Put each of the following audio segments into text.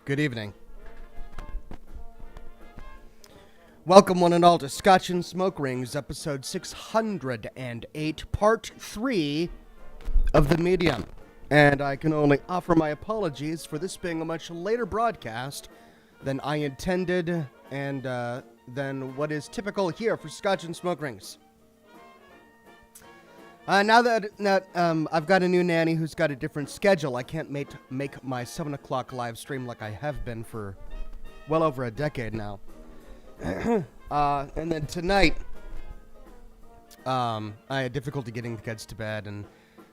Good evening. Welcome one and all to Scotch and Smoke Rings, episode 608, part 3 of the medium. And I can only offer my apologies for this being a much later broadcast than I intended and than what is typical here for Scotch and Smoke Rings. Now that I've got a new nanny who's got a different schedule, I can't make my 7 o'clock live stream like I have been for well over a decade now. And then tonight, I had difficulty getting the kids to bed, and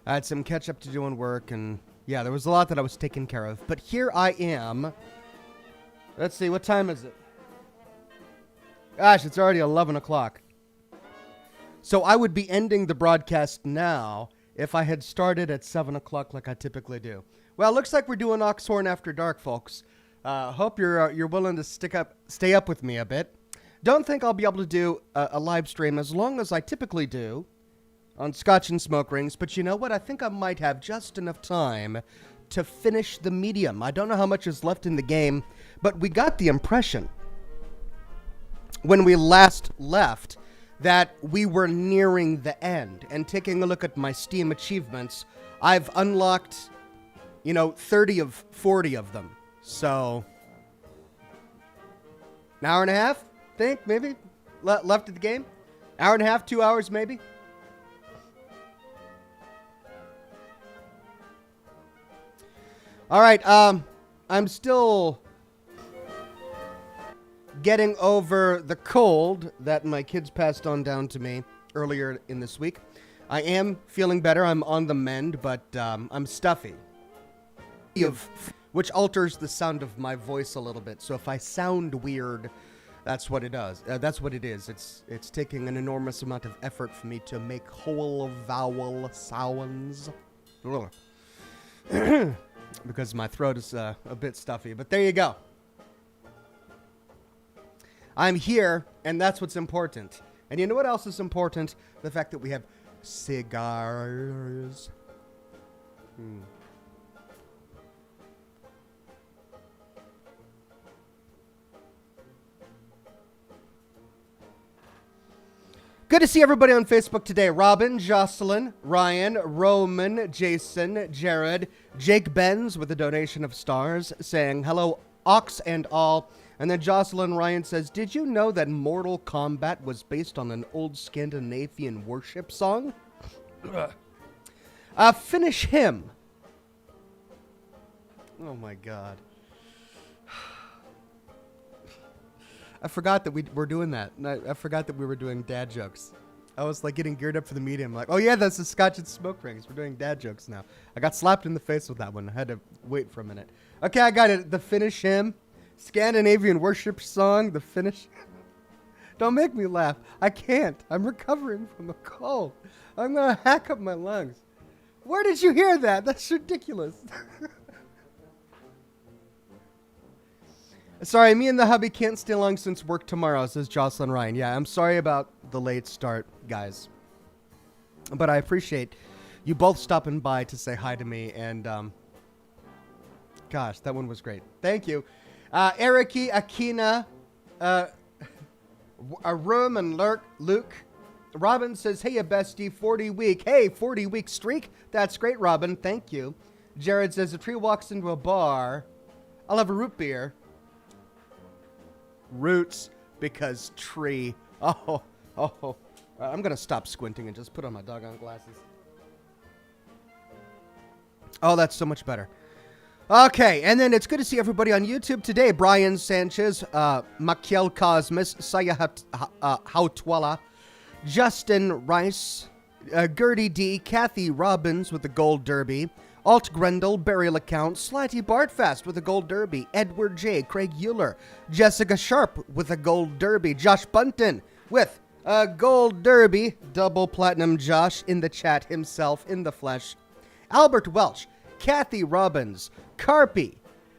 I had some catch up to do on work, and yeah, there was a lot that I was taking care of. But here I am. Let's see, what time is it? Gosh, it's already 11 o'clock. So I would be ending the broadcast now if I had started at 7 o'clock like I typically do. Well, it looks like we're doing Oxhorn After Dark, folks. Hope you're willing to stay up with me a bit. Don't think I'll be able to do a live stream as long as I typically do on Scotch and Smoke Rings, but you know what? I think I might have just enough time to finish the medium. I don't know how much is left in the game, but we got the impression when we last left that we were nearing the end. And taking a look at my Steam achievements, I've unlocked, 30 of 40 of them. So, an hour and a half, think, maybe, left of the game? Hour and a half, 2 hours, maybe? All right, I'm still getting over the cold that my kids passed on down to me earlier in this week. I am feeling better. I'm on the mend, but I'm stuffy, which alters the sound of my voice a little bit. So if I sound weird, that's what it does. That's what it is. It's taking an enormous amount of effort for me to make whole vowel sounds. Because my throat is a bit stuffy. But there you go. I'm here, and that's what's important. And you know what else is important? The fact that we have cigars. Good to see everybody on Facebook today. Robin, Jocelyn, Ryan, Roman, Jason, Jared, Jake Benz with a donation of stars saying, hello, Ox and all. And then Jocelyn Ryan says, did you know that Mortal Kombat was based on an old Scandinavian worship song? Finish him. Oh my God. I forgot that we were doing that. I forgot that we were doing dad jokes. I was like getting geared up for the medium. Like, oh yeah, that's the Scotch and Smoke Rings. We're doing dad jokes now. I got slapped in the face with that one. I had to wait for a minute. Okay, I got it. The Finish Him. Scandinavian worship song, The Finish. Don't make me laugh. I can't. I'm recovering from a cold. I'm going to hack up my lungs. Where did you hear that? That's ridiculous. Sorry, me and the hubby can't stay long since work tomorrow, says Jocelyn Ryan. Yeah, I'm sorry about the late start, guys. But I appreciate you both stopping by to say hi to me. And, gosh, that one was great. Thank you. Eriki, Akina, Arum, and Luke. Robin says, hey, bestie, 40 week. Hey, 40 week streak. That's great, Robin. Thank you. Jared says, a tree walks into a bar. I'll have a root beer. Roots, because tree. Oh. I'm going to stop squinting and just put on my doggone glasses. Oh, that's so much better. Okay, and then it's good to see everybody on YouTube today. Brian Sanchez, Makiel Cosmos, Saya Hautwala, Justin Rice, Gertie D, Kathy Robbins with the Gold Derby, Alt Grendel, Barry LeCount, Slatty Bartfast with a Gold Derby, Edward J, Craig Euler, Jessica Sharp with a Gold Derby, Josh Bunton with a Gold Derby, double platinum Josh in the chat himself in the flesh, Albert Welch, Kathy Robbins, Carpy.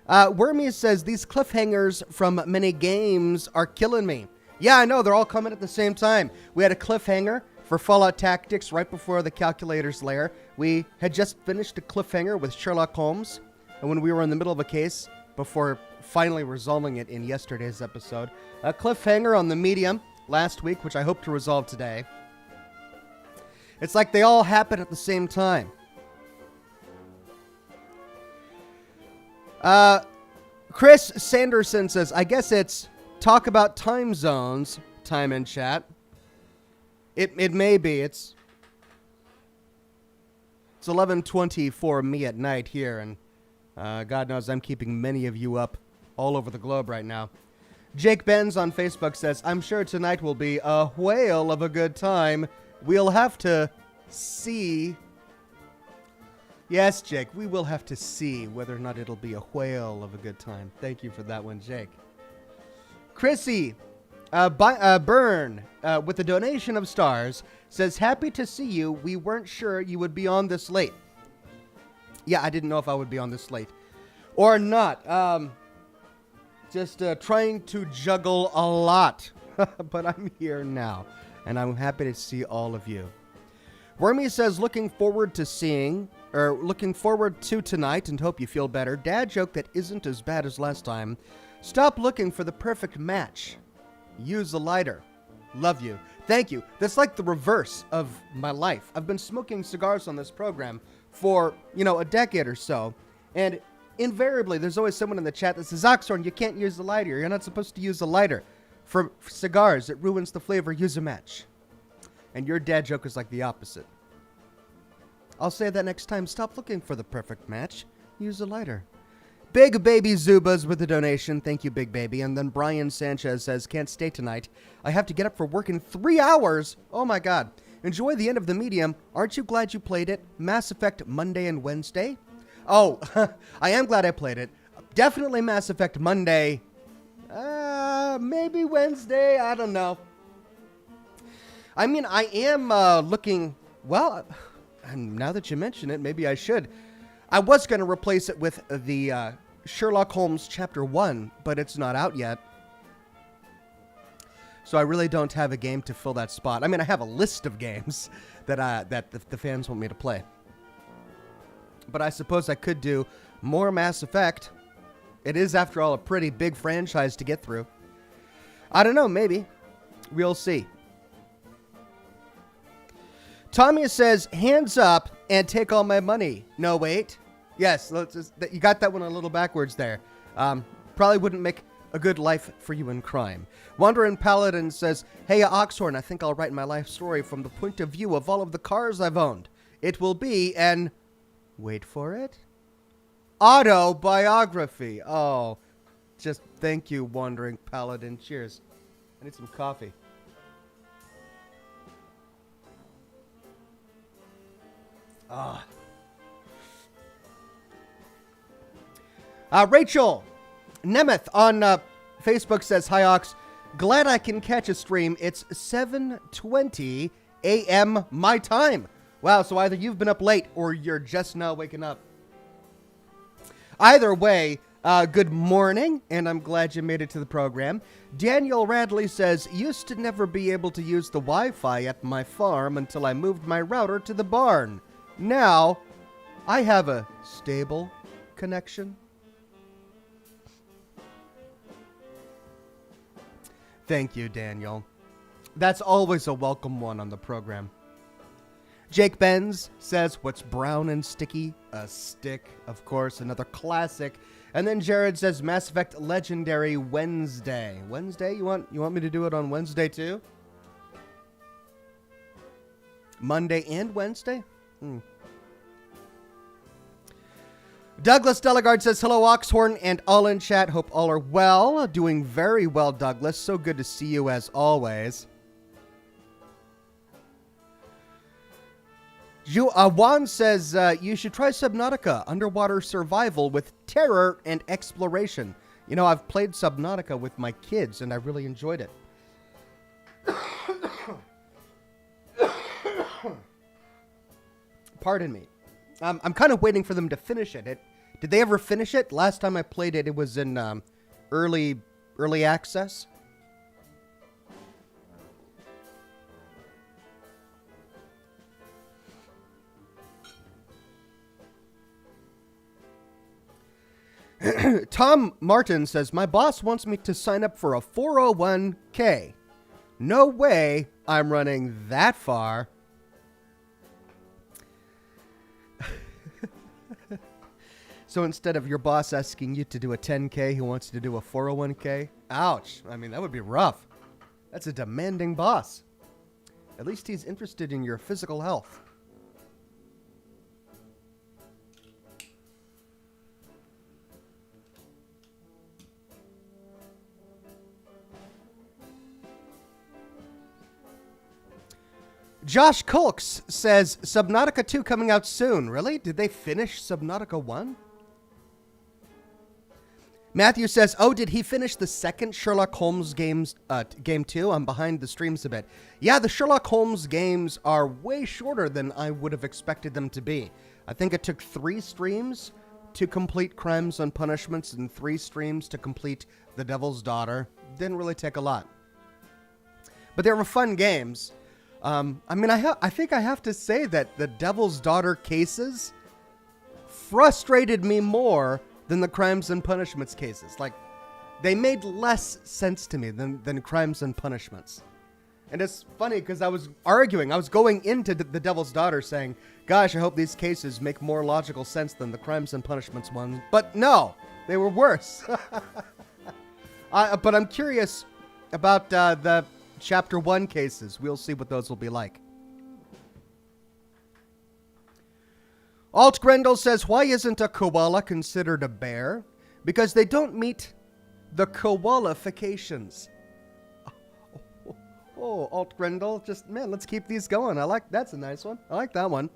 Wormy says, these cliffhangers from many games are killing me. Yeah, I know, they're all coming at the same time. We had a cliffhanger for Fallout Tactics right before the Calculator's Lair. We had just finished a cliffhanger with Sherlock Holmes, and when we were in the middle of a case, before finally resolving it in yesterday's episode. A cliffhanger on the medium last week, which I hope to resolve today. It's like they all happen at the same time. Chris Sanderson says, I guess it's talk about time zones time in chat. It may be. It's 11:20 for me at night here, and God knows I'm keeping many of you up all over the globe right now. Jake Benz on Facebook says, I'm sure tonight will be a whale of a good time. We'll have to see. Yes, Jake, we will have to see whether or not it'll be a whale of a good time. Thank you for that one, Jake. Chrissy Byrne, with a donation of stars, says, happy to see you. We weren't sure you would be on this late. Yeah, I didn't know if I would be on this late or not. Just trying to juggle a lot, but I'm here now, and I'm happy to see all of you. Wormy says, looking forward to tonight and hope you feel better. Dad joke that isn't as bad as last time. Stop looking for the perfect match. Use a lighter. Love you. Thank you. That's like the reverse of my life. I've been smoking cigars on this program for, a decade or so. And invariably, there's always someone in the chat that says, Oxhorn, you can't use the lighter. You're not supposed to use a lighter. For cigars, it ruins the flavor. Use a match. And your dad joke is like the opposite. I'll say that next time. Stop looking for the perfect match. Use a lighter. Big Baby Zubas with a donation. Thank you, Big Baby. And then Brian Sanchez says, can't stay tonight. I have to get up for work in 3 hours. Oh, my God. Enjoy the end of the medium. Aren't you glad you played it? Mass Effect Monday and Wednesday? Oh, I am glad I played it. Definitely Mass Effect Monday. Maybe Wednesday. I don't know. I mean, I am looking... Well, now that you mention it, maybe I should. I was going to replace it with the Sherlock Holmes Chapter 1, but it's not out yet. So I really don't have a game to fill that spot. I mean, I have a list of games that the fans want me to play. But I suppose I could do more Mass Effect. It is, after all, a pretty big franchise to get through. I don't know, maybe. We'll see. Tommy says, hands up and take all my money. No, wait. Yes, you got that one a little backwards there. Probably wouldn't make a good life for you in crime. Wandering Paladin says, hey, Oxhorn, I think I'll write my life story from the point of view of all of the cars I've owned. It will be an, wait for it, autobiography. Oh, just thank you, Wandering Paladin. Cheers. I need some coffee. Rachel Nemeth on Facebook says, hi, Ox. Glad I can catch a stream. It's 7:20 a.m. my time. Wow, so either you've been up late or you're just now waking up. Either way, good morning, and I'm glad you made it to the program. Daniel Radley says, used to never be able to use the Wi-Fi at my farm until I moved my router to the barn. Now, I have a stable connection. Thank you, Daniel. That's always a welcome one on the program. Jake Benz says, what's brown and sticky? A stick, of course, another classic. And then Jared says, Mass Effect Legendary Wednesday. Wednesday? You want me to do it on Wednesday too? Monday and Wednesday? Douglas Delegard says, hello, Oxhorn and all in chat. Hope all are well. Doing very well, Douglas. So good to see you as always. Juan says, you should try Subnautica, underwater survival with terror and exploration. You know, I've played Subnautica with my kids, and I really enjoyed it. Pardon me. I'm kind of waiting for them to finish it. Did they ever finish it? Last time I played it, it was in early access. Tom Martin says, my boss wants me to sign up for a 401k. No way I'm running that far. So instead of your boss asking you to do a 10K, he wants you to do a 401k? Ouch. I mean, that would be rough. That's a demanding boss. At least he's interested in your physical health. Josh Colks says, Subnautica 2 coming out soon. Really? Did they finish Subnautica 1? Matthew says, oh, did he finish the second Sherlock Holmes game 2? I'm behind the streams a bit. Yeah, the Sherlock Holmes games are way shorter than I would have expected them to be. I think it took 3 streams to complete Crimes and Punishments and 3 streams to complete The Devil's Daughter. Didn't really take a lot. But they were fun games. I mean, I think I have to say that the Devil's Daughter cases frustrated me more than the Crimes and Punishments cases. Like, they made less sense to me than Crimes and Punishments. And it's funny because I was going into the Devil's Daughter saying, gosh, I hope these cases make more logical sense than the Crimes and Punishments ones. But no, they were worse. But I'm curious about the Chapter 1 cases. We'll see what those will be like. Alt Grendel says, why isn't a koala considered a bear? Because they don't meet the koalifications. Oh, Alt Grendel, let's keep these going. That's a nice one. I like that one.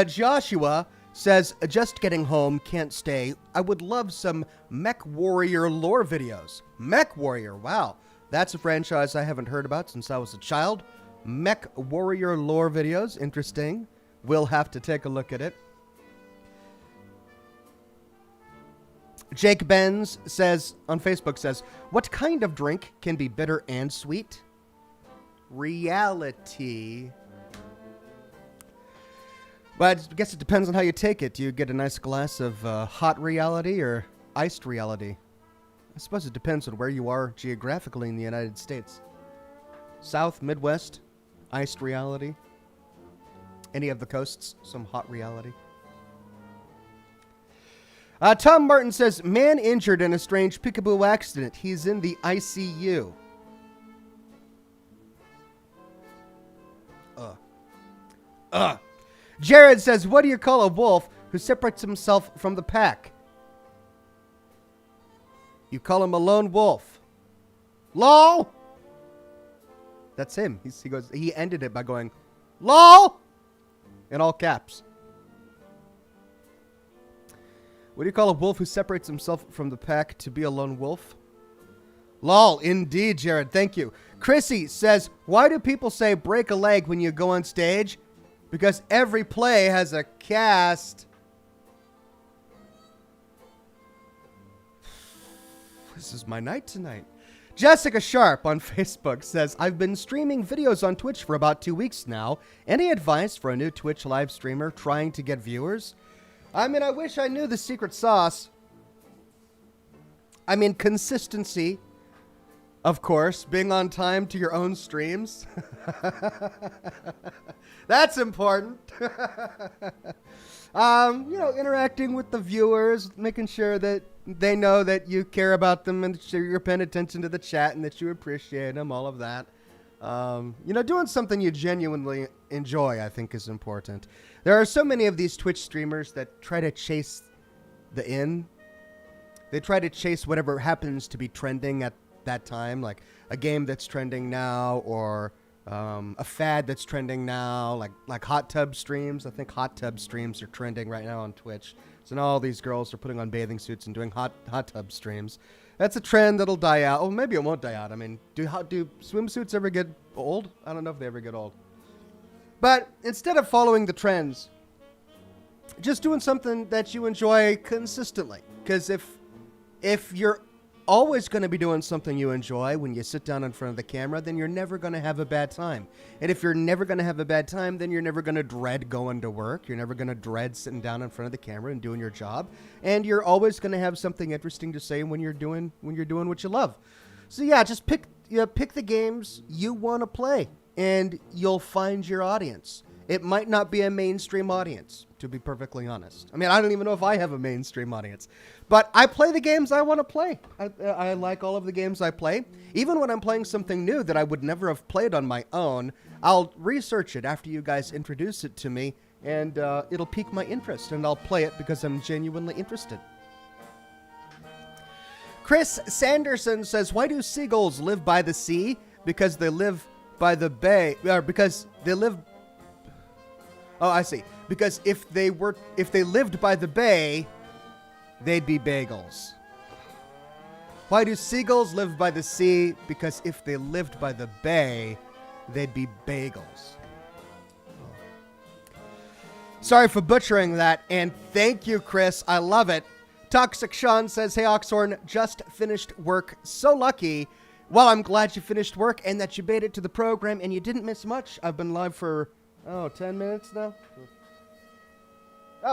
Joshua says, just getting home, can't stay. I would love some Mech Warrior lore videos. Mech Warrior, wow. That's a franchise I haven't heard about since I was a child. Mech Warrior lore videos, interesting. We'll have to take a look at it. Jake Benz says, on Facebook says, what kind of drink can be bitter and sweet? Reality. But I guess it depends on how you take it. Do you get a nice glass of hot reality or iced reality? I suppose it depends on where you are geographically in the United States. South, Midwest, iced reality. Any of the coasts, some hot reality. Tom Martin says, man injured in a strange peekaboo accident. He's in the ICU. Jared says, what do you call a wolf who separates himself from the pack? You call him a lone wolf. LOL! That's him. He ended it by going, LOL! In all caps. What do you call a wolf who separates himself from the pack to be a lone wolf? LOL, indeed, Jared. Thank you. Chrissy says, why do people say break a leg when you go on stage? Because every play has a cast. This is my night tonight. Jessica Sharp on Facebook says, I've been streaming videos on Twitch for about 2 weeks now. Any advice for a new Twitch live streamer trying to get viewers? I mean, I wish I knew the secret sauce. I mean, consistency. Of course, being on time to your own streams. That's important. Interacting with the viewers, making sure that they know that you care about them and that you're paying attention to the chat and that you appreciate them, all of that. Doing something you genuinely enjoy, I think, is important. There are so many of these Twitch streamers that try to chase the in. They try to chase whatever happens to be trending at that time, like a game that's trending now or a fad that's trending now, like hot tub streams. I think hot tub streams are trending right now on Twitch. So now all these girls are putting on bathing suits and doing hot tub streams. That's a trend that'll die out. Oh, maybe it won't die out. I mean, do swimsuits ever get old? I don't know if they ever get old. But instead of following the trends, just doing something that you enjoy consistently. Because if you're always going to be doing something you enjoy when you sit down in front of the camera, then you're never going to have a bad time. And if you're never going to have a bad time, then you're never going to dread going to work. You're never going to dread sitting down in front of the camera and doing your job. And you're always going to have something interesting to say when you're doing what you love. So yeah, just pick the games you want to play, and you'll find your audience. It might not be a mainstream audience, to be perfectly honest. I mean, I don't even know if I have a mainstream audience. But I play the games I want to play. I like all of the games I play. Even when I'm playing something new that I would never have played on my own, I'll research it after you guys introduce it to me, and it'll pique my interest, and I'll play it because I'm genuinely interested. Chris Sanderson says, why do seagulls live by the sea? Because they live by the bay, or because they live... Oh, I see. Because if they lived by the bay, they'd be bagels. Why do seagulls live by the sea? Because if they lived by the bay, they'd be bagels. Sorry for butchering that, and thank you, Chris. I love it. Toxic Sean says, hey, Oxhorn, just finished work. So lucky. Well, I'm glad you finished work and that you made it to the program and you didn't miss much. I've been live for... 10 minutes now?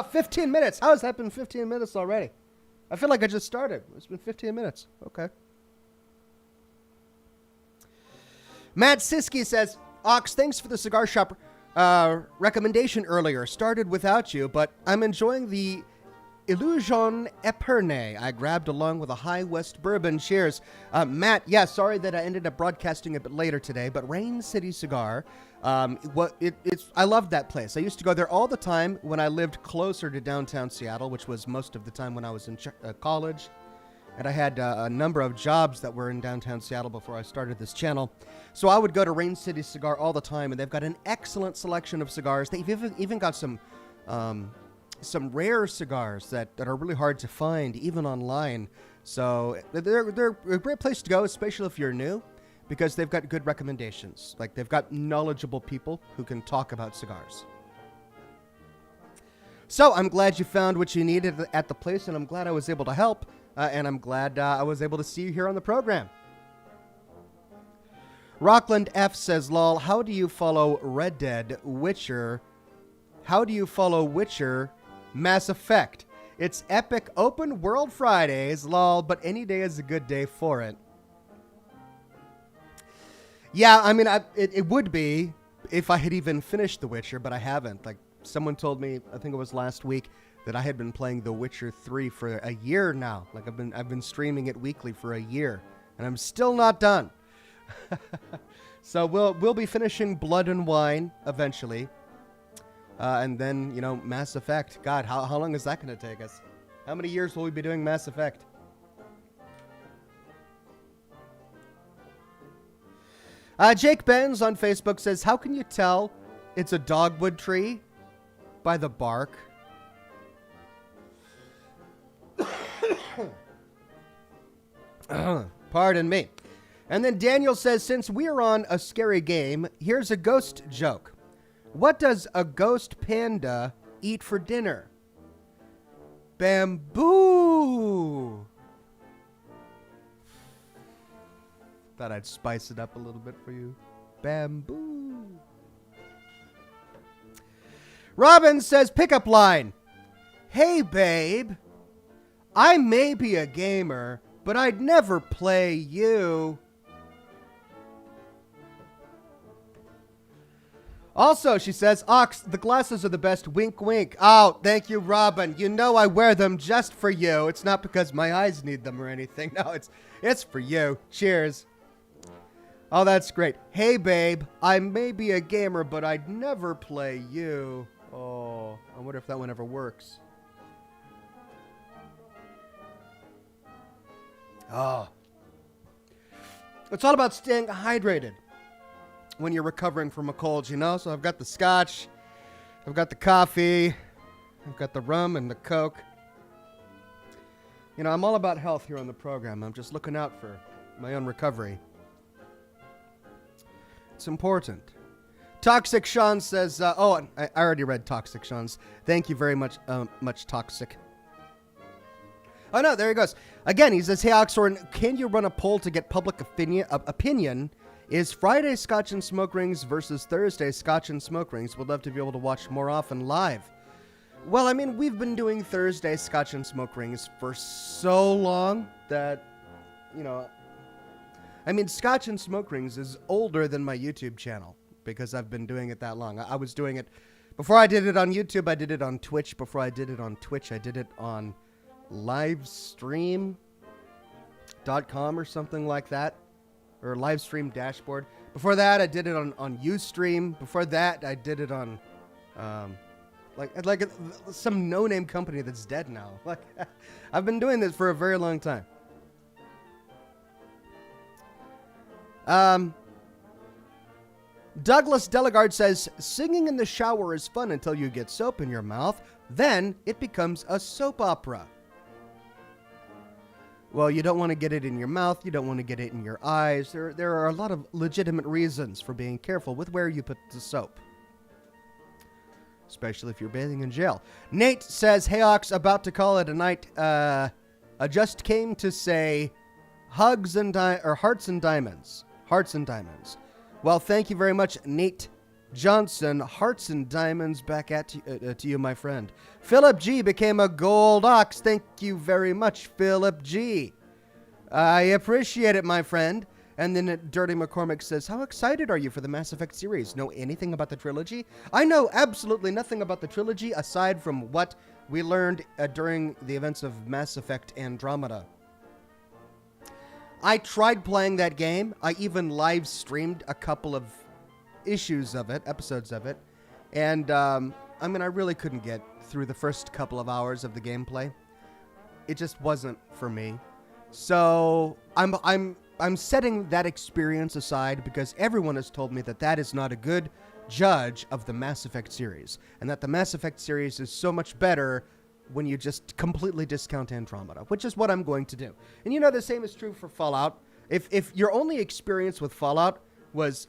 15 minutes. How has that been 15 minutes already? I feel like I just started. It's been 15 minutes. Okay. Matt Siski says, Ox, thanks for the cigar shop recommendation earlier. Started without you, but I'm enjoying the Illusion Epernay I grabbed along with a High West Bourbon. Cheers. Matt, yeah, sorry that I ended up broadcasting a bit later today, but Rain City Cigar... I loved that place. I used to go there all the time when I lived closer to downtown Seattle, which was most of the time when I was in college. And I had a number of jobs that were in downtown Seattle before I started this channel. So I would go to Rain City Cigar all the time, and they've got an excellent selection of cigars. They've even got some rare cigars that are really hard to find, even online. So they're a great place to go, especially if you're new. Because they've got good recommendations. Like, they've got knowledgeable people who can talk about cigars. So, I'm glad you found what you needed at the place, and I'm glad I was able to help. And I'm glad I was able to see you here on the program. Rockland F says, lol, how do you follow Red Dead, Witcher? How do you follow Witcher, Mass Effect? It's epic open world Fridays, lol, but any day is a good day for it. Yeah, I mean, it would be if I had even finished The Witcher, but I haven't. Like, someone told me, I think it was last week, that I had been playing The Witcher 3 for a year now. Like, I've been streaming it weekly for a year, and I'm still not done. So we'll be finishing Blood and Wine eventually, and then, you know, Mass Effect. God, how long is that going to take us? How many years will we be doing Mass Effect? Jake Benz on Facebook says, how can you tell it's a dogwood tree? By the bark. Pardon me. And then Daniel says, since we're on a scary game, here's a ghost joke. What does a ghost panda eat for dinner? Bamboo. Thought I'd spice it up a little bit for you. Bamboo. Robin says, pickup line. Hey, babe. I may be a gamer, but I'd never play you. Also, she says, Ox, the glasses are the best. Wink, wink. Oh, thank you, Robin. You know I wear them just for you. It's not because my eyes need them or anything. No, it's for you. Cheers. Oh, that's great. Hey, babe, I may be a gamer, but I'd never play you. Oh, I wonder if that one ever works. Oh. It's all about staying hydrated when you're recovering from a cold, you know? So I've got the Scotch, I've got the coffee, I've got the rum and the Coke. You know, I'm all about health here on the program. I'm just looking out for my own recovery. It's important. Toxic Sean says, I already read Toxic Sean's. Thank you very much, Toxic. Oh, no, there he goes. Again, he says, hey, Oxhorn, can you run a poll to get public opinion? Is Friday Scotch and Smoke Rings versus Thursday Scotch and Smoke Rings? Would love to be able to watch more often live. Well, I mean, we've been doing Thursday Scotch and Smoke Rings for so long that, you know, I mean, Scotch and Smoke Rings is older than my YouTube channel because I've been doing it that long. I was doing it, before I did it on YouTube, I did it on Twitch. Before I did it on Twitch, I did it on livestream.com or something like that, or livestream dashboard. Before that, I did it on Ustream. Before that, I did it on, like some no-name company that's dead now. Like, I've been doing this for a very long time. Douglas Delegard says, singing in the shower is fun until you get soap in your mouth. Then it becomes a soap opera. Well, you don't want to get it in your mouth. You don't want to get it in your eyes. There are a lot of legitimate reasons for being careful with where you put the soap, especially if you're bathing in jail. Nate says, hey, Ox, about to call it a night. I just came to say hugs and hearts and diamonds. Hearts and diamonds. Well, thank you very much, Nate Johnson. Hearts and diamonds back at to you, my friend. Philip G became a gold ox. Thank you very much, Philip G. I appreciate it, my friend. And then Dirty McCormick says, how excited are you for the Mass Effect series? Know anything about the trilogy? I know absolutely nothing about the trilogy aside from what we learned during the events of Mass Effect Andromeda. I tried playing that game. I even live streamed a couple of episodes of it. And, I mean, I really couldn't get through the first couple of hours of the gameplay. It just wasn't for me. So I'm setting that experience aside because everyone has told me that that is not a good judge of the Mass Effect series, and that the Mass Effect series is so much better when you just completely discount Andromeda, which is what I'm going to do. And you know, the same is true for Fallout. If your only experience with Fallout was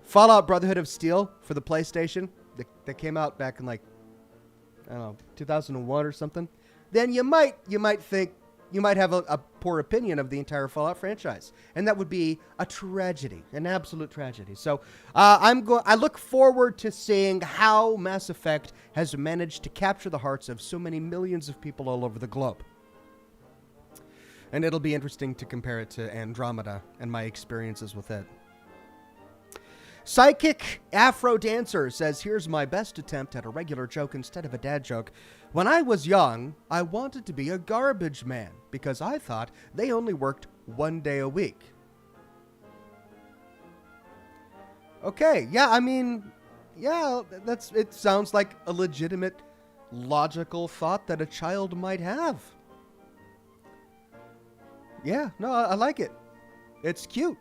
Fallout Brotherhood of Steel for the PlayStation that came out back in, like, I don't know, 2001 or something, then you might think you might have a poor opinion of the entire Fallout franchise, and that would be a tragedy, an absolute tragedy. So I look forward to seeing how Mass Effect has managed to capture the hearts of so many millions of people all over the globe. And it'll be interesting to compare it to Andromeda and my experiences with it. Psychic Afro Dancer says, here's my best attempt at a regular joke instead of a dad joke. When I was young, I wanted to be a garbage man because I thought they only worked one day a week. Okay, yeah, I mean, yeah, it sounds like a legitimate, logical thought that a child might have. Yeah, no, I like it. It's cute.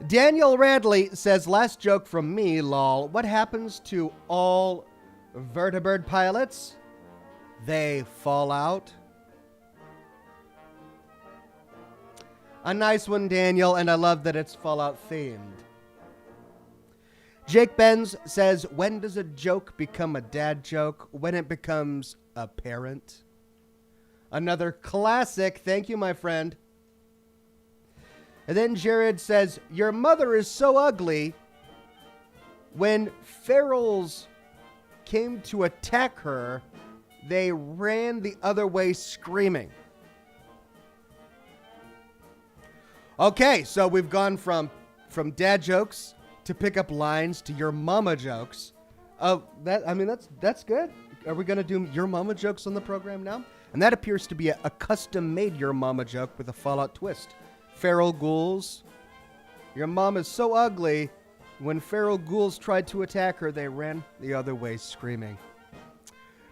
Daniel Radley says, last joke from me, lol. What happens to all vertibird pilots? They fall out. A nice one, Daniel, and I love that it's Fallout themed. Jake Benz says, when does a joke become a dad joke? When it becomes apparent. Another classic. Thank you, my friend. And then Jared says, your mother is so ugly. When ferals came to attack her, they ran the other way screaming. Okay, so we've gone from dad jokes to pick up lines to your mama jokes. That's good. Are we going to do your mama jokes on the program now? And that appears to be a custom-made your mama joke with a Fallout twist. Feral ghouls. Your mom is so ugly. When feral ghouls tried to attack her, they ran the other way screaming.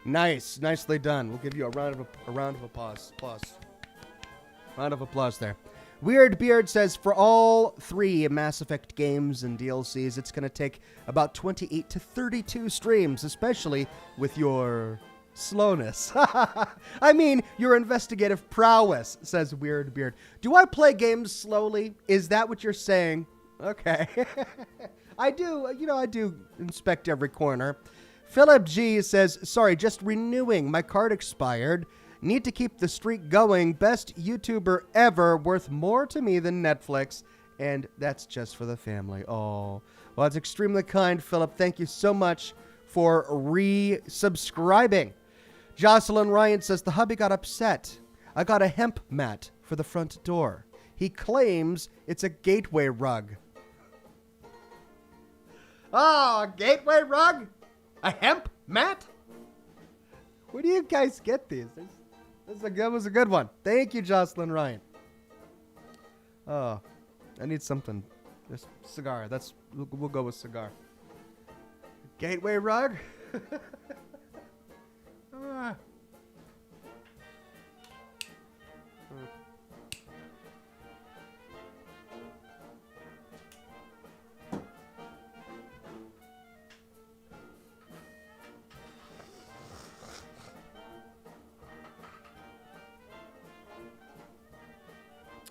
Nice. Nicely done. We'll give you a round of applause. Round of applause there. Weird Beard says, for all 3 Mass Effect games and DLCs, it's going to take about 28 to 32 streams, especially with your slowness. I mean, your investigative prowess, says Weird Beard. Do I play games slowly? Is that what you're saying? Okay. I do inspect every corner. Philip G says, sorry, just renewing. My card expired. Need to keep the streak going. Best YouTuber ever. Worth more to me than Netflix. And that's just for the family. Oh, well, it's extremely kind, Philip. Thank you so much for resubscribing. Jocelyn Ryan says, the hubby got upset. I got a hemp mat for the front door. He claims it's a gateway rug. Oh, a gateway rug? A hemp mat? Where do you guys get these? This was a good one. Thank you, Jocelyn Ryan. Oh, I need something. This cigar. We'll go with cigar. Gateway rug? Ah.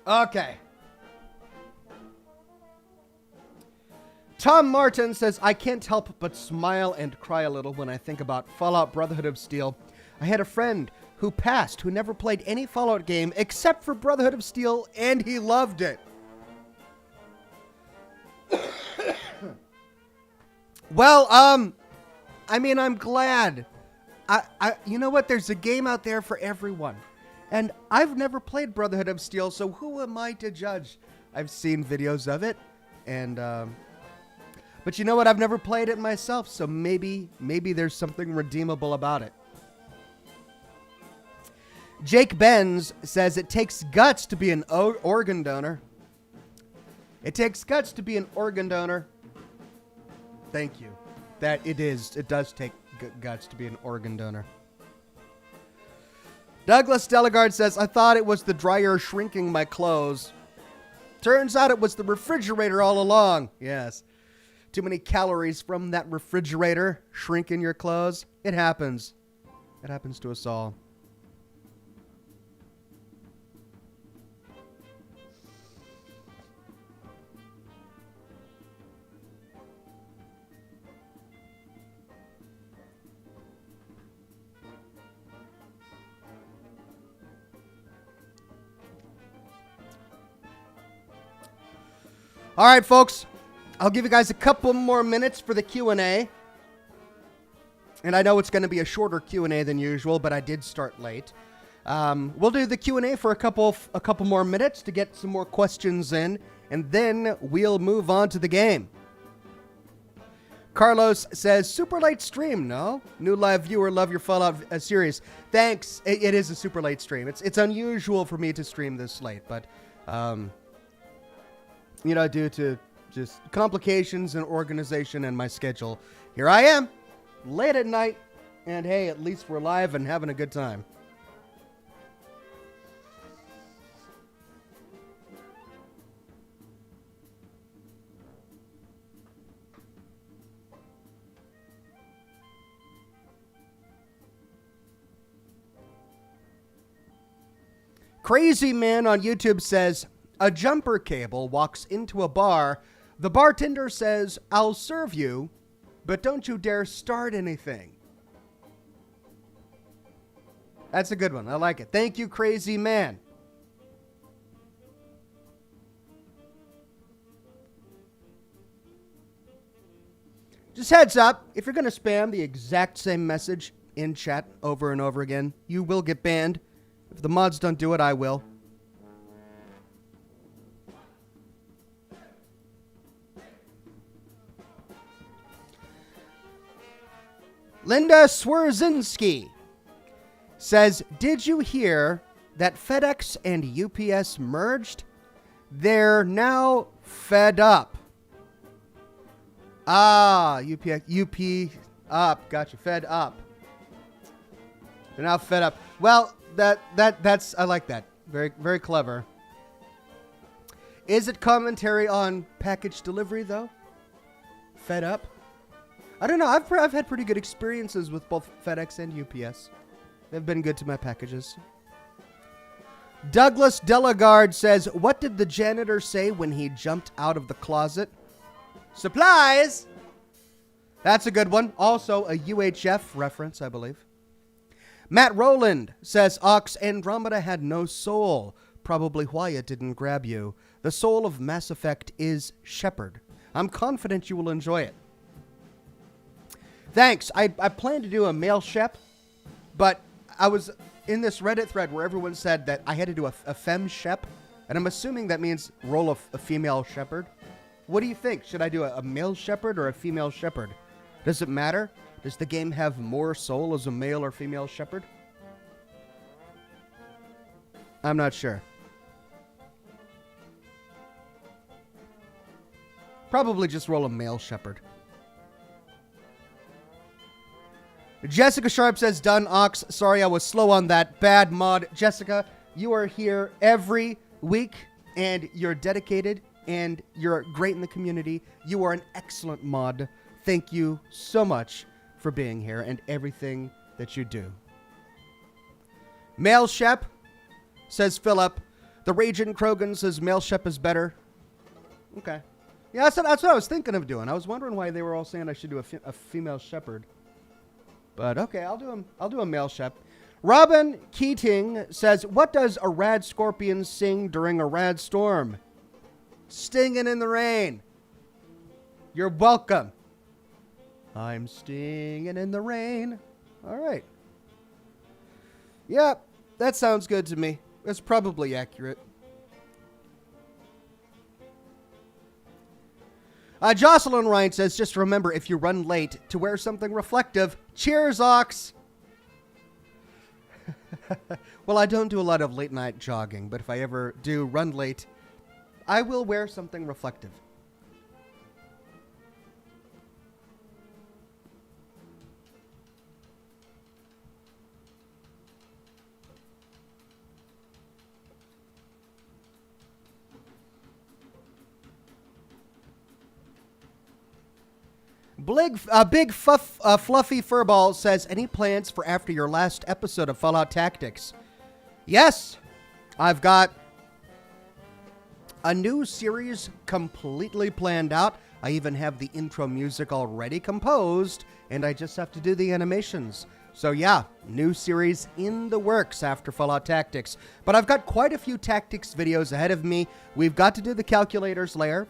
Okay. Tom Martin says, I can't help but smile and cry a little when I think about Fallout Brotherhood of Steel. I had a friend who passed who never played any Fallout game except for Brotherhood of Steel, and he loved it. Well, I mean, I'm glad. You know what? There's a game out there for everyone. And I've never played Brotherhood of Steel, so who am I to judge? I've seen videos of it, and but you know what? I've never played it myself, so maybe there's something redeemable about it. Jake Benz says it takes guts to be an organ donor. It takes guts to be an organ donor. Thank you. It does take guts to be an organ donor. Douglas Delegard says, I thought it was the dryer shrinking my clothes. Turns out it was the refrigerator all along. Yes. Too many calories from that refrigerator shrinking your clothes. It happens. It happens to us all. All right, folks, I'll give you guys a couple more minutes for the Q&A. And I know it's going to be a shorter Q&A than usual, but I did start late. We'll do the Q&A for a couple more minutes to get some more questions in, and then we'll move on to the game. Carlos says, super late stream. No? New live viewer, love your Fallout series. Thanks. It is a super late stream. It's unusual for me to stream this late, but... you know, due to just complications and organization and my schedule, here I am, late at night, and hey, at least we're live and having a good time. Crazy Man on YouTube says, a jumper cable walks into a bar. The bartender says, I'll serve you, but don't you dare start anything. That's a good one. I like it. Thank you, Crazy Man. Just heads up, if you're going to spam the exact same message in chat over and over again, you will get banned. If the mods don't do it, I will. Linda Swerzinski says, did you hear that FedEx and UPS merged? They're now fed up. Ah, UP up. Gotcha. Fed up. They're now fed up. Well, that's I like that. Very, very clever. Is it commentary on package delivery though? Fed up? I don't know. I've had pretty good experiences with both FedEx and UPS. They've been good to my packages. Douglas Delegard says, what did the janitor say when he jumped out of the closet? Supplies! That's a good one. Also a UHF reference, I believe. Matt Rowland says, Ox, Andromeda had no soul. Probably why it didn't grab you. The soul of Mass Effect is Shepard. I'm confident you will enjoy it. Thanks. I planned to do a male Shep, but I was in this Reddit thread where everyone said that I had to do a femme Shep, and I'm assuming that means role of a female shepherd. What do you think? Should I do a male shepherd or a female shepherd? Does it matter? Does the game have more soul as a male or female shepherd? I'm not sure. Probably just roll a male shepherd. Jessica Sharp says, done, Ox. Sorry, I was slow on that. Bad mod. Jessica, you are here every week, and you're dedicated, and you're great in the community. You are an excellent mod. Thank you so much for being here and everything that you do. Male Shep, says Philip. The Raging Krogan says male Shep is better. Okay. Yeah, that's what I was thinking of doing. I was wondering why they were all saying I should do a female shepherd. But okay, I'll do a male Shep. Robin Keating says, what does a rad scorpion sing during a rad storm? Stinging in the rain. You're welcome. I'm stinging in the rain. All right. Yeah, that sounds good to me. It's probably accurate. Jocelyn Ryan says, just remember, if you run late, to wear something reflective. Cheers, Ox! Well, I don't do a lot of late night jogging, but if I ever do run late, I will wear something reflective. Big Fluffy Furball says, any plans for after your last episode of Fallout Tactics? Yes, I've got a new series completely planned out. I even have the intro music already composed, and I just have to do the animations. So yeah, new series in the works after Fallout Tactics. But I've got quite a few Tactics videos ahead of me. We've got to do the calculators layer.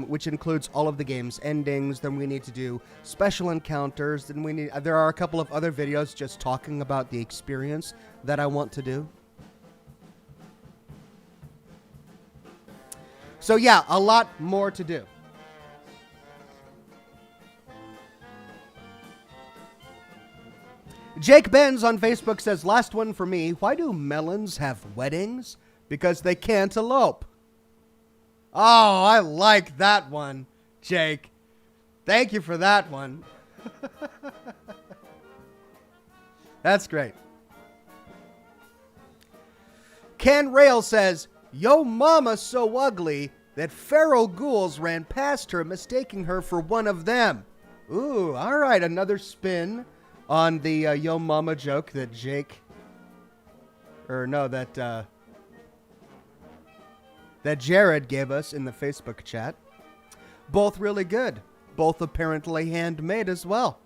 Which includes all of the game's endings. Then we need to do special encounters. Then there are a couple of other videos just talking about the experience that I want to do. So yeah, a lot more to do. Jake Benz on Facebook says, last one for me. Why do melons have weddings? Because they can't elope. Oh, I like that one, Jake. Thank you for that one. That's great. Ken Rail says, yo mama's so ugly that feral ghouls ran past her, mistaking her for one of them. Ooh, all right, another spin on the yo mama joke that that Jared gave us in the Facebook chat. Both really good. Both apparently handmade as well.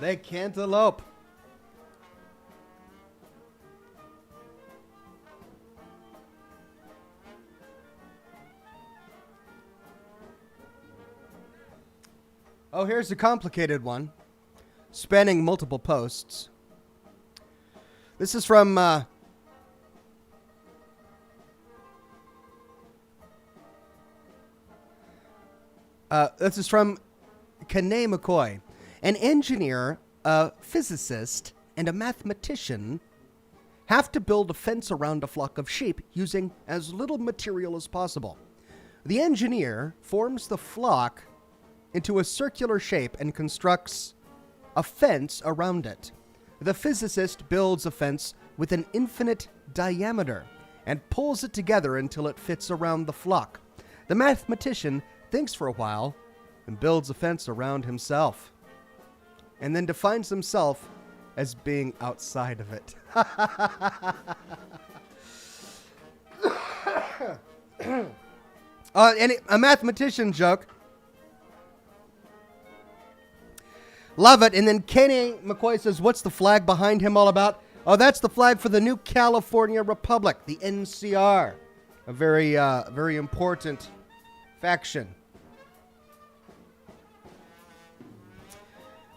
They can't elope. Oh, here's a complicated one, spanning multiple posts. This is from Kane McCoy. An engineer, a physicist, and a mathematician have to build a fence around a flock of sheep using as little material as possible. The engineer forms the flock into a circular shape and constructs a fence around it. The physicist builds a fence with an infinite diameter and pulls it together until it fits around the flock. The mathematician thinks for a while and builds a fence around himself, and then defines himself as being outside of it. And a mathematician joke. Love it. And then Kenny McCoy says, what's the flag behind him all about? Oh, that's the flag for the New California Republic, the NCR. A very, very important faction.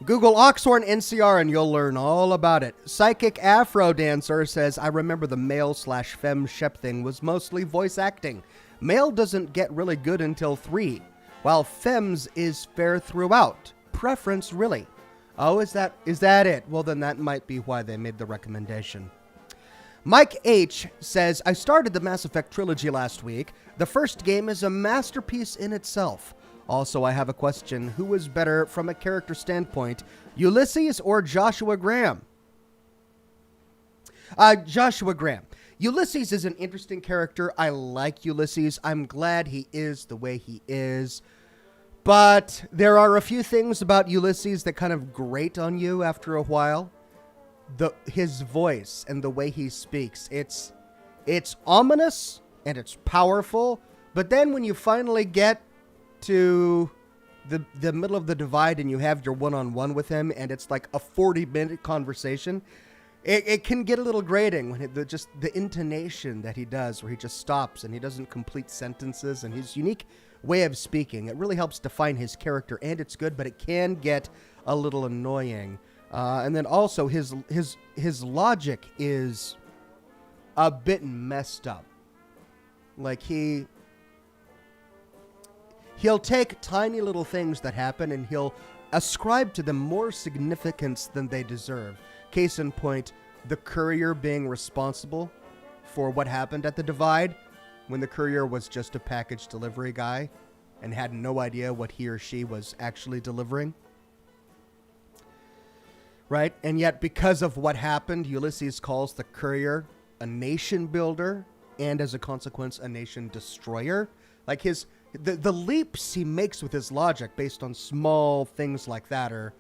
Google Oxhorn NCR and you'll learn all about it. Psychic Afro Dancer says, I remember the male/femme shep thing was mostly voice acting. Male doesn't get really good until 3, while femmes is fair throughout. Preference, really. Oh, is that it? Well, then that might be why they made the recommendation. Mike H. says, I started the Mass Effect trilogy last week. The first game is a masterpiece in itself. Also, I have a question. Who is better from a character standpoint, Ulysses or Joshua Graham? Joshua Graham. Ulysses is an interesting character. I like Ulysses. I'm glad he is the way he is. But there are a few things about Ulysses that kind of grate on you after a while. His voice and the way he speaks. It's ominous and it's powerful. But then when you finally get to the middle of the divide and you have your one-on-one with him and it's like a 40-minute conversation, it can get a little grating when the intonation that he does, where he just stops and he doesn't complete sentences, and his unique way of speaking. It really helps define his character, and it's good, but it can get a little annoying. And then also his logic is a bit messed up. Like he'll take tiny little things that happen and he'll ascribe to them more significance than they deserve. Case in point, the courier being responsible for what happened at the divide, when the courier was just a package delivery guy and had no idea what he or she was actually delivering. Right? And yet, because of what happened, Ulysses calls the courier a nation builder and, as a consequence, a nation destroyer. Like the leaps he makes with his logic based on small things like that are,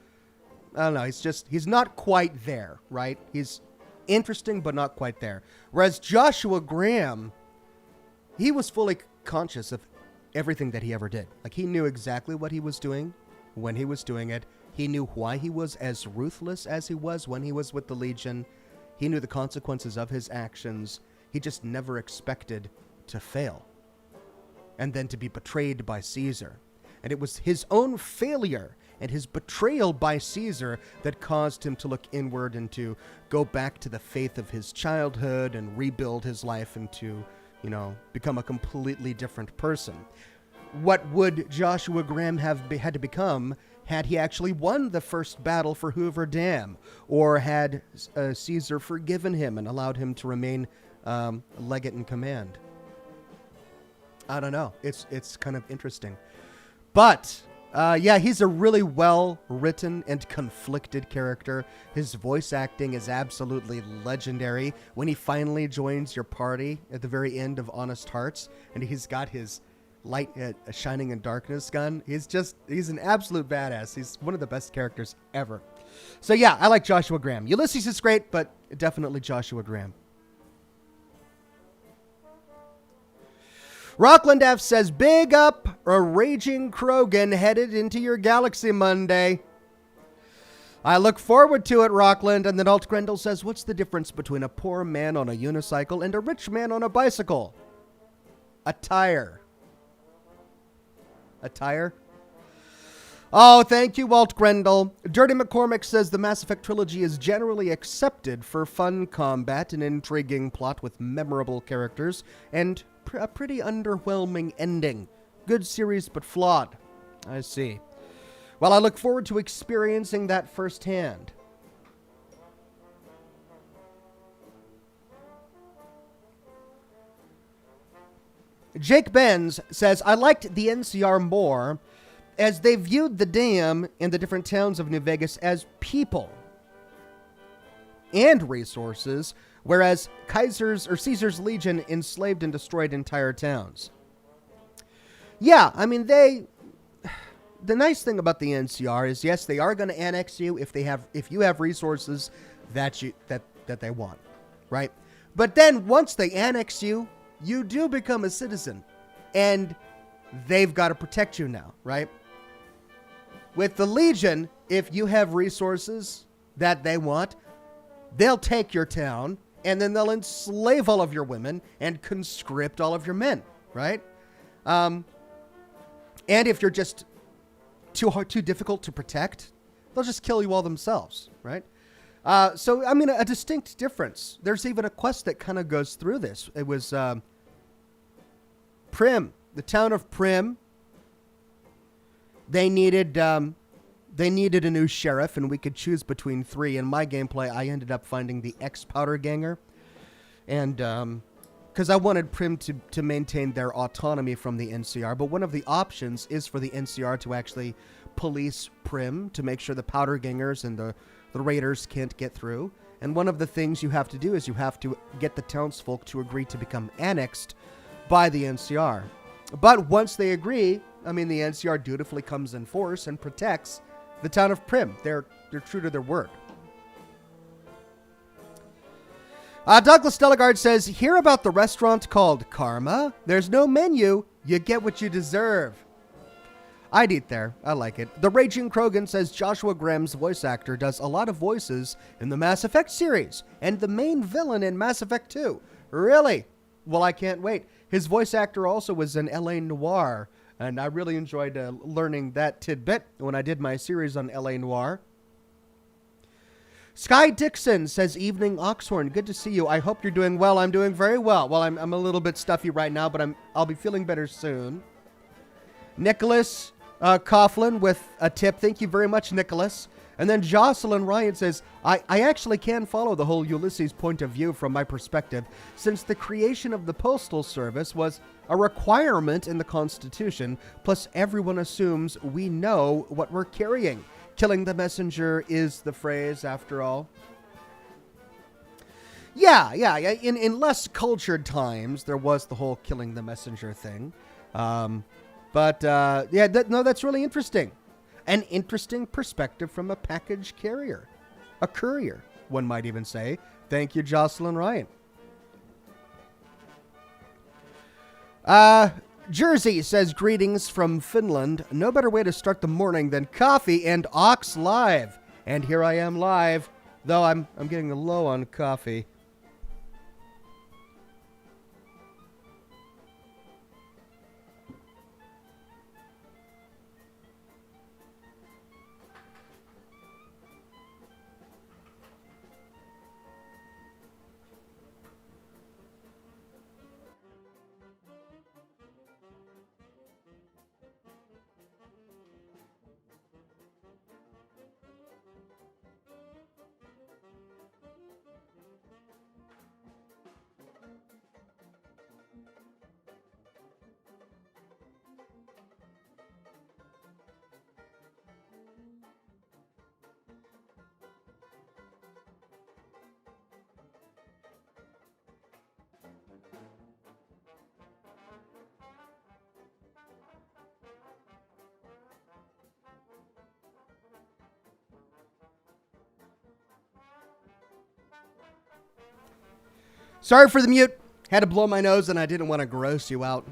I don't know, he's not quite there, right? He's interesting, but not quite there. Whereas Joshua Graham, he was fully conscious of everything that he ever did. Like, he knew exactly what he was doing when he was doing it. He knew why he was as ruthless as he was when he was with the Legion. He knew the consequences of his actions. He just never expected to fail and then to be betrayed by Caesar. And it was his own failure and his betrayal by Caesar that caused him to look inward and to go back to the faith of his childhood and rebuild his life and to, become a completely different person. What would Joshua Graham have had to become had he actually won the first battle for Hoover Dam, or had Caesar forgiven him and allowed him to remain legate in command? I don't know. It's kind of interesting. But, he's a really well-written and conflicted character. His voice acting is absolutely legendary. When he finally joins your party at the very end of Honest Hearts, and he's got his light shining in darkness gun, he's an absolute badass. He's one of the best characters ever. So yeah, I like Joshua Graham. Ulysses is great, but definitely Joshua Graham. Rockland F says, big up a raging Krogan headed into your galaxy Monday. I look forward to it, Rockland. And then Alt Grendel says, what's the difference between a poor man on a unicycle and a rich man on a bicycle? A tire. A tire? Oh, thank you, Walt Grendel. Dirty McCormick says the Mass Effect trilogy is generally accepted for fun combat, an intriguing plot with memorable characters, and a pretty underwhelming ending. Good series, but flawed. I see. Well, I look forward to experiencing that firsthand. Jake Benz says, I liked the NCR more as they viewed the dam and the different towns of New Vegas as people and resources, whereas Caesar's Legion enslaved and destroyed entire towns. Yeah, I mean, the nice thing about the NCR is, yes, they are going to annex you if you have resources that they want, right? But then once they annex you, you do become a citizen, and they've got to protect you now, right? With the Legion, if you have resources that they want, they'll take your town, and then they'll enslave all of your women and conscript all of your men, right? And if you're just too difficult to protect, they'll just kill you all themselves, right? So, I mean, a distinct difference. There's even a quest that kind of goes through this. It was Prim, the town of Prim. They needed a new sheriff, and we could choose between 3. In my gameplay, I ended up finding the ex-powder ganger, and because I wanted Prim to maintain their autonomy from the NCR. But one of the options is for the NCR to actually police Prim to make sure the powder gangers and the raiders can't get through. And one of the things you have to do is you have to get the townsfolk to agree to become annexed by the NCR. But once they agree, I mean, the NCR dutifully comes in force and protects the town of Prim. They're true to their word. Douglas Delegard says, hear about the restaurant called Karma? There's no menu. You get what you deserve. I'd eat there. I like it. The Raging Krogan says Joshua Graham's voice actor does a lot of voices in the Mass Effect series and the main villain in Mass Effect 2. Really? Well, I can't wait. His voice actor also was in L.A. Noire, and I really enjoyed learning that tidbit when I did my series on L.A. Noire. Sky Dixon says, evening Oxhorn, good to see you. I hope you're doing well. I'm doing very well. Well, I'm a little bit stuffy right now, but I'll be feeling better soon. Nicholas Coughlin with a tip. Thank you very much, Nicholas. And then Jocelyn Ryan says, I actually can follow the whole Ulysses point of view from my perspective, since the creation of the Postal Service was a requirement in the Constitution, plus everyone assumes we know what we're carrying. Killing the messenger is the phrase, after all. Yeah. In less cultured times, there was the whole killing the messenger thing. That's really interesting. An interesting perspective from a package carrier. A courier, one might even say. Thank you, Jocelyn Ryan. Jersey says, greetings from Finland. No better way to start the morning than coffee and Ox Live. And here I am live, though I'm getting low on coffee. Sorry for the mute. Had to blow my nose and I didn't want to gross you out.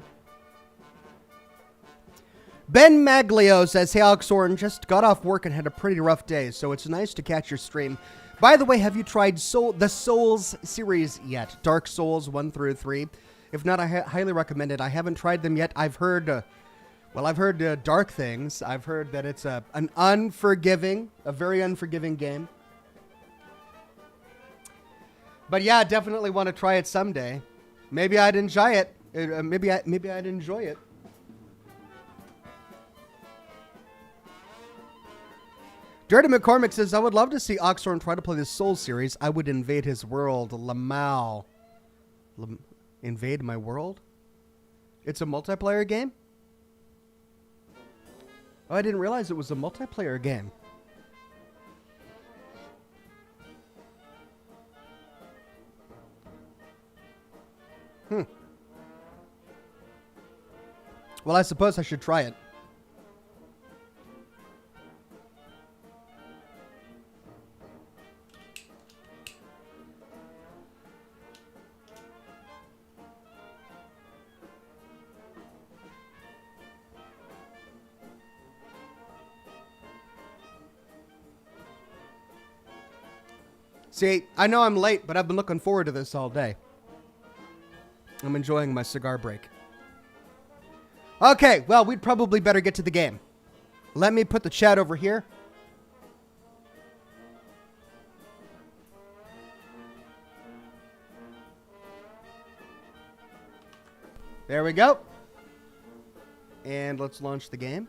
Ben Maglio says, hey, Oxhorn, just got off work and had a pretty rough day, so it's nice to catch your stream. By the way, have you tried the Souls series yet? Dark Souls 1 through 3? If not, I highly recommend it. I haven't tried them yet. I've heard dark things. I've heard that it's a very unforgiving game. But yeah, I definitely want to try it someday. Maybe I'd enjoy it. Maybe I'd enjoy it. Dirty McCormick says, I would love to see Oxhorn try to play the Souls series. I would invade his world. Lamal. Invade my world? It's a multiplayer game? Oh, I didn't realize it was a multiplayer game. Well, I suppose I should try it. See, I know I'm late, but I've been looking forward to this all day. I'm enjoying my cigar break. Okay, well, we'd probably better get to the game. Let me put the chat over here. There we go. And let's launch the game.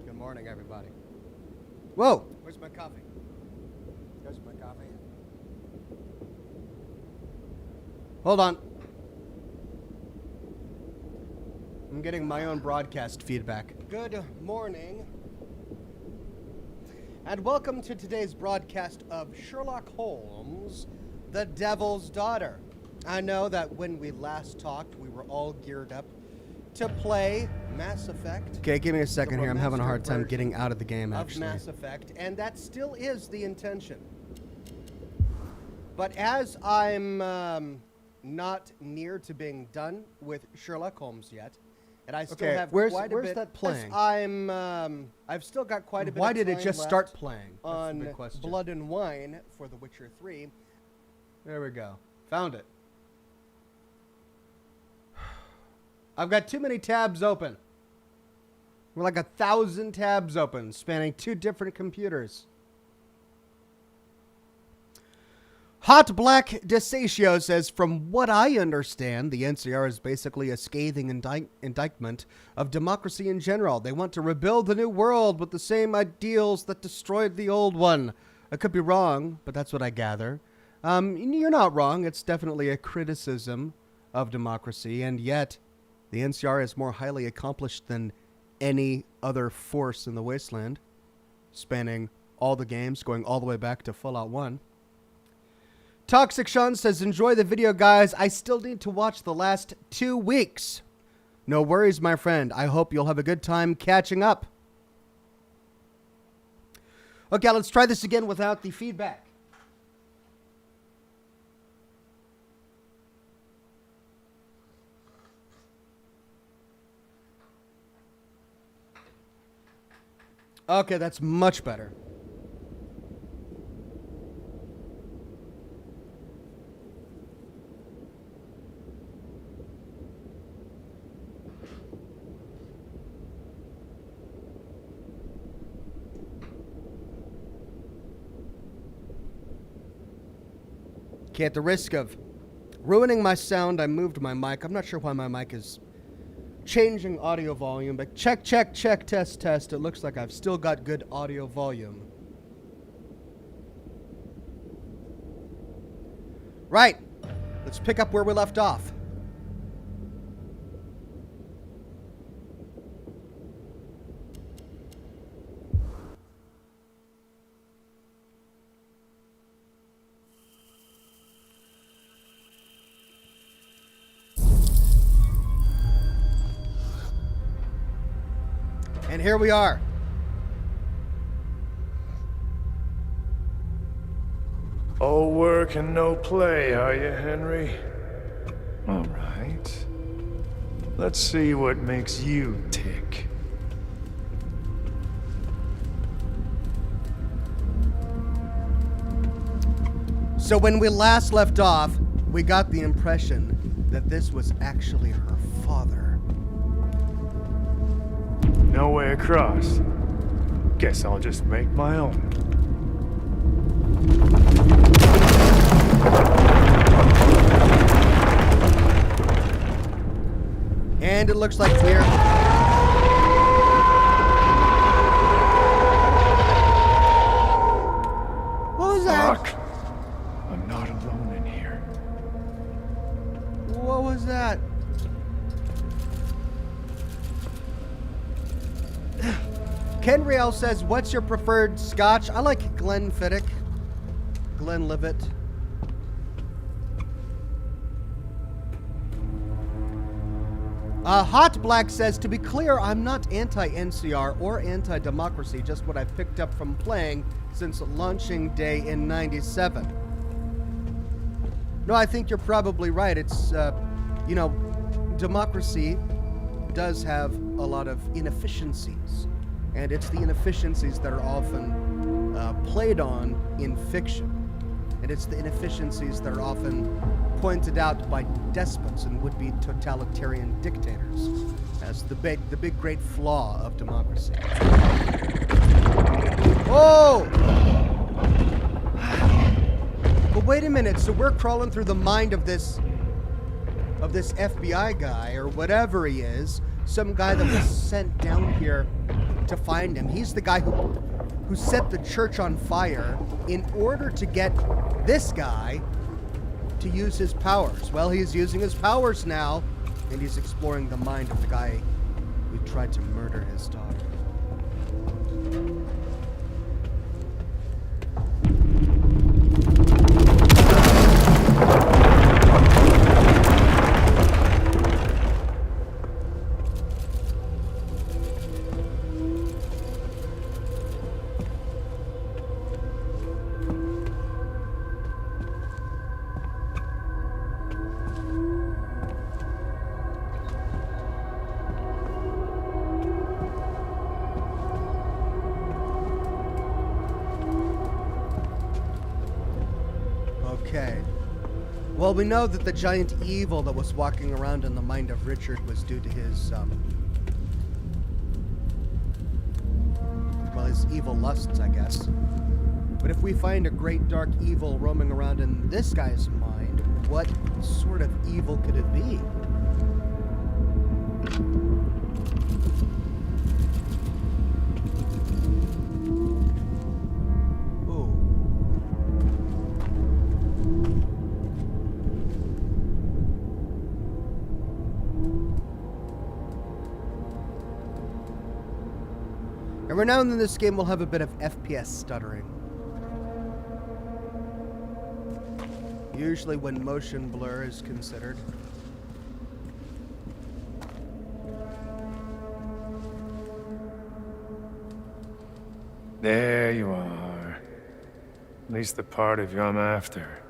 Good morning, everybody. Whoa! Where's my coffee? There's my coffee. Hold on. I'm getting my own broadcast feedback. Good morning. And welcome to today's broadcast of Sherlock Holmes, The Devil's Daughter. I know that when we last talked, we were all geared up to play Mass Effect. Okay, give me a second here. I'm having a hard time getting out of the game, actually. Of Mass Effect, and that still is the intention. But as I'm not near to being done with Sherlock Holmes yet, and I still have quite a bit. Where's that playing? I've still got quite a bit. Why did it just start playing? On Blood and Wine for The Witcher 3. There we go. Found it. I've got too many tabs open. We're like 1,000 tabs open, spanning 2 different computers. Hot Black Desatio says, from what I understand, the NCR is basically a scathing indictment of democracy in general. They want to rebuild the new world with the same ideals that destroyed the old one. I could be wrong, but that's what I gather. You're not wrong. It's definitely a criticism of democracy, and yet the NCR is more highly accomplished than any other force in the wasteland, spanning all the games, going all the way back to Fallout 1. Toxic Sean says, enjoy the video, guys. I still need to watch the last 2 weeks. No worries, my friend. I hope you'll have a good time catching up. Okay, let's try this again without the feedback. Okay, that's much better. Okay, at the risk of ruining my sound, I moved my mic. I'm not sure why my mic is changing audio volume, but check, test. It looks like I've still got good audio volume. Right. Let's pick up where we left off. And here we are. All work and no play, are you, Henry? All right. Let's see what makes you tick. So when we last left off, we got the impression that this was actually her father. No way across. Guess I'll just make my own. And it looks like we're... What was that? Fuck. I'm not alone in here. What was that? Ken Riel says, what's your preferred Scotch? I like Glenfiddich. Glenlivet. Hot Black says, to be clear, I'm not anti-NCR or anti-democracy, just what I've picked up from playing since launching day in 97. No, I think you're probably right. It's, you know, democracy does have a lot of inefficiencies, and it's the inefficiencies that are often played on in fiction. And it's the inefficiencies that are often pointed out by despots and would-be totalitarian dictators as the big great flaw of democracy. Oh! But wait a minute, so we're crawling through the mind of this FBI guy, or whatever he is, some guy that was sent down here to find him. He's the guy who set the church on fire in order to get this guy to use his powers. Well, he's using his powers now, and he's exploring the mind of the guy who tried to murder his daughter. Okay. Well, we know that the giant evil that was walking around in the mind of Richard was due to his, well, his evil lusts, I guess. But if we find a great dark evil roaming around in this guy's mind, what sort of evil could it be? Every now and then this game will have a bit of FPS stuttering. Usually when motion blur is considered. There you are. At least the part of you I'm after.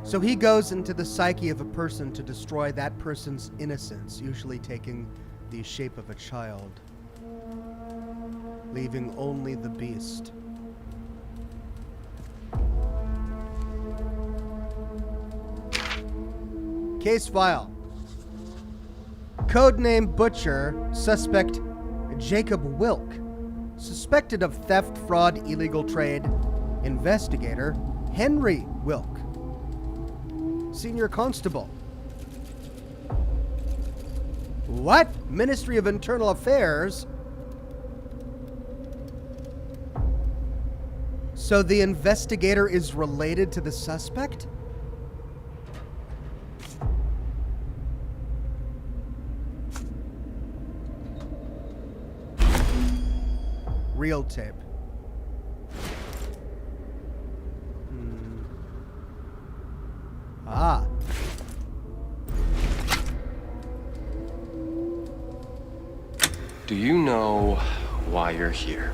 So he goes into the psyche of a person to destroy that person's innocence, usually taking the shape of a child, leaving only the beast. Case file. Codename Butcher, suspect Jacob Wilk. Suspected of theft, fraud, illegal trade. Investigator Henry Wilk. Senior Constable. What? Ministry of Internal Affairs? So the investigator is related to the suspect? Real tape. Ah. Do you know why you're here?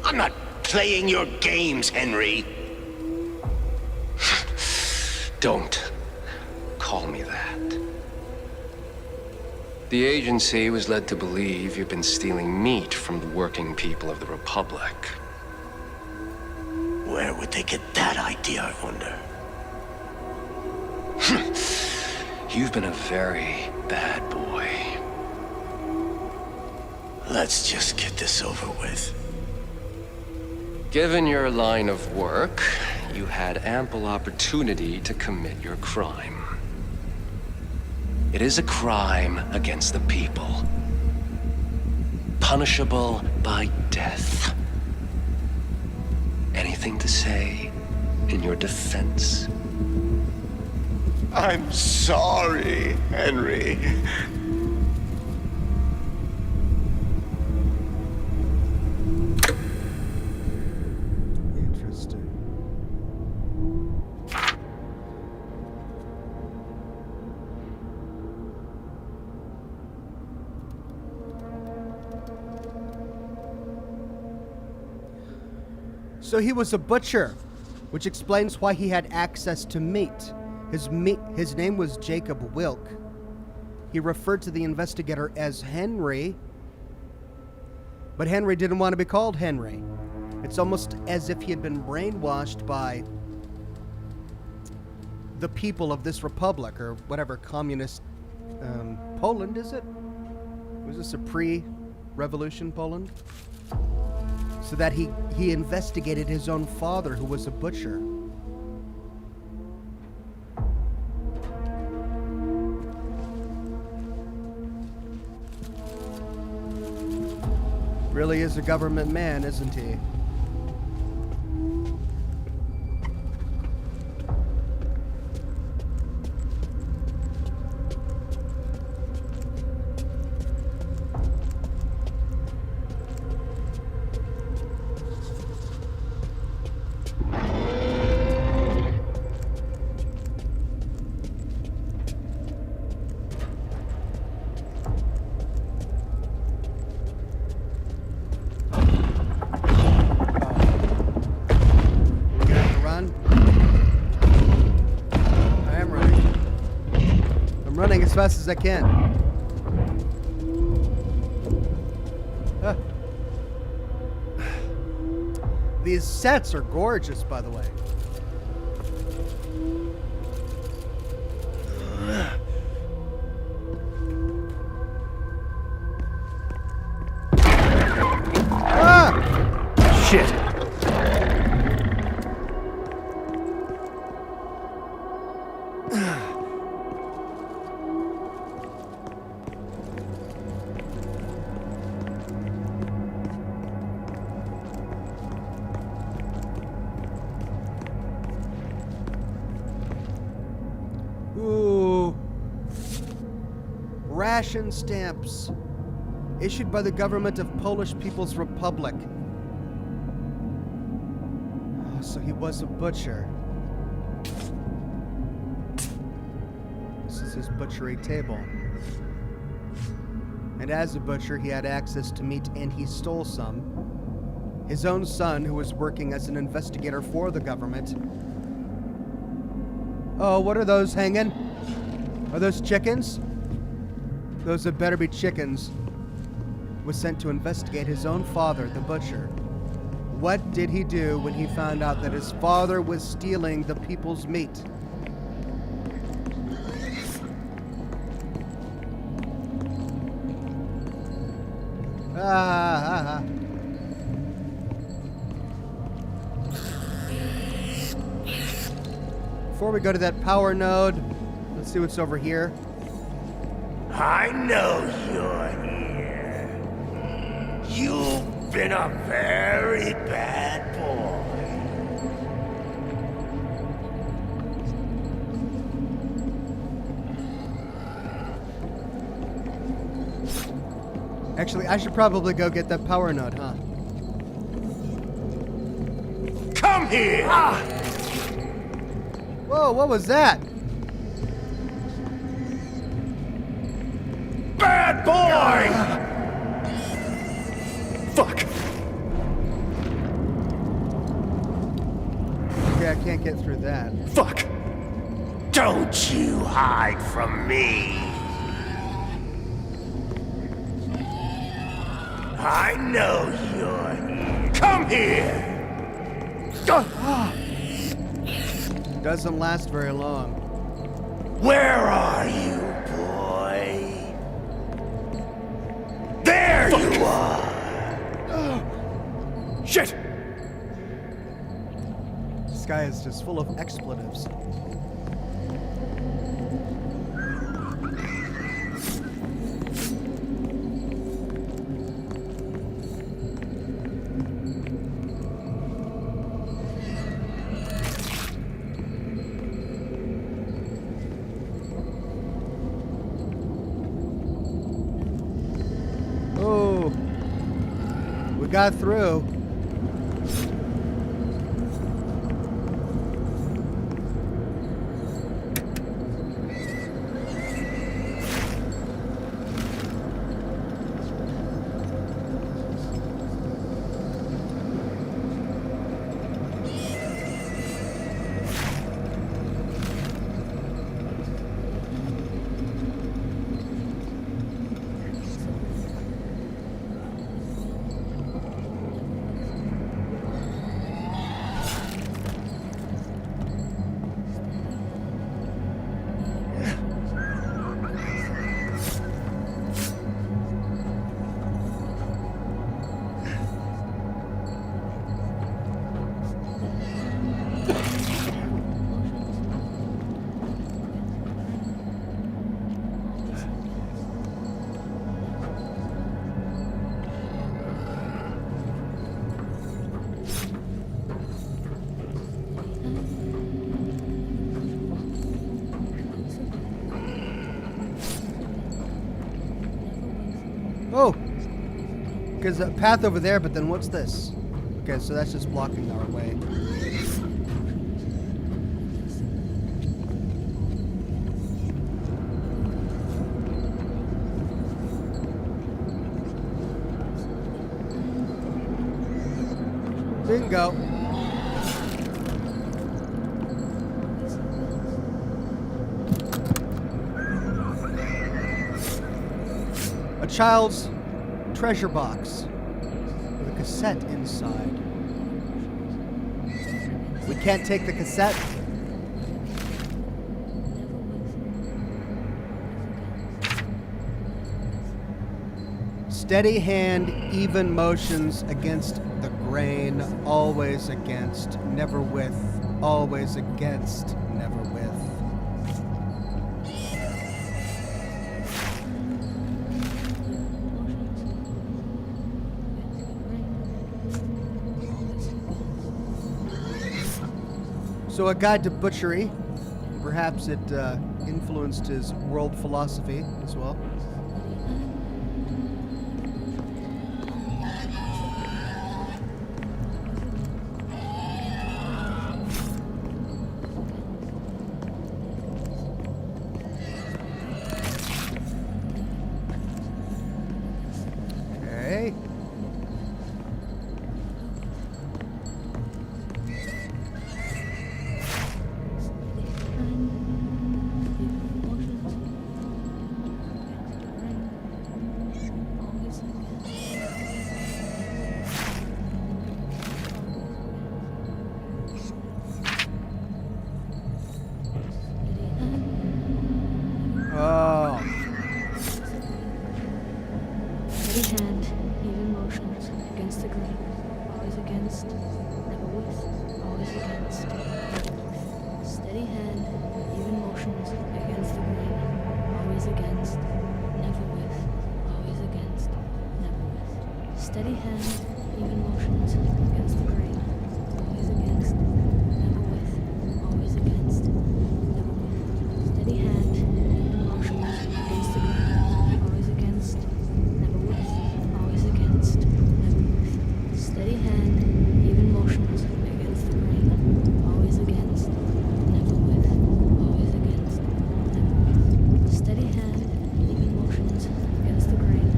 I'm not playing your games, Henry. Don't call me that. The agency was led to believe you've been stealing meat from the working people of the Republic. Where would they get that idea, I wonder? You've been a very bad boy. Let's just get this over with. Given your line of work, you had ample opportunity to commit your crime. It is a crime against the people, punishable by death. Anything to say in your defense? I'm sorry, Henry. Interesting. So he was a butcher, which explains why he had access to meat. His name was Jacob Wilk. He referred to the investigator as Henry, but Henry didn't want to be called Henry. It's almost as if he had been brainwashed by the people of this republic, or whatever, communist Poland, is it? Was this a pre-revolution Poland? So that he investigated his own father, who was a butcher. Really is a government man, isn't he? As fast as I can. These sets are gorgeous, by the way. Shit. Ooh. Ration stamps issued by the government of Polish People's Republic. Oh, so he was a butcher. This is his butchery table. And as a butcher, he had access to meat, and he stole some. His own son, who was working as an investigator for the government. Oh, what are those hanging? Are those chickens? Those had better be chickens. Was sent to investigate his own father, the butcher. What did he do when he found out that his father was stealing the people's meat? Before we go to that power node, let's see what's over here. I know you're here. You've been a very bad boy. Actually, I should probably go get that power node, huh? Come here! Whoa, what was that? Bad boy! Fuck! Okay, I can't get through that. Fuck! Don't you hide from me! I know you're here. Come here! Doesn't last very long. Where are you, boy? There you are! Shit! This guy is just full of expletives. Got through. Oh! Because a path over there, but then what's this? Okay, so that's just blocking our way. Bingo. A child's treasure box with a cassette inside. We can't take the cassette. Steady hand, even motions against the grain, always against, never with, always against, never with. So a guide to butchery. Perhaps it influenced his world philosophy as well. Okay. Oh. Steady hand, even motions against the grain, always against, never with, always against. Steady hand, even motions against the grain, always against, never with, always against, never with. Steady hand, even motions against the grain, always against, never with, always against, never with. Steady hand, even motions against the grain, always against, never with, always against, never with. Steady hand, even motions against the grain, always against, never with, always against, never with. Steady hand, even motions against the grain,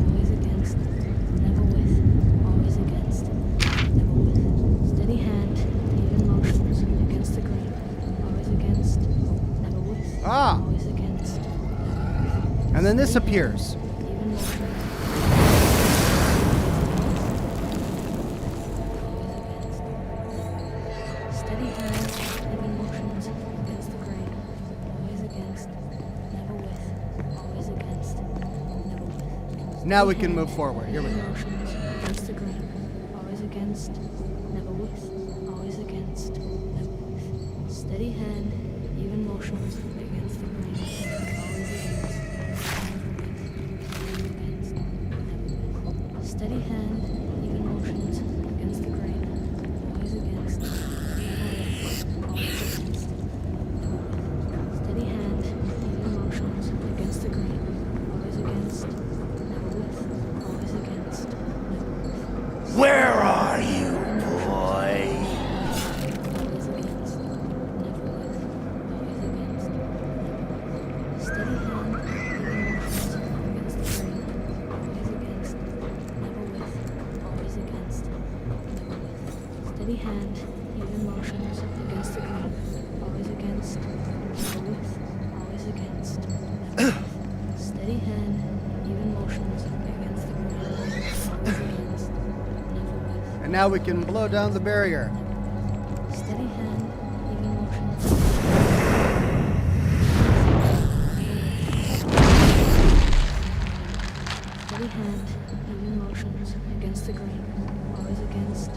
always against, never with, always against, never with. Steady hand, even motions against the grain, always against, never with, Ah. always against, never with. And then this appears. Even motions. Steady hands, even motions against the grain, always against, never with, always against, never with. Now we can move forward. Here we Even go. motions against the grain, always against, never with, always against, never with. Steady hand, even motions against the grain, always against, never with, always against, never with. Steady hand, even motions against the grain, always against, never with, always against, never with. Steady hand, even motions against the grain, always against, never with, always against, never with. Where are you, boy? Always against, never with, always against, never with. Steady hand, even motions against the grain, always against, never with, always against, never with. Steady hand, even motions against the grain, always against, never with, always against, never with. Steady hand, even motions against the grain, always against, never with. And now we can blow down the barrier. Steady hand, even motions. Steady hand, even motions against the grain, always against,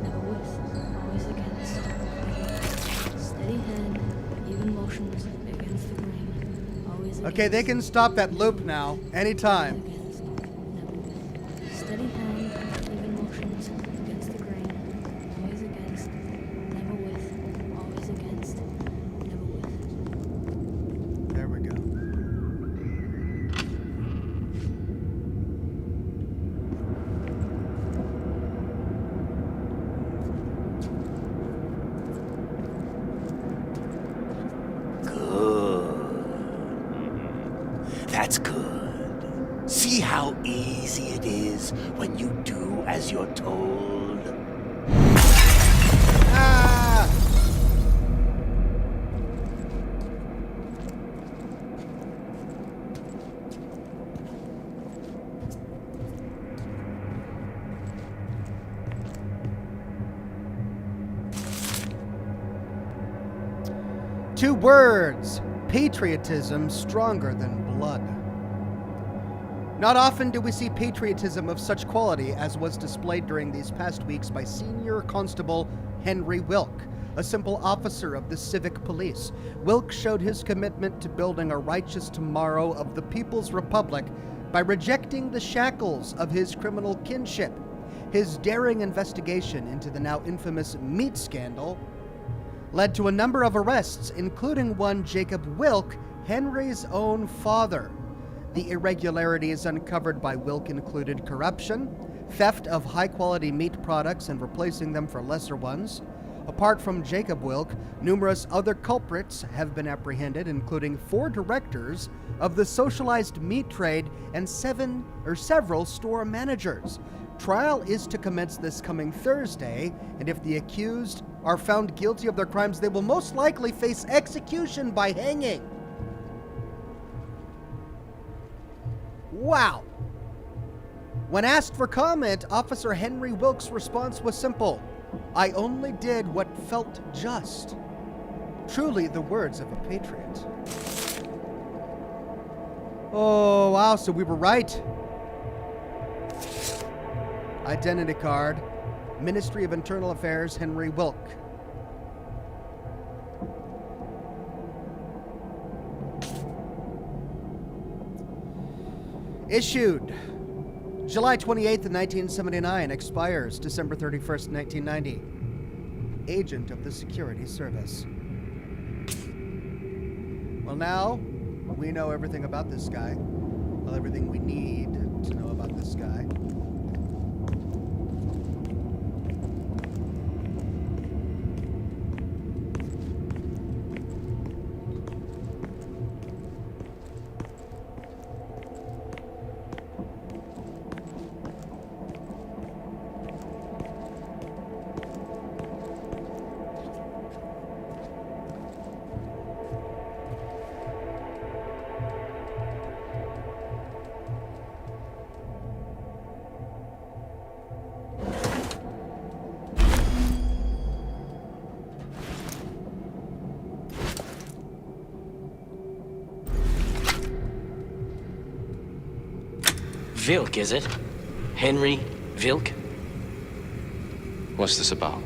never with, always against, never with. Steady hand, even motions against the grain, always against. Okay, they can stop that loop now, anytime. Against, never with. Steady hand, even motions against the grain, always against, never with, always against, never with. There we go. See how easy it is when you do as you're told? Ah! 2 words. Patriotism stronger than blood. Not often do we see patriotism of such quality as was displayed during these past weeks by Senior Constable Henry Wilk, a simple officer of the Civic Police. Wilk showed his commitment to building a righteous tomorrow of the People's Republic by rejecting the shackles of his criminal kinship. His daring investigation into the now infamous meat scandal led to a number of arrests, including one Jacob Wilk, Henry's own father. The irregularities uncovered by Wilk included corruption, theft of high-quality meat products and replacing them for lesser ones. Apart from Jacob Wilk, numerous other culprits have been apprehended, including 4 directors of the socialized meat trade and several store managers. Trial is to commence this coming Thursday, and if the accused are found guilty of their crimes, they will most likely face execution by hanging. Wow. When asked for comment, Officer Henry Wilk's response was simple: "I only did what felt just." Truly the words of a patriot. Oh, wow, so we were right. Identity card, Ministry of Internal Affairs, Henry Wilk. Issued July 28th, 1979, expires December 31st, 1990. Agent of the Security Service. Well, now we know everything about this guy. Well, everything we need to know about this guy. Vilk, is it? Henry Vilk? What's this about?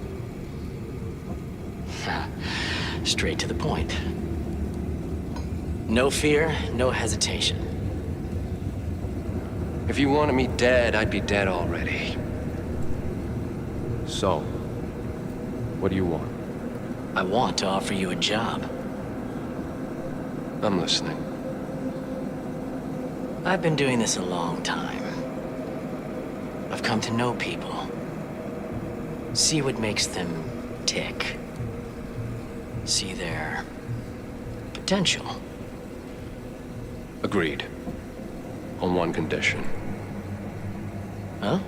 Straight to the point. No fear, no hesitation. If you wanted me dead, I'd be dead already. So, what do you want? I want to offer you a job. I'm listening. I've been doing this a long time. I've come to know people. See what makes them tick. See their potential. Agreed. On one condition. Huh?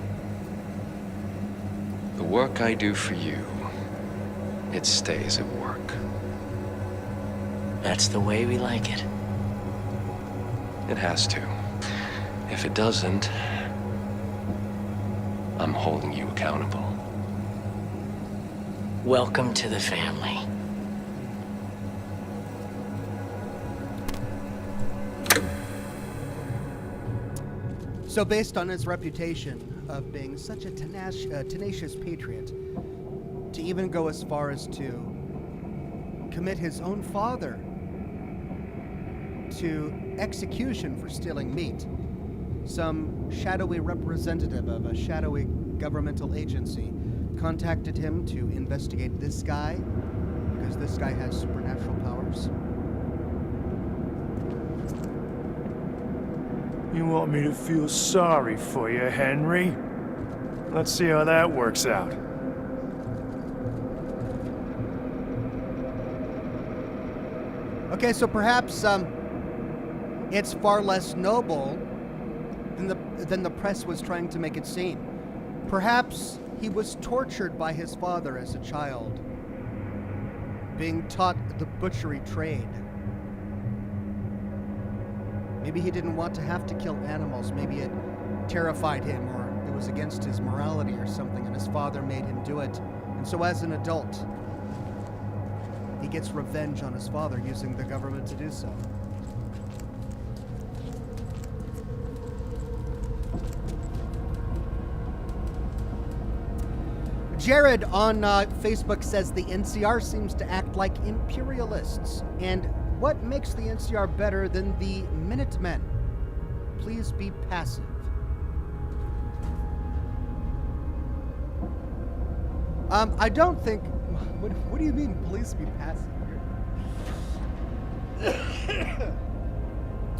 The work I do for you, it stays at work. That's the way we like it. It has to. If it doesn't, I'm holding you accountable. Welcome to the family. So based on his reputation of being such a tenacious patriot, to even go as far as to commit his own father to execution for stealing meat, some shadowy representative of a shadowy governmental agency contacted him to investigate this guy because this guy has supernatural powers. You want me to feel sorry for you, Henry? Let's see how that works out. Okay, so perhaps it's far less noble than the press was trying to make it seem. Perhaps he was tortured by his father as a child, being taught the butchery trade. Maybe he didn't want to have to kill animals. Maybe it terrified him, or it was against his morality or something, and his father made him do it. And so as an adult, he gets revenge on his father using the government to do so. Jared on Facebook says the NCR seems to act like imperialists. And what makes the NCR better than the Minutemen? Please be passive. I don't think... What do you mean, please be passive?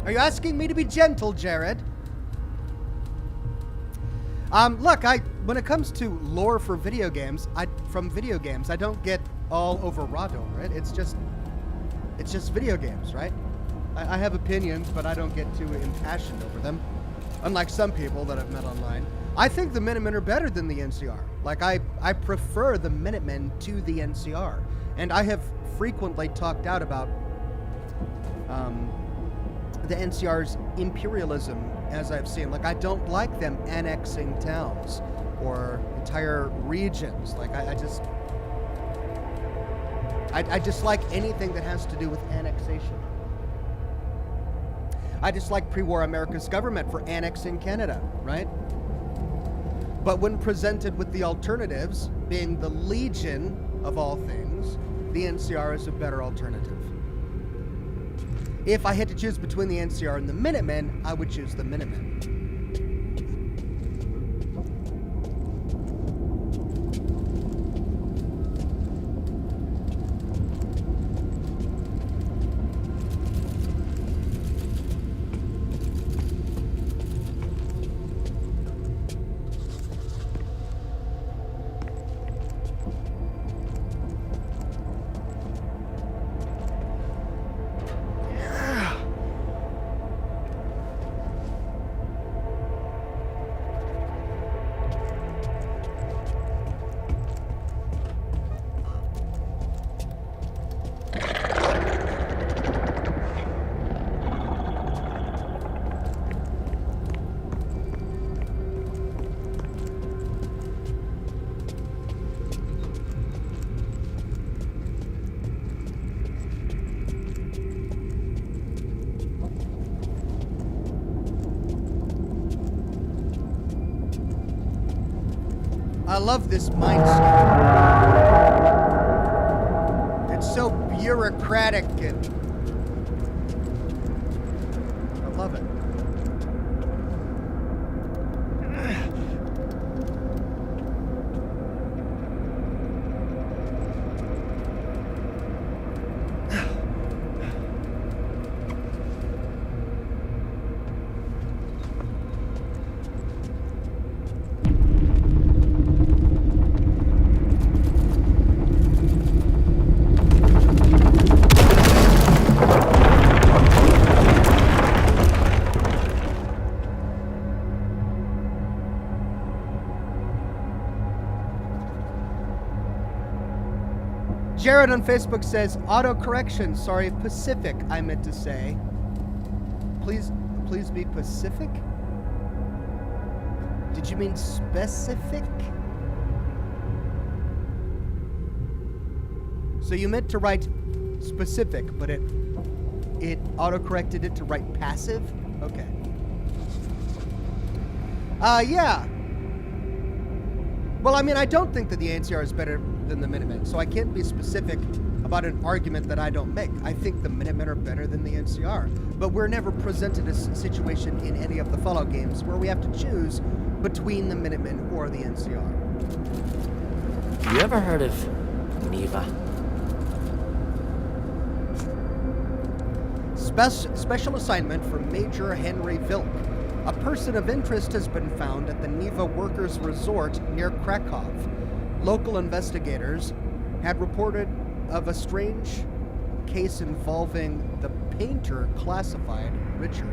Are you asking me to be gentle, Jared? Look, when it comes to lore for video games, from video games, I don't get all overwrought over it. It's just video games, right? I have opinions, but I don't get too impassioned over them. Unlike some people that I've met online. I think the Minutemen are better than the NCR. Like, I prefer the Minutemen to the NCR. And I have frequently talked out about the NCR's imperialism, as I've seen. Like, I don't like them annexing towns or entire regions. Like, I dislike anything that has to do with annexation. I dislike pre-war America's government for annexing Canada, right? But when presented with the alternatives, being the Legion of all things, the NCR is a better alternative. If I had to choose between the NCR and the Minutemen, I would choose the Minutemen. I love this mindscape. It's so bureaucratic and I love it. Jared on Facebook says, auto-correction, sorry, Pacific, I meant to say. Please be Pacific? Did you mean specific? So you meant to write specific, but it auto-corrected it to write passive? Okay. Yeah. Well, I mean, I don't think that the NCR is better than the Minutemen, so I can't be specific about an argument that I don't make. I think the Minutemen are better than the NCR, but we're never presented a situation in any of the Fallout games where we have to choose between the Minutemen or the NCR. You ever heard of Neva? Special assignment for Major Henry Vilk. A person of interest has been found at the Neva Workers' Resort near Krakow. Local investigators had reported of a strange case involving the painter classified Richard.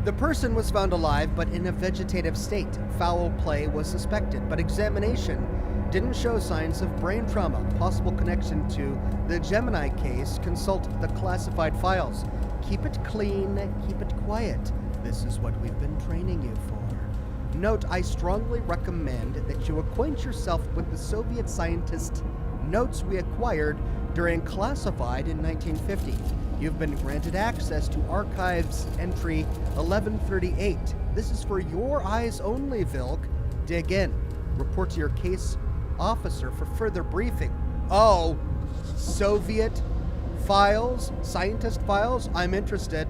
The person was found alive, but in a vegetative state. Foul play was suspected, but examination didn't show signs of brain trauma. Possible connection to the Gemini case. Consult the classified files. Keep it clean, keep it quiet. This is what we've been training you for. Note, I strongly recommend that you acquaint yourself with the Soviet scientist notes we acquired during Classified in 1950. You've been granted access to Archives Entry 1138. This is for your eyes only, Vilk. Dig in. Report to your case officer for further briefing. Oh, Soviet files? Scientist files? I'm interested.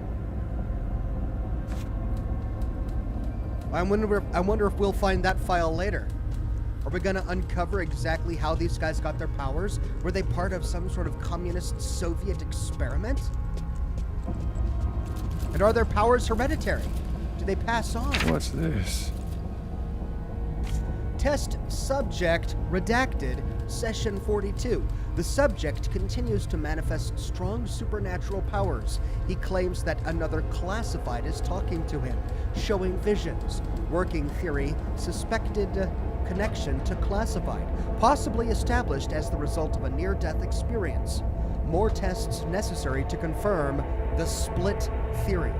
I wonder if we'll find that file later. Are we going to uncover exactly how these guys got their powers? Were they part of some sort of communist Soviet experiment? And are their powers hereditary? Do they pass on? What's this? Test subject redacted, session 42. The subject continues to manifest strong supernatural powers. He claims that another classified is talking to him, showing visions. Working theory, suspected connection to classified, possibly established as the result of a near-death experience. More tests necessary to confirm the split theory.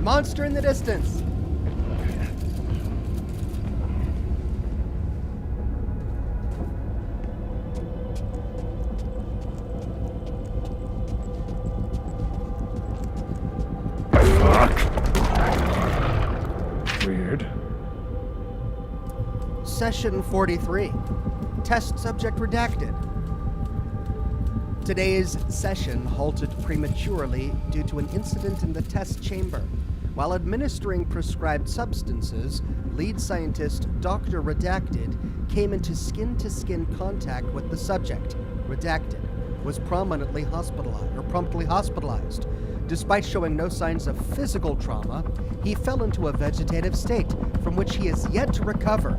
Monster in the distance. Weird. Session 43. Test subject redacted. Today's session halted prematurely due to an incident in the test chamber. While administering prescribed substances, lead scientist Dr. Redacted came into skin-to-skin contact with the subject. Redacted was promptly hospitalized. Despite showing no signs of physical trauma, he fell into a vegetative state from which he is yet to recover.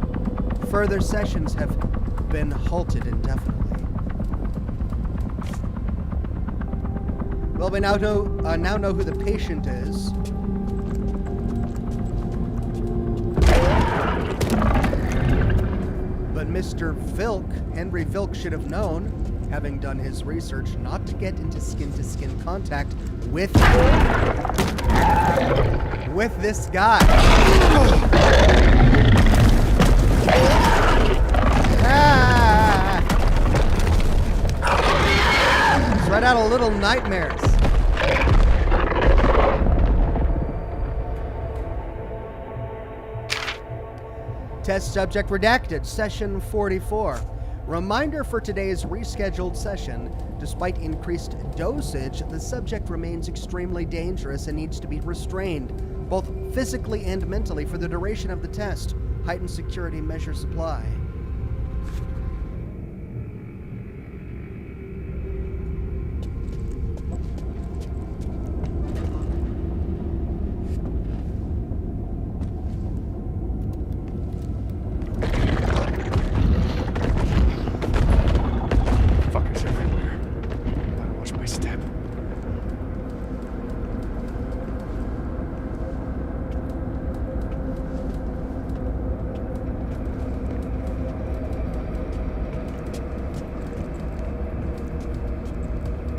Further sessions have been halted indefinitely. Well, we now know who the patient is. But Mr. Vilk, Henry Vilk, should have known, having done his research, not to get into skin-to-skin contact with this guy. It's right out of Little Nightmares. Test subject redacted, session 44. Reminder for today's rescheduled session. Despite increased dosage, the subject remains extremely dangerous and needs to be restrained, both physically and mentally, for the duration of the test. Heightened security measures apply.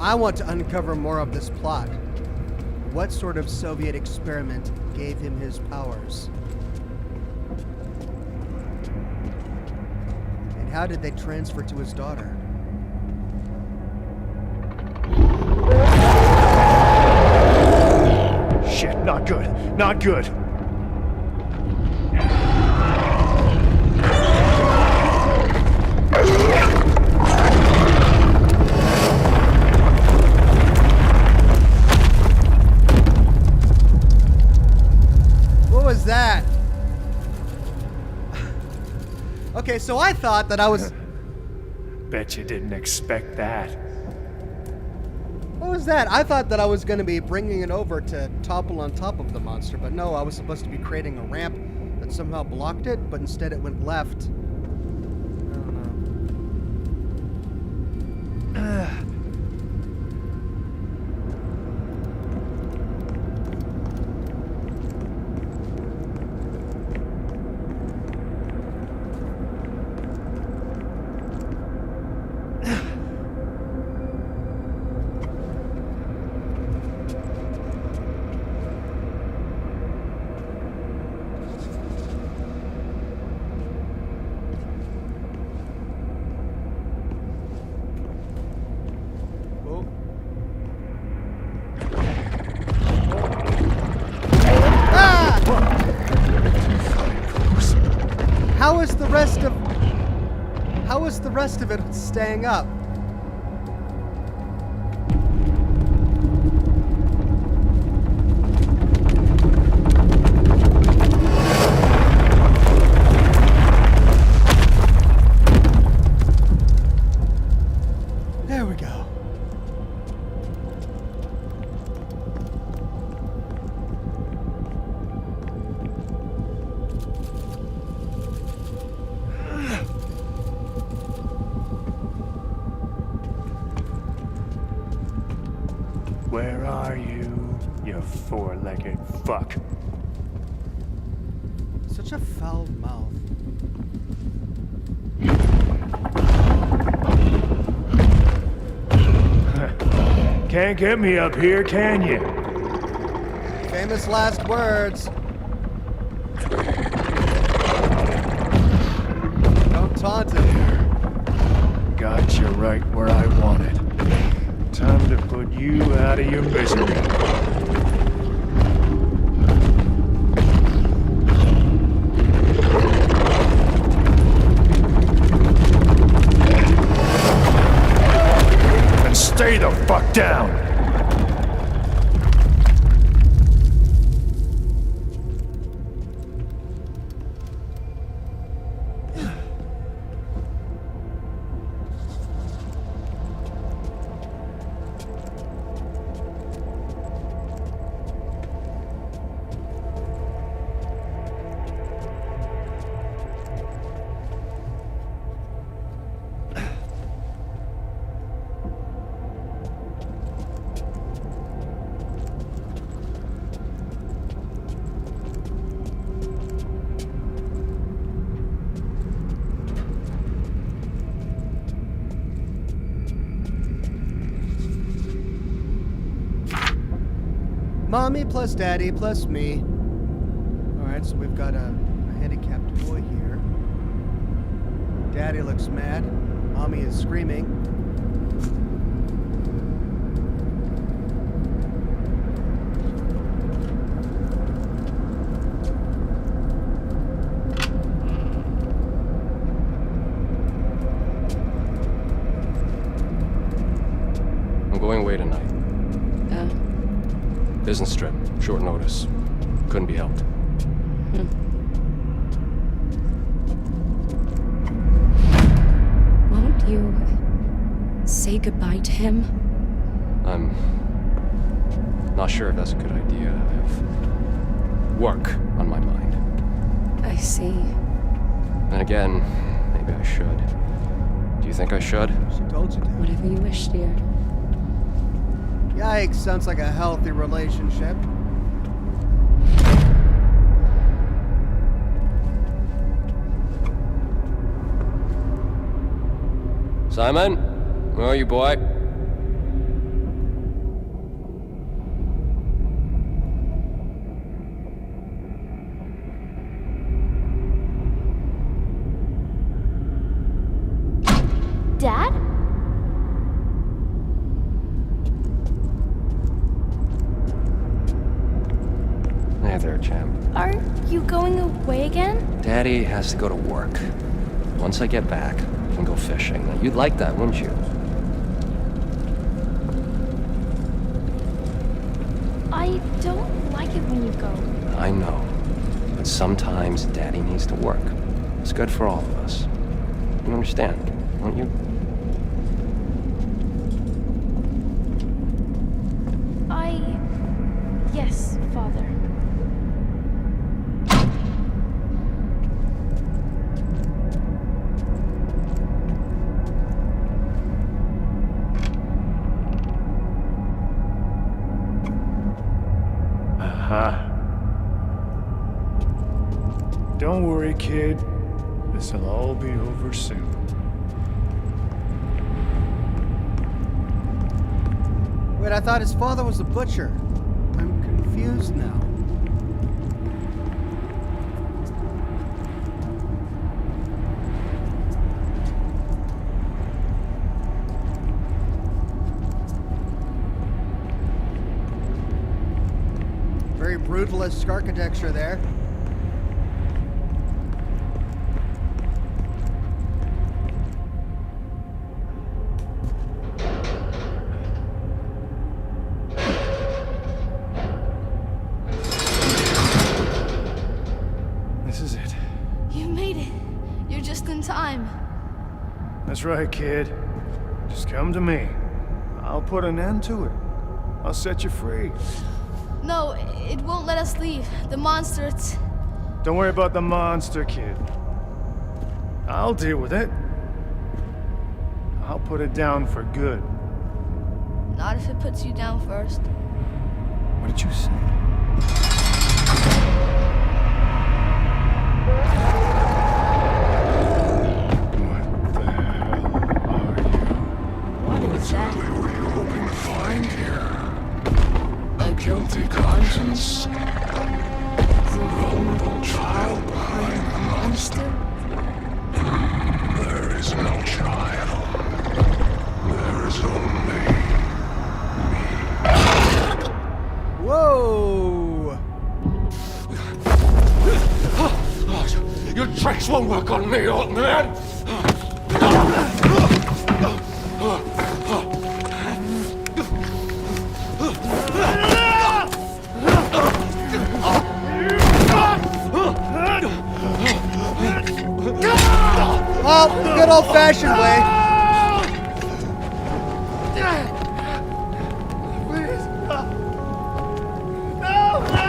I want to uncover more of this plot. What sort of Soviet experiment gave him his powers? And how did they transfer to his daughter? Shit, not good. Not good. What was that? Okay, so I thought that I was... Bet you didn't expect that. What was that? I thought that I was going to be bringing it over to topple on top of the monster, but no, I was supposed to be creating a ramp that somehow blocked it, but instead it went left. I don't know. How is the rest of it staying up? There we go. Where are you, you four-legged fuck? Such a foul mouth. Can't get me up here, can you? Famous last words. Don't taunt it. Got you right where I wanted. Time to put you out of your misery. And stay the fuck down! Mommy plus daddy plus me. Alright, so we've got a handicapped boy here. Daddy looks mad. Mommy is screaming. I'm going away tonight. Business trip, short notice. Couldn't be helped. Won't you say goodbye to him? I'm not sure if that's a good idea. I have work on my mind. I see. And again, maybe I should. Do you think I should? She told you to. Whatever you wish, dear. Yikes, sounds like a healthy relationship. Simon? Where are you, boy? Dad? Hey there, champ. Are you going away again? Daddy has to go to work. Once I get back, we can go fishing. Now, you'd like that, wouldn't you? I don't like it when you go. I know. But sometimes Daddy needs to work. It's good for all of us. You understand, don't you? Yes, Father. Aha. Don't worry, kid. This'll all be over soon. Wait, I thought his father was a butcher. I'm confused now. Very brutalist architecture there. This is it. You made it. You're just in time. That's right, kid. Just come to me. I'll put an end to it. I'll set you free. No, it won't let us leave. The monster, it's... Don't worry about the monster, kid. I'll deal with it. I'll put it down for good. Not if it puts you down first. What did you say? What the hell are you? What is that? What are you hoping to find here? A guilty conscience. A vulnerable child behind the monster. There is no child. There is only Whoa! Your tricks won't work on me, old man! Oh, good old-fashioned way. Please, no! No, no!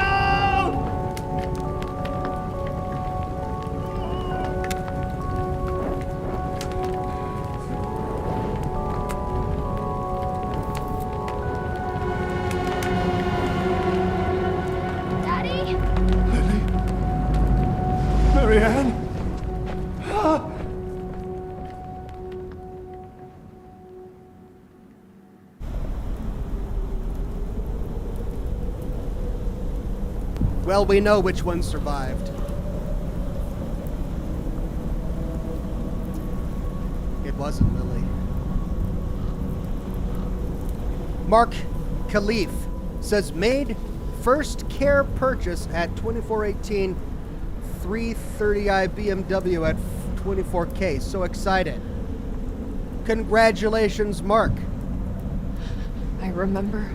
Daddy? Lily? Marianne? Well, we know which one survived. It wasn't Lily. Mark Khalif says made first care purchase at 2418 330i BMW at 24K. So excited. Congratulations, Mark. I remember.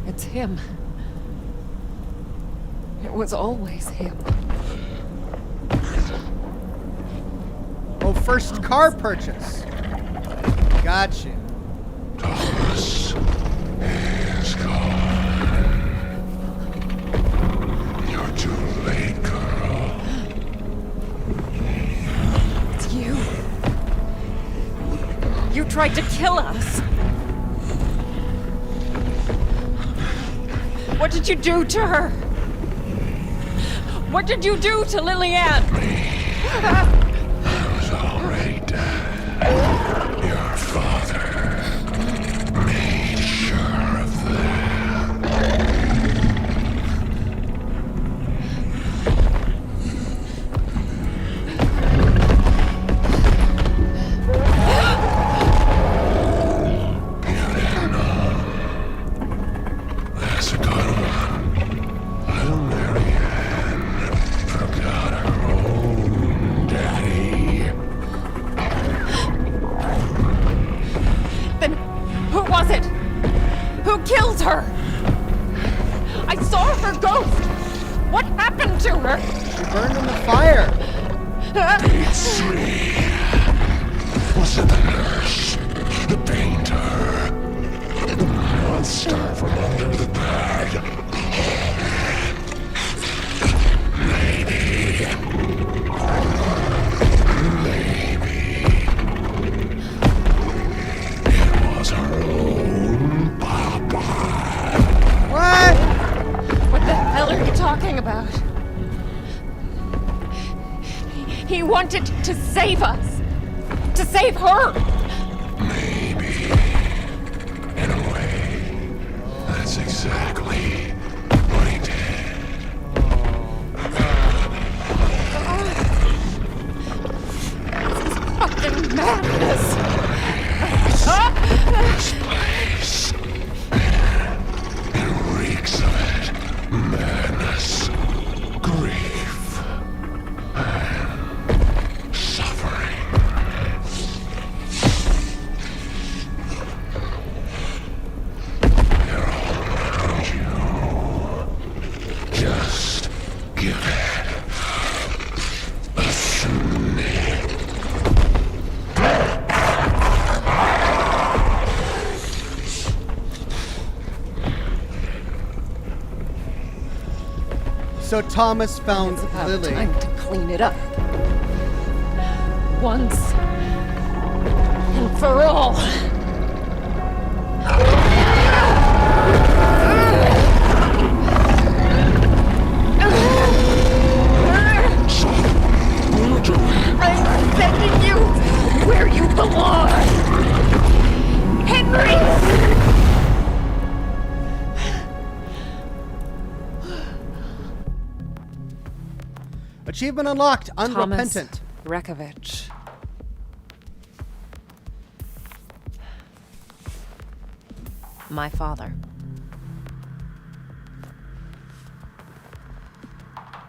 It's him. It was always him. Oh, first car purchase. Got you. Thomas is gone. You're too late, girl. It's you. You tried to kill us. What did you do to her? What did you do to Lillian? I was already dead. Your father made sure of that. You didn't know. That's a good one. Little Marianne forgot her own daddy. to her? She burned in the fire. It's me. Was it the nurse? The painter? The monster from under the bed? Maybe. It was her own papa. What? What the hell are you talking about? He wanted to save us. To save her. Maybe. In a way, that's exactly what he did. Fucking madness. This place. It reeks of it. Madness. Grief. And suffering. They're all around you. Just give it a sniff. So Thomas found It's about Lily. time to clean it up. Once and for all. I'm sending you where you belong. Henry! Achievement unlocked. Unrepentant. Rekovich. My father.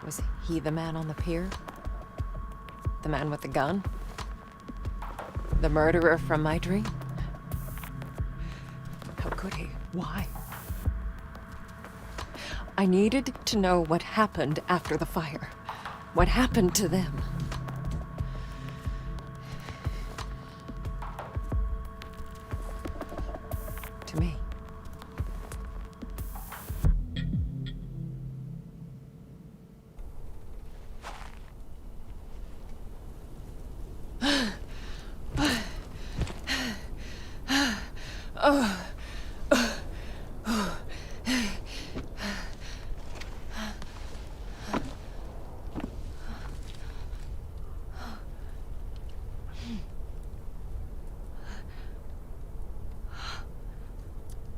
Was he the man on the pier? The man with the gun? The murderer from my dream? How could he? Why? I needed to know what happened after the fire. What happened to them? To me.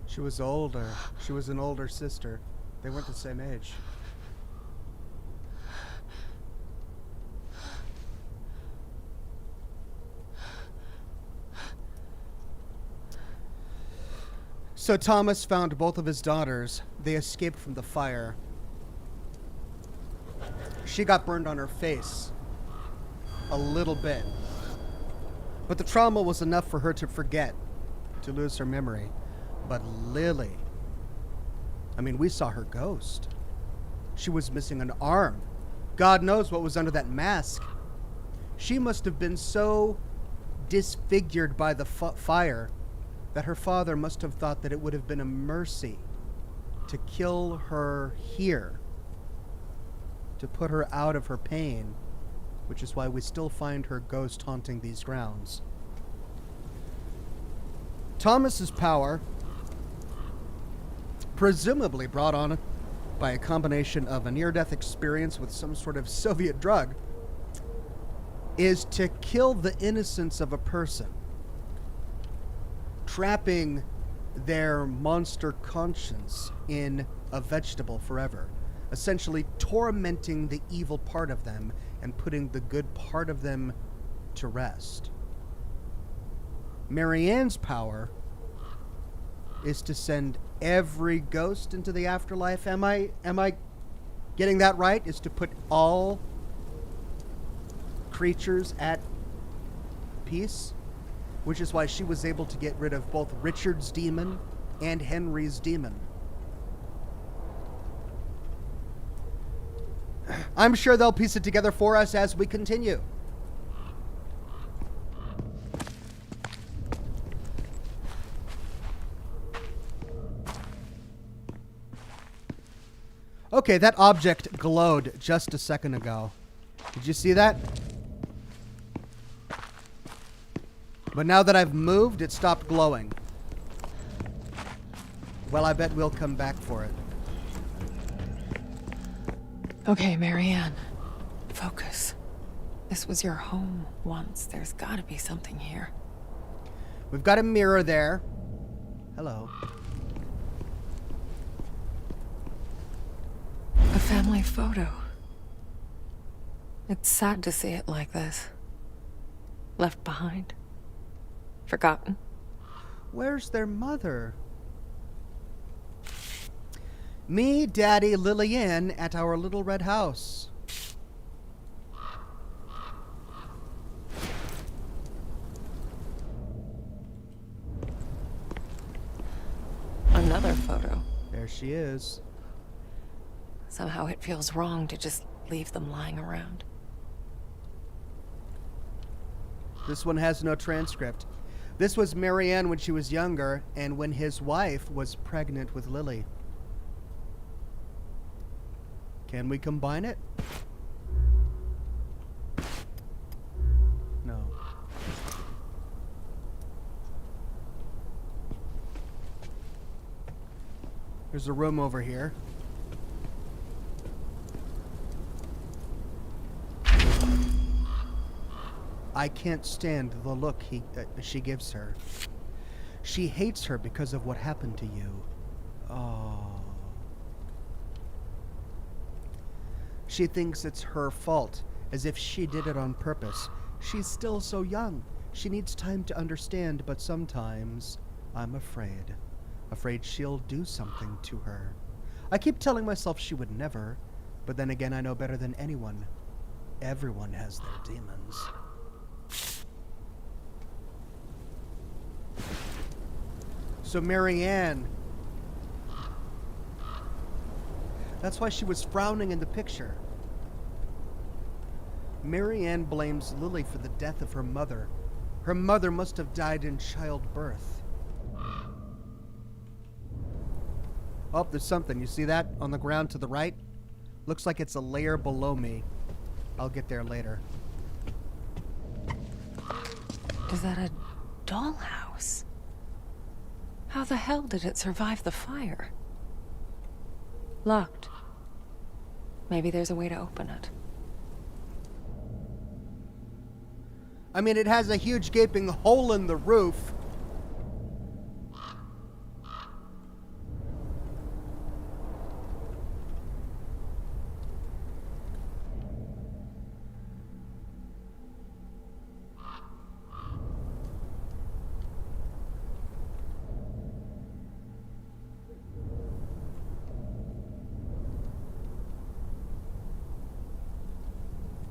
She was older. She was an older sister. They weren't the same age. So Thomas found both of his daughters. They escaped from the fire. She got burned on her face. A little bit. But the trauma was enough for her to forget, to lose her memory. But Lily, I mean, we saw her ghost. She was missing an arm. God knows what was under that mask. She must have been so disfigured by the fire that her father must have thought that it would have been a mercy to kill her here, to put her out of her pain, which is why we still find her ghost haunting these grounds. Thomas's power, presumably brought on by a combination of a near-death experience with some sort of Soviet drug, is to kill the innocence of a person, trapping their monster conscience in a vegetable forever, essentially tormenting the evil part of them and putting the good part of them to rest. Marianne's power is to send every ghost into the afterlife. Am I getting that right? Is to put all creatures at peace, which is why she was able to get rid of both Richard's demon and Henry's demon. I'm sure they'll piece it together for us as we continue. Okay, that object glowed just a second ago. Did you see that? But now that I've moved, it stopped glowing. Well, I bet we'll come back for it. Okay, Marianne. Focus. This was your home once. There's gotta be something here. We've got a mirror there. Hello. A family photo. It's sad to see it like this. Left behind. Forgotten. Where's their mother? Me, Daddy, Lillian at our little red house. Another photo. There she is. Somehow it feels wrong to just leave them lying around. This one has no transcript. This was Marianne when she was younger and when his wife was pregnant with Lily. Can we combine it? No. There's a room over here. I can't stand the look she gives her. She hates her because of what happened to you. Oh. She thinks it's her fault, as if she did it on purpose. She's still so young. She needs time to understand, but sometimes I'm afraid. Afraid she'll do something to her. I keep telling myself she would never, but then again I know better than anyone. Everyone has their demons. So Marianne, that's why she was frowning in the picture. Marianne blames Lily for the death of her mother. Her mother must have died in childbirth. Oh, there's something. You see that on the ground to the right? Looks like it's a layer below me. I'll get there later. Is that a dollhouse? How the hell did it survive the fire? Locked. Maybe there's a way to open it. I mean, it has a huge gaping hole in the roof.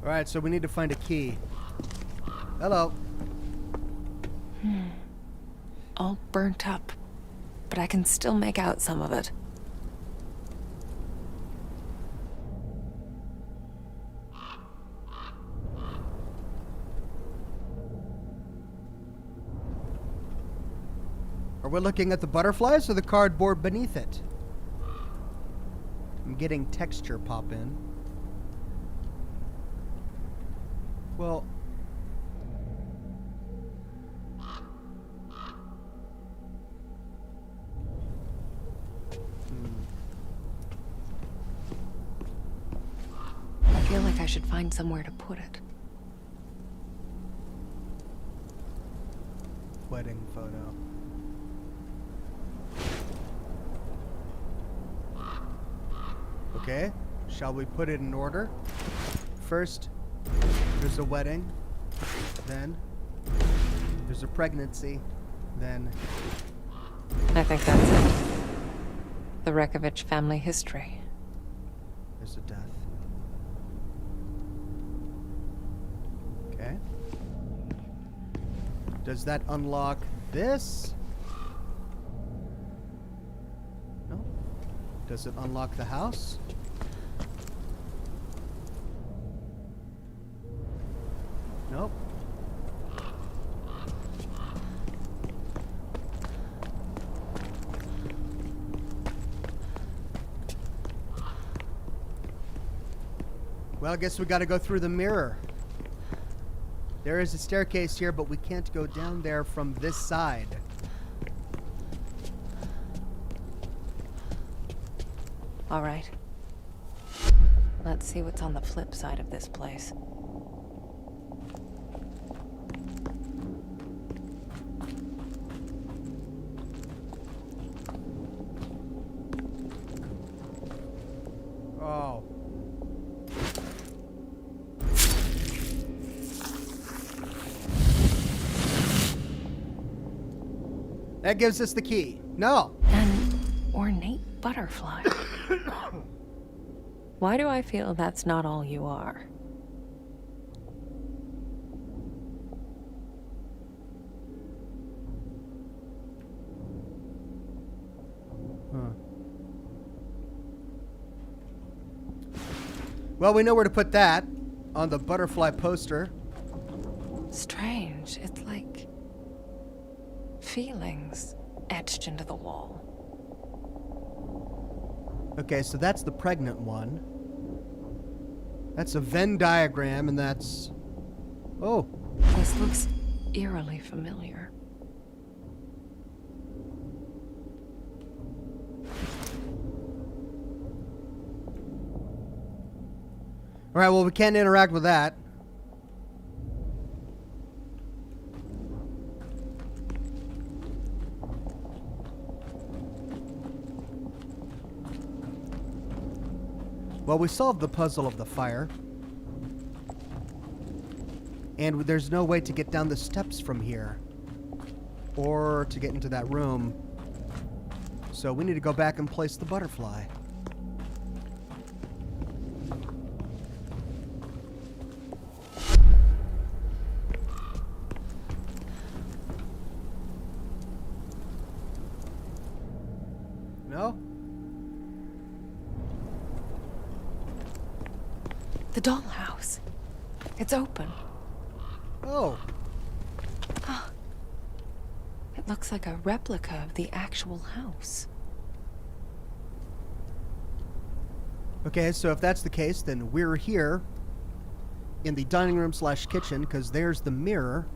Alright, so we need to find a key. Hello. All burnt up, but I can still make out some of it. Are we looking at the butterflies or the cardboard beneath it? I'm getting texture pop in. Well, I feel like I should find somewhere to put it. wedding photo. Okay, shall we put it in order? First, there's a wedding, then there's a pregnancy, then... I think that's it. The Rekovich family history. there's a death. Okay. Does that unlock this? No. Does it unlock the house? Well, I guess we gotta go through the mirror. There is a staircase here, but we can't go down there from this side. All right. Let's see what's on the flip side of this place. Oh. That gives us the key. No. An ornate butterfly. Why do I feel that's not all you are? Well, we know where to put that on the butterfly poster. Strange. It's like feelings etched into the wall. Okay, so that's the pregnant one. That's a Venn diagram, and that's... Oh. This looks eerily familiar. All right, well, we can't interact with that. Well, we solved the puzzle of the fire. And there's no way to get down the steps from here. Or to get into that room. So we need to go back and place the butterfly. No? The dollhouse. It's open. Oh. It looks like a replica of the actual house. Okay, so if that's the case, then we're here in the dining room slash kitchen, because there's the mirror.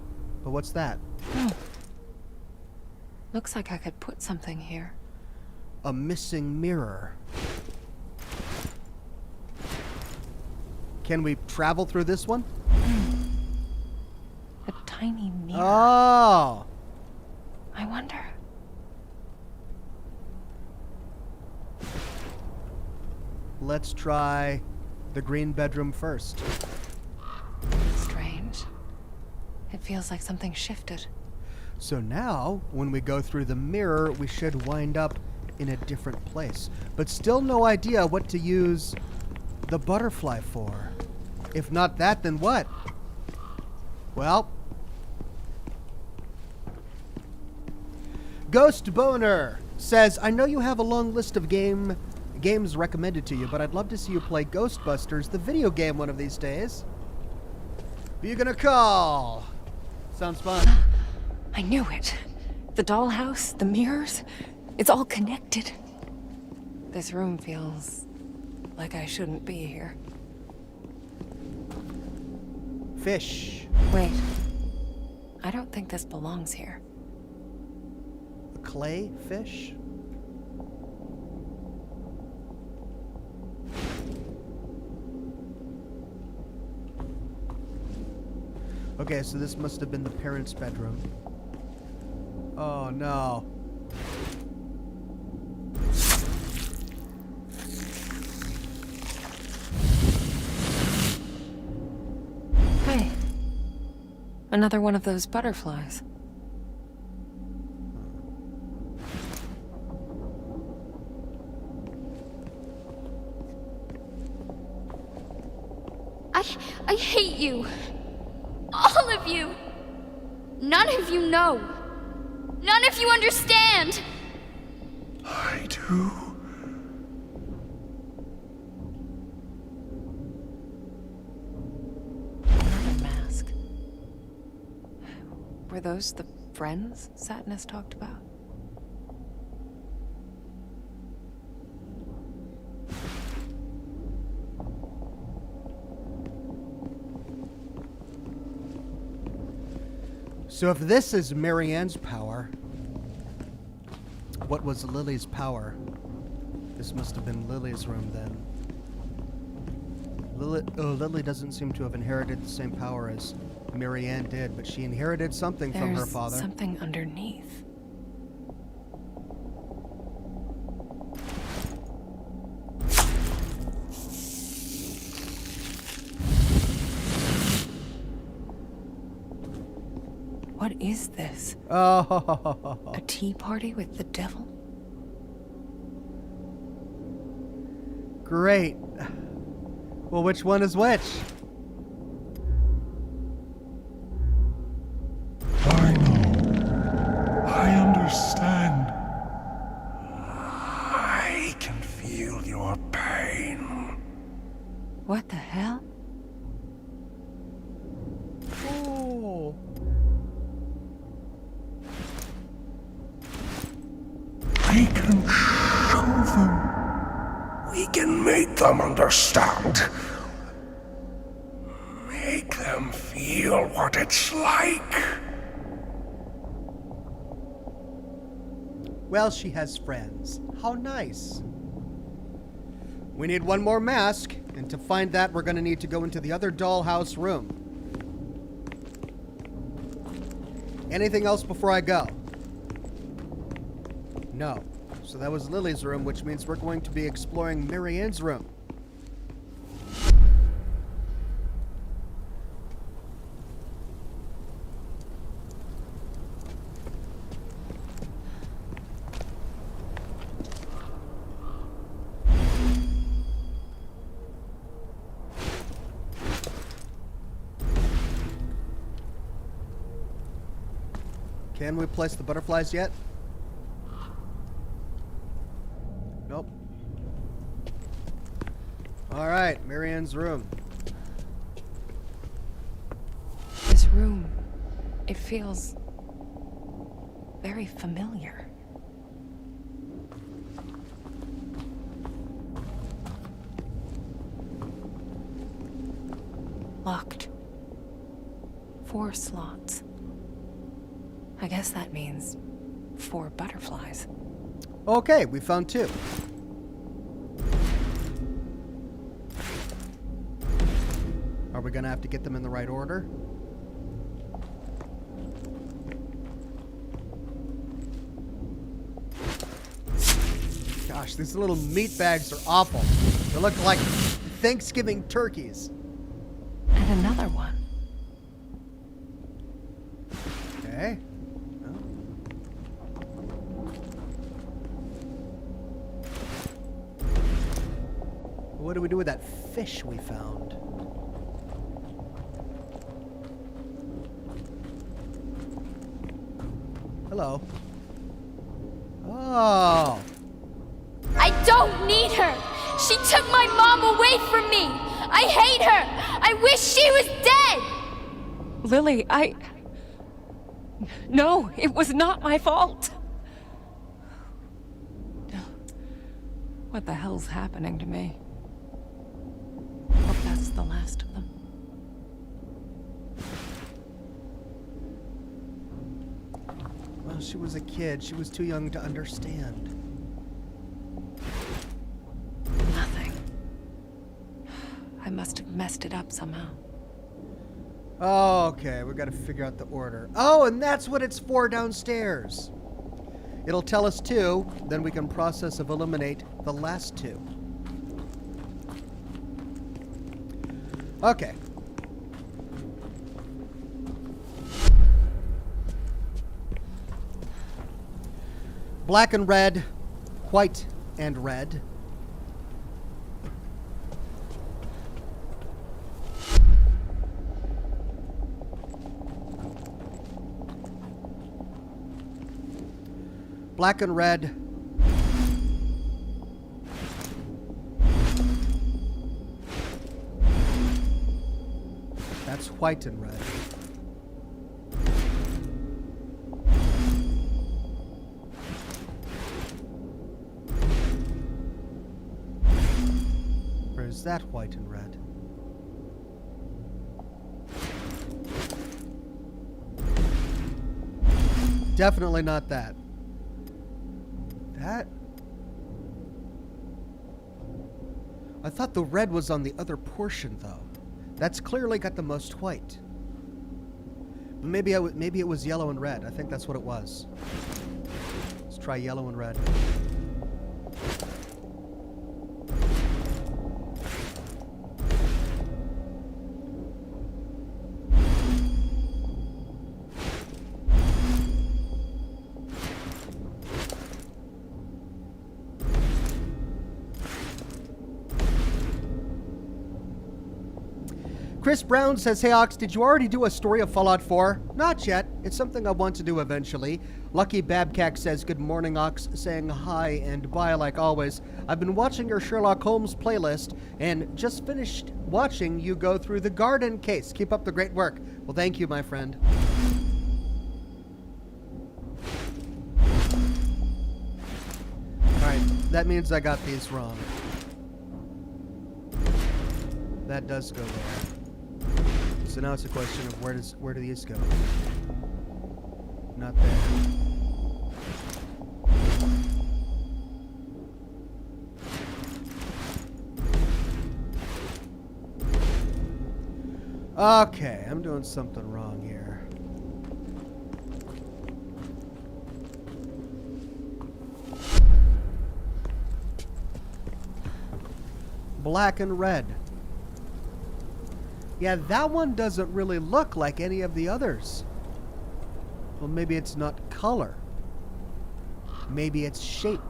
But what's that? Looks like I could put something here. A missing mirror. Can we travel through this one? A tiny mirror. Oh! I wonder. Let's try the green bedroom first. Strange. It feels like something shifted. So now, when we go through the mirror, we should wind up in a different place. But still no idea what to use the butterfly for. If not that, then what? Well... Ghost Boner says, I know you have a long list of games recommended to you, but I'd love to see you play Ghostbusters, the video game, one of these days. Who you gonna call? Sounds fun. I knew it. The dollhouse, the mirrors, it's all connected. This room feels like I shouldn't be here. Fish. Wait. I don't think this belongs here. A clay fish? Okay, so this must have been the parents' bedroom. Oh no. Hey. Another one of those butterflies. I hate you. All of you. None of you know. None of you understand. I do. Another mask. Were those the friends Satnus talked about? So if this is Marianne's power, what was Lily's power? This must have been Lily's room then. Lily doesn't seem to have inherited the same power as Marianne did, but she inherited something from her father. There's something underneath. What is this? Oh. A tea party with the devil? Great. Well, which one is which? I know. I understand. I can feel your pain. What the hell? Oh. We can show them. We can make them understand. Make them feel what it's like. Well, she has friends. How nice. We need one more mask, and to find that, we're going to need to go into the other dollhouse room. Anything else before I go? No. So that was Lily's room, which means we're going to be exploring Marianne's room. Can we place the butterflies yet? Nope. All right, Marianne's room. This room, it feels very familiar. Locked. 4 slots. I guess that means 4 butterflies. Okay, we found 2. Are we gonna have to get them in the right order? Gosh, these little meat bags are awful. They look like Thanksgiving turkeys. And another one. Okay. What do we do with that fish we found? Hello. Oh. I don't need her. She took my mom away from me. I hate her. I wish she was dead. Lily, No, it was not my fault. What the hell's happening to me? Hope that's the last of them. Well, she was a kid. She was too young to understand. Nothing. I must have messed it up somehow. Oh, okay, we gotta figure out the order. Oh, and that's what it's for downstairs. It'll tell us 2, then we can process of eliminate the last 2. Okay. Black and red, white and red. Black and red. That's white and red. Or is that white and red? Definitely not that. That? I thought the red was on the other portion, though. That's clearly got the most white. But maybe it was yellow and red. I think that's what it was. Let's try yellow and red. Chris Brown says, hey Ox, did you already do a story of Fallout 4? Not yet. It's something I want to do eventually. Lucky Babcack says, good morning Ox, saying hi and bye like always. I've been watching your Sherlock Holmes playlist and just finished watching you go through the Garden case. Keep up the great work. Well, thank you, my friend. Alright, that means I got these wrong. That does go there. So now it's a question of where do these go? Not there. Okay, I'm doing something wrong here. Black and red. Yeah, that one doesn't really look like any of the others. Well, maybe it's not color. Maybe it's shape.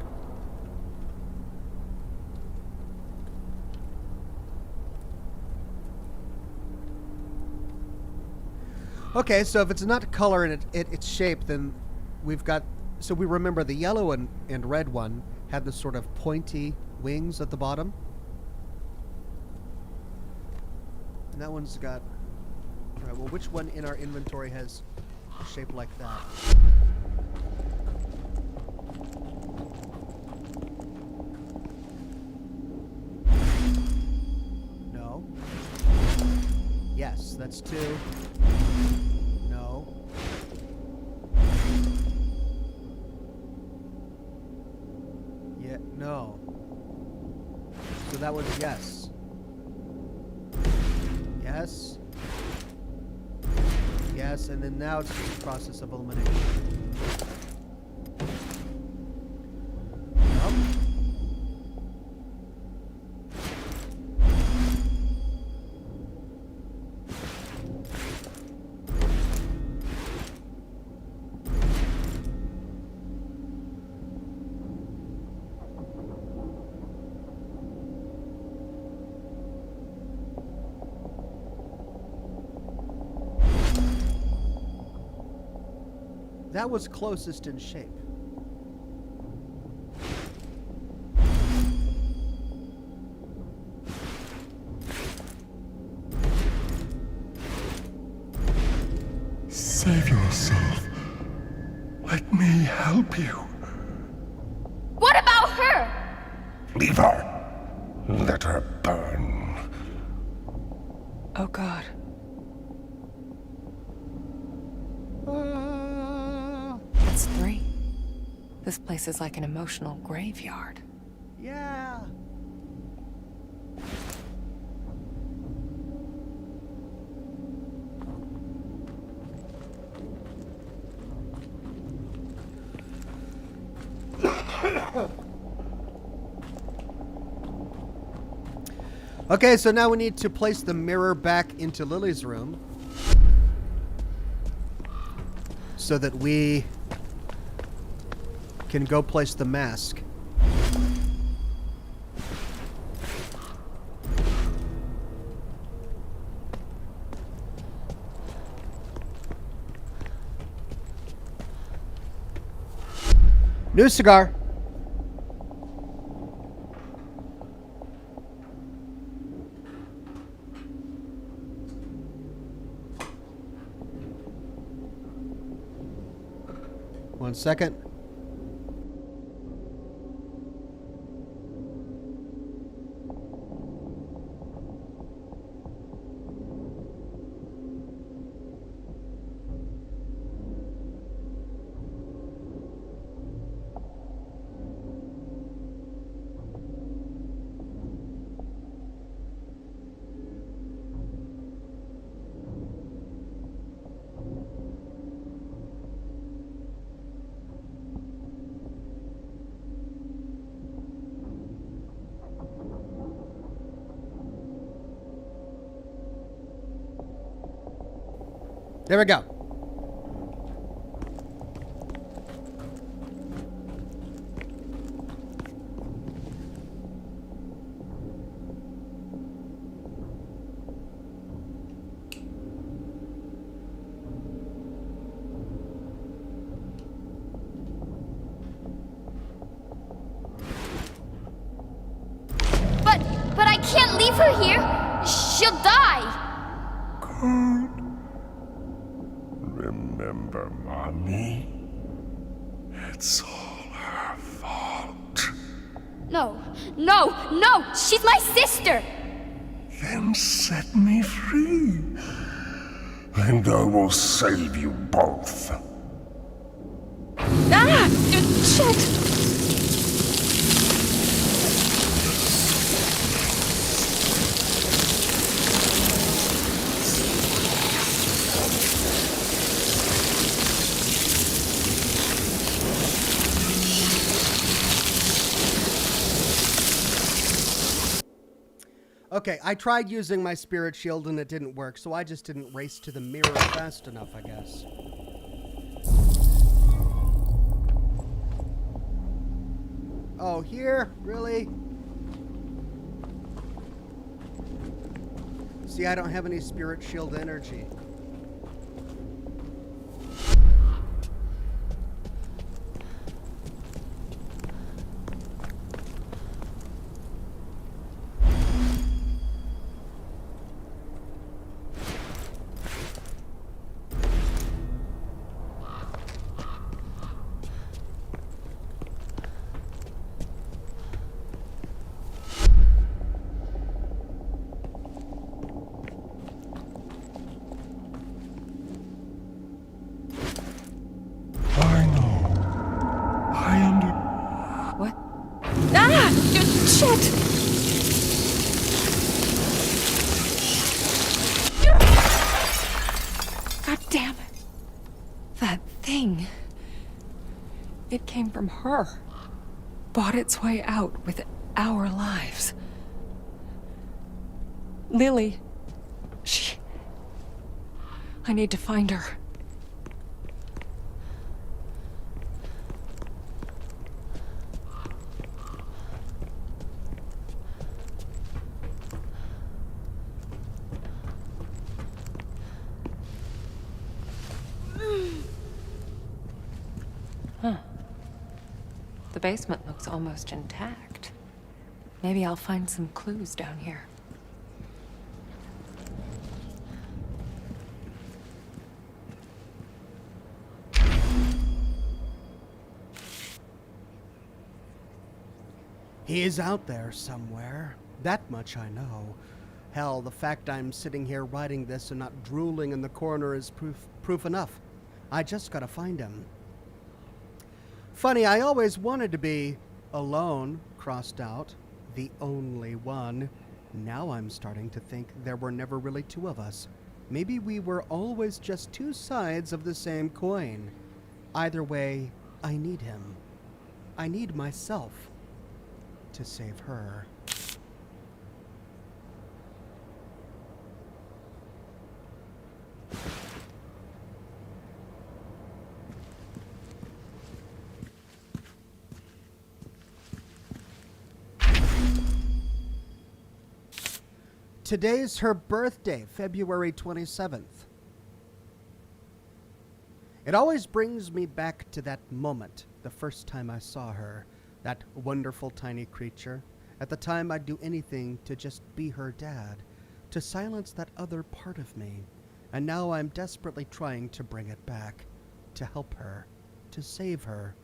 Okay, so if it's not color and it's shape, then we've got... So we remember the yellow and red one had the sort of pointy wings at the bottom. And that one's got... Alright, well, which one in our inventory has a shape like that? No. Yes, that's 2. No. Yeah, no. So that one's yes. Yes. Yes, and then now it's just a process of elimination. Nope. That was closest in shape. Save yourself. Let me help you. What about her? Leave her. Let her burn. Oh God. It's 3. This place is like an emotional graveyard. Yeah. Okay, so now we need to place the mirror back into Lily's room so that we can go place the mask. New cigar. One second. There we go. But I can't leave her here. She'll die. Good. Remember, Mommy? It's all her fault. No, she's my sister. Then set me free, and I will save you both. Ah! Shit! Okay, I tried using my spirit shield and it didn't work, so I just didn't race to the mirror fast enough, I guess. Oh, here? Really? See, I don't have any spirit shield energy. What? Ah! Shit! God damn it. That thing. It came from her. Bought its way out with our lives. Lily. I need to find her. Huh. The basement looks almost intact. Maybe I'll find some clues down here. He is out there somewhere. That much I know. Hell, the fact I'm sitting here writing this and not drooling in the corner is proof enough. I just gotta find him. Funny, I always wanted to be alone, crossed out, the only one. Now I'm starting to think there were never really two of us. Maybe we were always just two sides of the same coin. Either way, I need him. I need myself to save her. Today's her birthday, February 27th. It always brings me back to that moment, the first time I saw her, that wonderful tiny creature. At the time, I'd do anything to just be her dad, to silence that other part of me. And now I'm desperately trying to bring it back, to help her, to save her.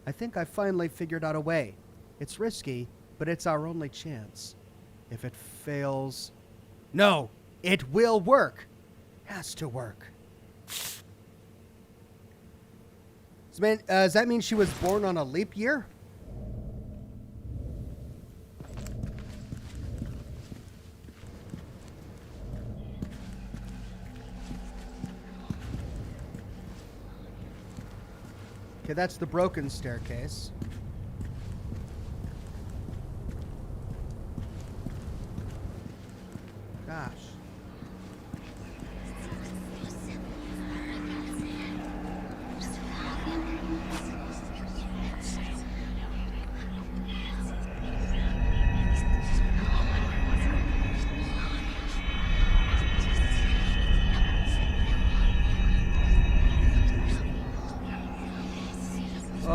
I think I finally figured out a way. It's risky, but it's our only chance. If it fails... No, it will work. Has to work. Does that mean she was born on a leap year? Okay, that's the broken staircase. Gosh.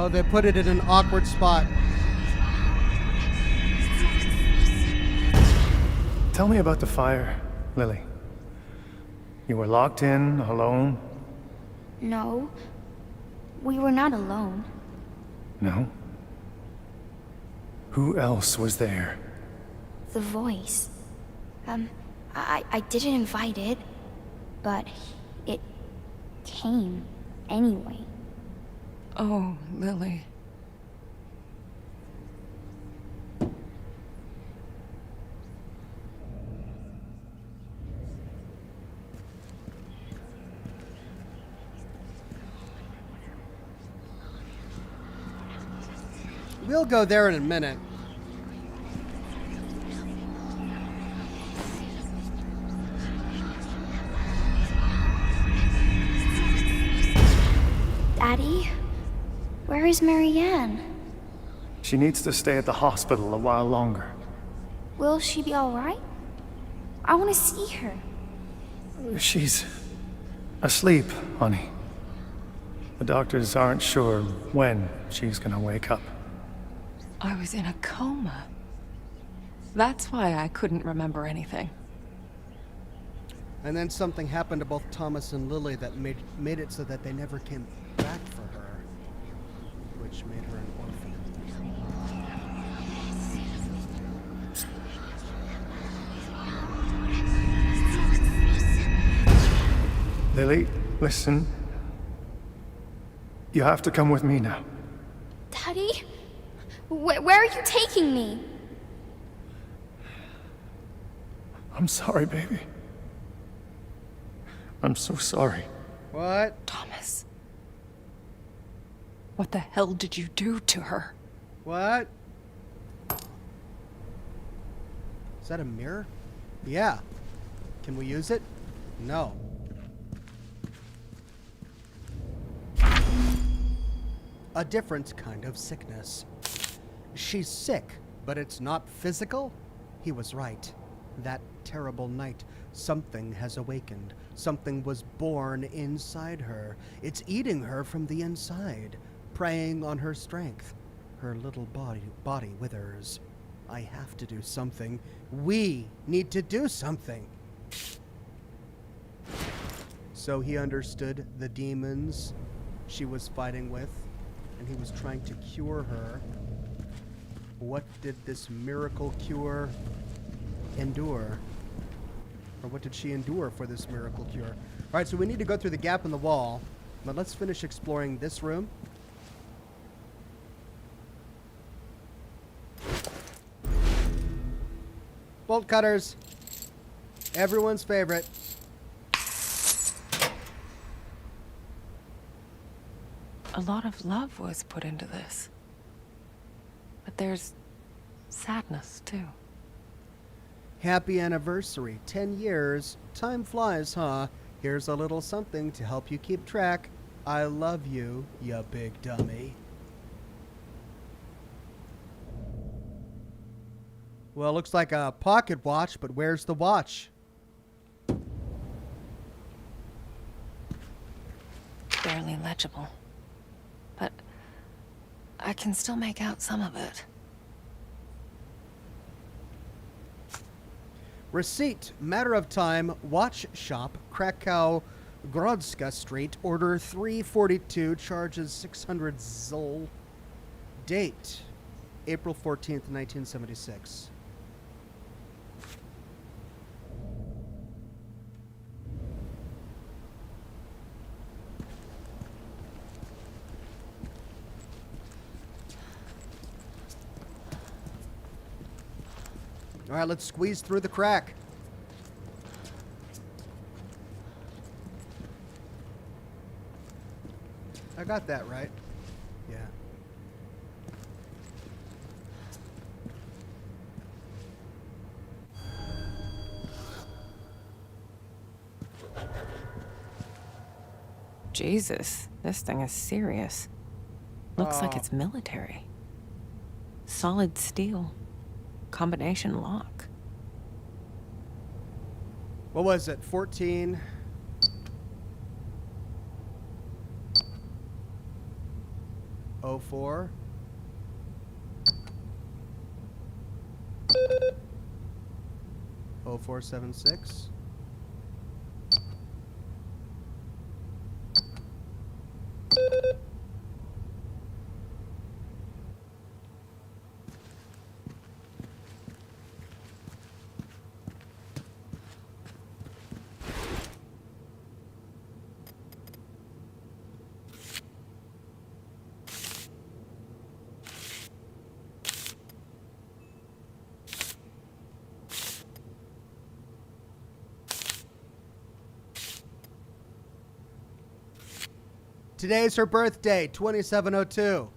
Oh, they put it in an awkward spot. Tell me about the fire, Lily. You were locked in, alone? No. We were not alone. No? Who else was there? The voice. I didn't invite it, but it came anyway. Oh, Lily. We'll go there in a minute. Daddy? Where is Marianne? She needs to stay at the hospital a while longer. Will she be alright? I want to see her. She's asleep, honey. The doctors aren't sure when she's gonna wake up. I was in a coma. That's why I couldn't remember anything. And then something happened to both Thomas and Lily that made it so that they never came back for her, which made her an orphan. Lily, listen. You have to come with me now. Daddy? Where are you taking me? I'm sorry, baby. I'm so sorry. What? Thomas. What the hell did you do to her? What? Is that a mirror? Yeah. Can we use it? No. A different kind of sickness. She's sick, but it's not physical? He was right. That terrible night, something has awakened. Something was born inside her. It's eating her from the inside, preying on her strength. Her little body withers. I have to do something. We need to do something. So he understood the demons she was fighting with, and he was trying to cure her. What did this miracle cure endure? Or what did she endure for this miracle cure? All right, so we need to go through the gap in the wall, but let's finish exploring this room. Bolt cutters. Everyone's favorite. A lot of love was put into this. But there's sadness, too. Happy anniversary. 10 years. Time flies, huh? Here's a little something to help you keep track. I love you, you big dummy. Well, looks like a pocket watch, but where's the watch? Barely legible. But I can still make out some of it. Receipt. Matter of time. Watch shop. Krakow, Grodzka Street. Order 342. Charges 600 zol. Date. April 14th, 1976. All right, let's squeeze through the crack. I got that right. Yeah. Jesus, this thing is serious. Looks like it's military. Solid steel. Combination lock. What was it? 14. 04. Oh, 0476. Today's her birthday, 2702.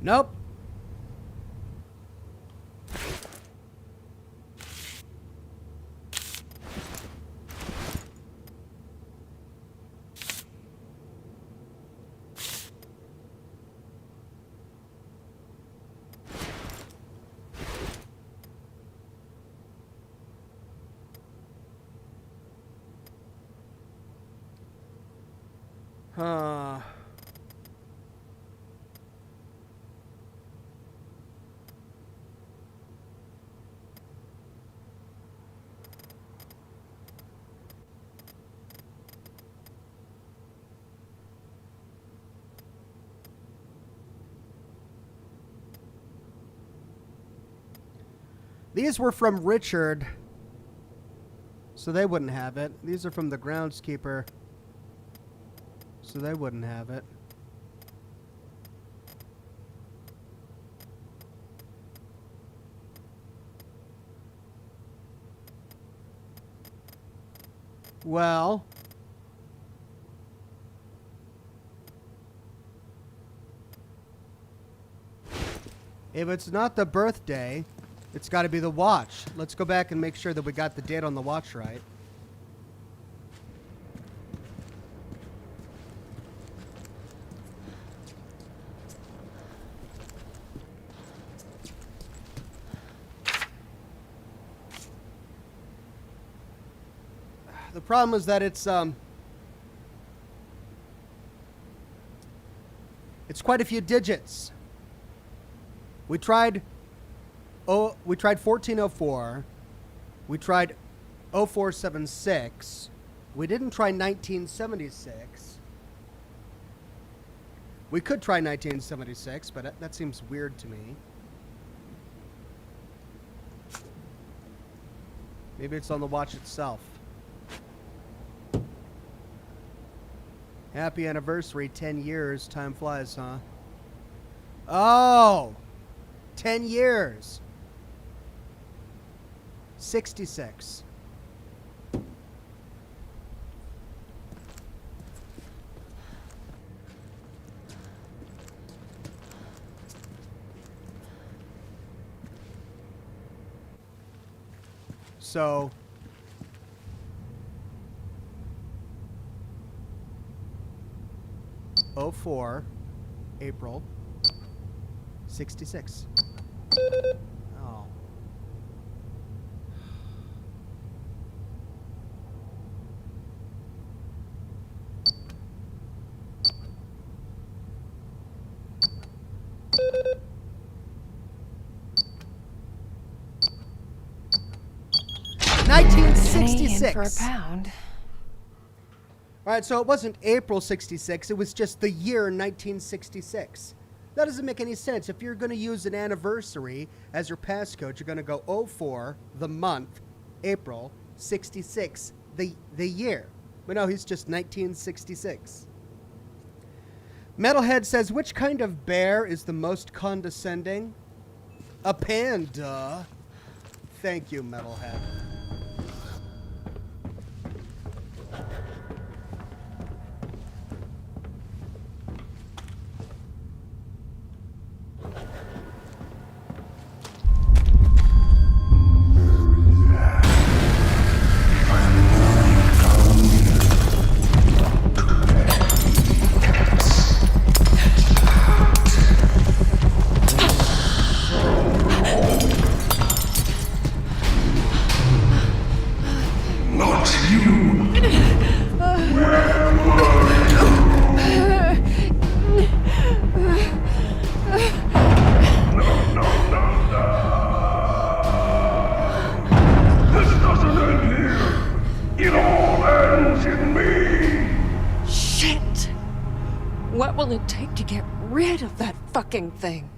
Nope. Huh. These were from Richard, so they wouldn't have it. These are from the groundskeeper, so they wouldn't have it. Well, if it's not the birthday, it's got to be the watch. Let's go back and make sure that we got the date on the watch right. The problem is that it's quite a few digits. We tried 1404. We tried 0476. We didn't try 1976. We could try 1976, but that seems weird to me. Maybe it's on the watch itself. Happy anniversary, 10 years. Time flies, huh? Oh! 10 years. 66. So 04 April 66. Oh. For a pound. All right, so it wasn't April 66. It was just the year 1966. That doesn't make any sense. If you're going to use an anniversary as your passcode, you're going to go 04, the month, April, 66, the year. But no, he's just 1966. Metalhead says, which kind of bear is the most condescending? A panda. Thank you, Metalhead. What will it take to get rid of that fucking thing?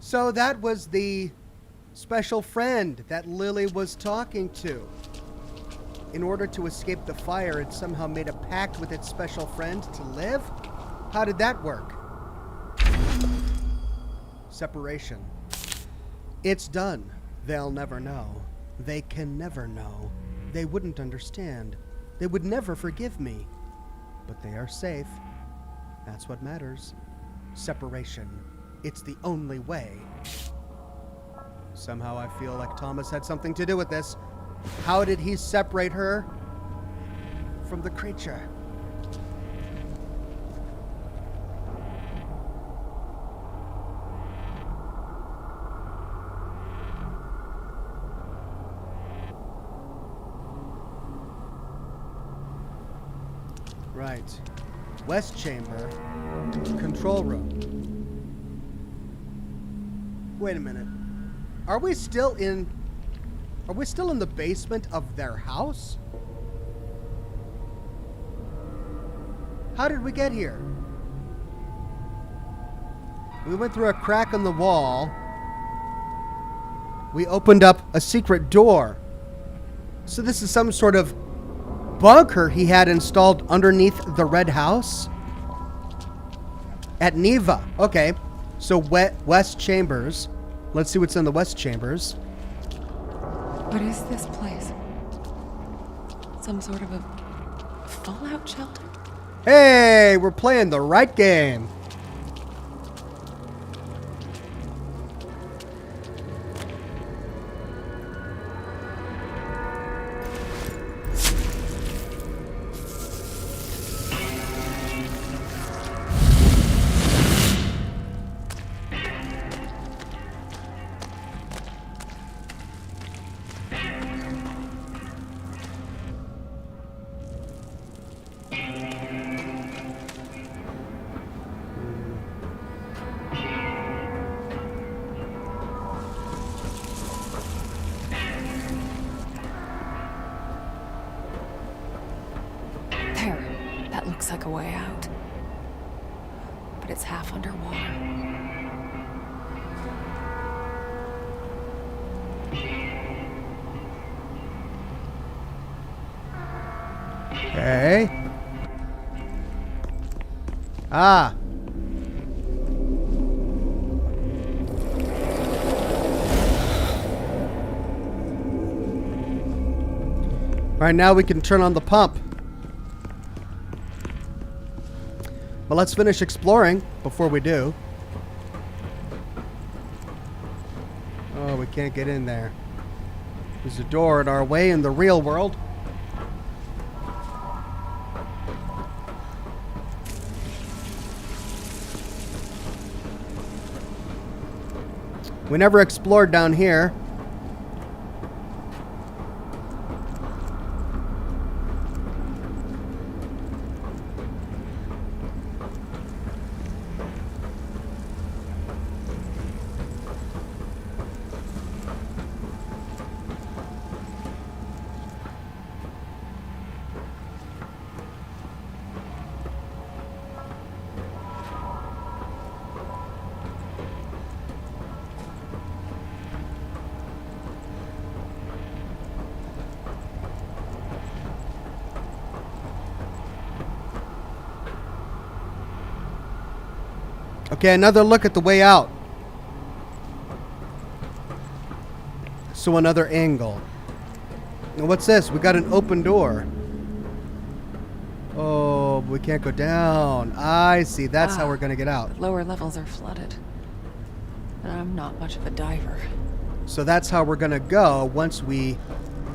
So that was the special friend that Lily was talking to. In order to escape the fire, it somehow made a pact with its special friend to live? How did that work? Separation. It's done. They'll never know. They can never know. They wouldn't understand. They would never forgive me. But they are safe. That's what matters. Separation. It's the only way. Somehow I feel like Thomas had something to do with this. How did he separate her from the creature? Right. West chamber. Control room. Wait a minute. Are we still in the basement of their house? How did we get here? We went through a crack in the wall. We opened up a secret door. So this is some sort of bunker he had installed underneath the red house? At Neva. Okay. So West Chambers. Let's see what's in the West Chambers. What is this place? Some sort of a fallout shelter? Hey, we're playing the right game. Looks like a way out. But it's half underwater. Okay. Ah. All right, now we can turn on the pump. But let's finish exploring before we do. Oh, we can't get in there. There's a door in our way in the real world. We never explored down here. Okay, another look at the way out. So another angle. Now what's this? We got an open door. Oh, we can't go down. I see. That's how we're going to get out. The lower levels are flooded. And I'm not much of a diver. So that's how we're going to go once we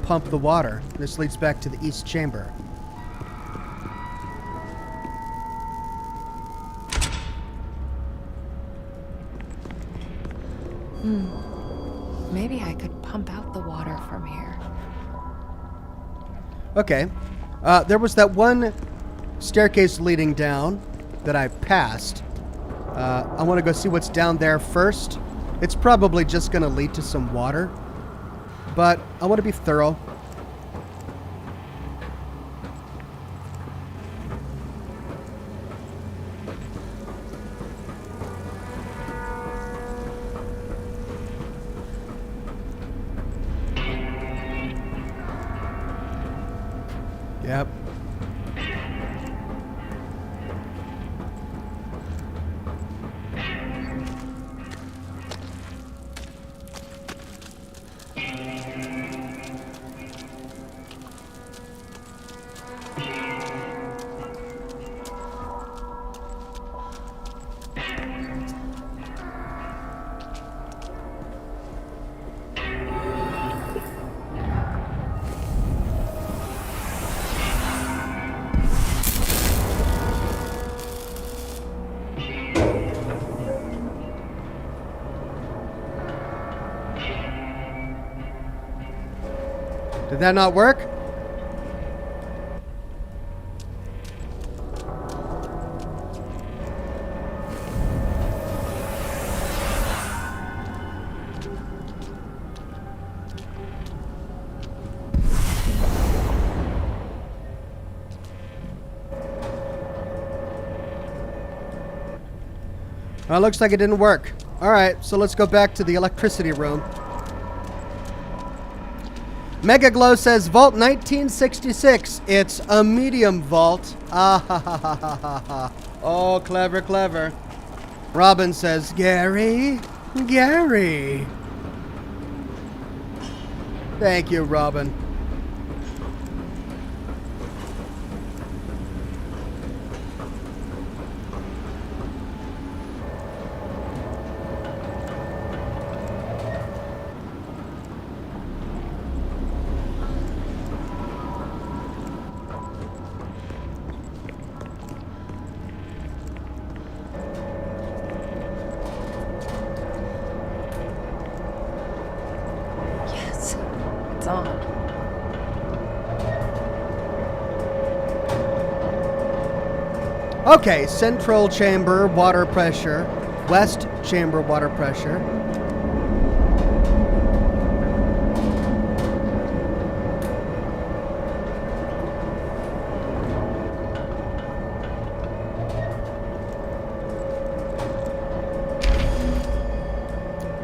pump the water. This leads back to the east chamber. Maybe I could pump out the water from here. Okay. There was that one staircase leading down that I passed. I want to go see what's down there first. It's probably just going to lead to some water. But I want to be thorough. Did that not work? Well, looks like it didn't work. Alright, so let's go back to the electricity room. Mega Glow says, Vault 1966. It's a medium vault. Ah ha ha ha ha ha ha. Oh, clever, clever. Robin says, Gary? Gary. Thank you, Robin. It's on. Okay, central chamber, water pressure. West chamber, water pressure.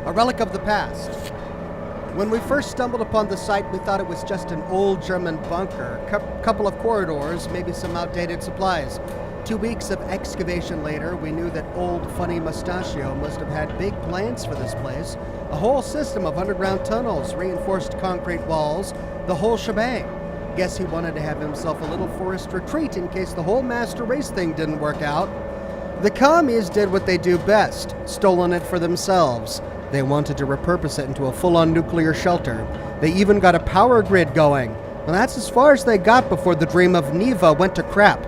A relic of the past. When we first stumbled upon the site, we thought it was just an old German bunker. Couple of corridors, maybe some outdated supplies. 2 weeks of excavation later, we knew that old funny Mustachio must have had big plans for this place. A whole system of underground tunnels, reinforced concrete walls, the whole shebang. Guess he wanted to have himself a little forest retreat in case the whole master race thing didn't work out. The commies did what they do best, stolen it for themselves. They wanted to repurpose it into a full-on nuclear shelter. They even got a power grid going. Well, that's as far as they got before the dream of Neva went to crap.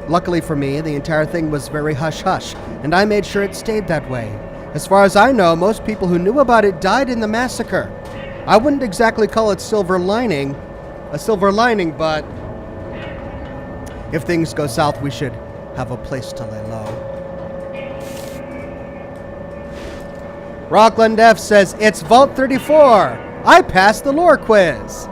Luckily for me, the entire thing was very hush-hush, and I made sure it stayed that way. As far as I know, most people who knew about it died in the massacre. I wouldn't exactly call it a silver lining, but if things go south, we should have a place to lay low. Rockland F says, it's Vault 34. I passed the lore quiz.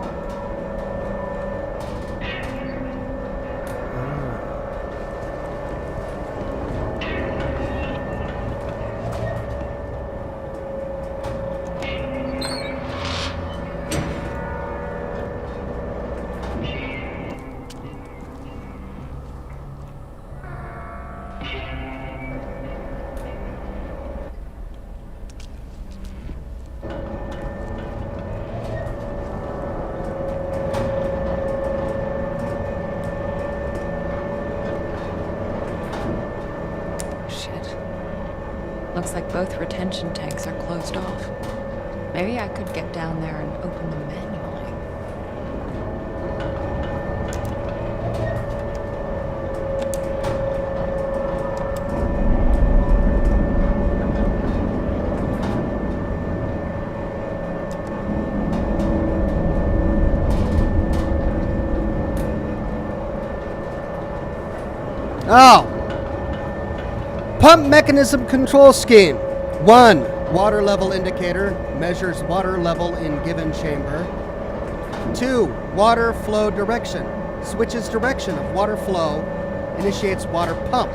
Looks like both retention tanks are closed off. Maybe I could get down there and open them manually. Oh! Pump mechanism control scheme. 1. Water level indicator measures water level in given chamber. 2. Water flow direction. Switches direction of water flow. Initiates water pump.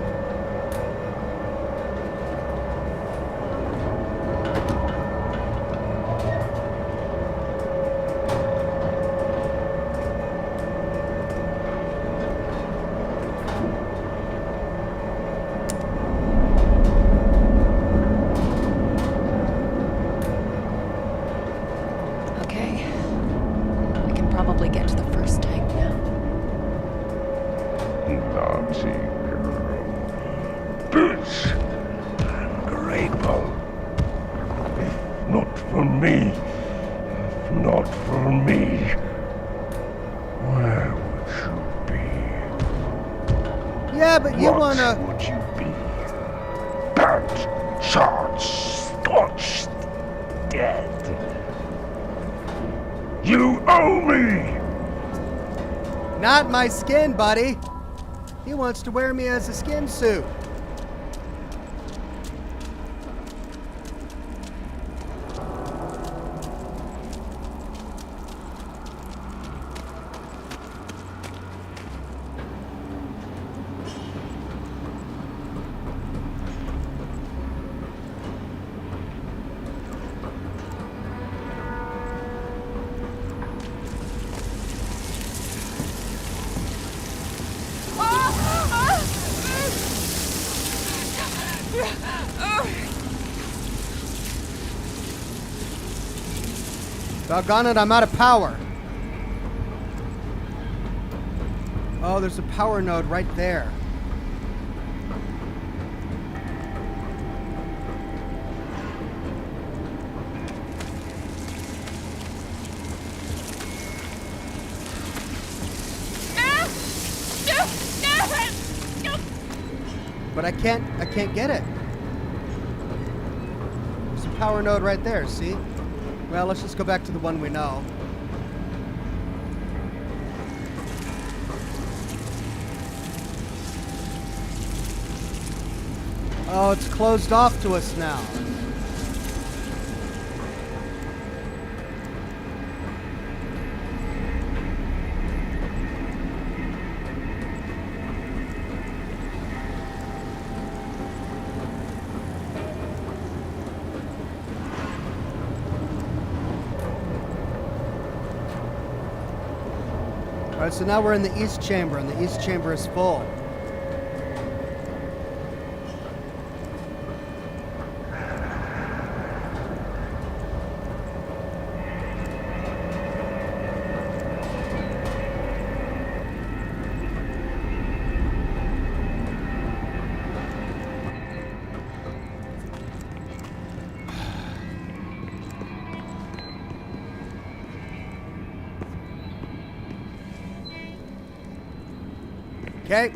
You owe me! Not my skin, buddy. He wants to wear me as a skin suit. Doggone it, I'm out of power. Oh, there's a power node right there. But I can't get it. There's a power node right there, see? Well, let's just go back to the one we know. Oh, it's closed off to us now. All right, so now we're in the east chamber, and the east chamber is full. Okay.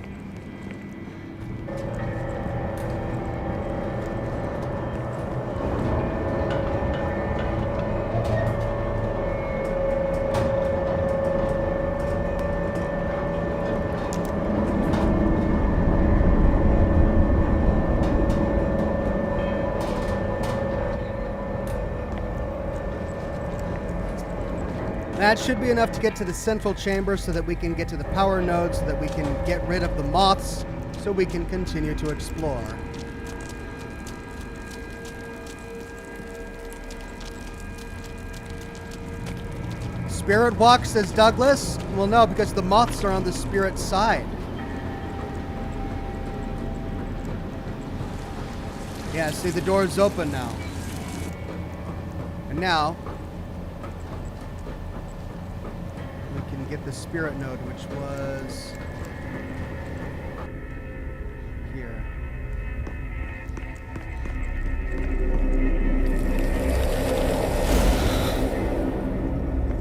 That should be enough to get to the central chamber so that we can get to the power node, so that we can get rid of the moths, so we can continue to explore. Spirit walk, says Douglas. Well, no, because the moths are on the spirit side. Yeah, see, the door's open now. And now get the spirit node, which was here.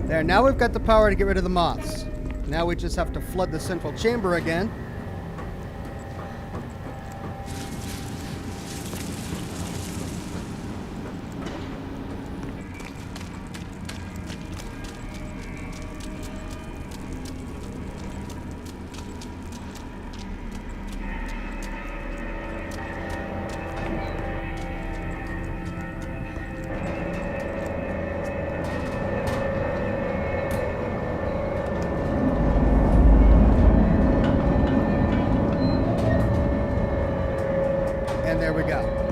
There, now we've got the power to get rid of the moths. Now we just have to flood the central chamber again. And there we go.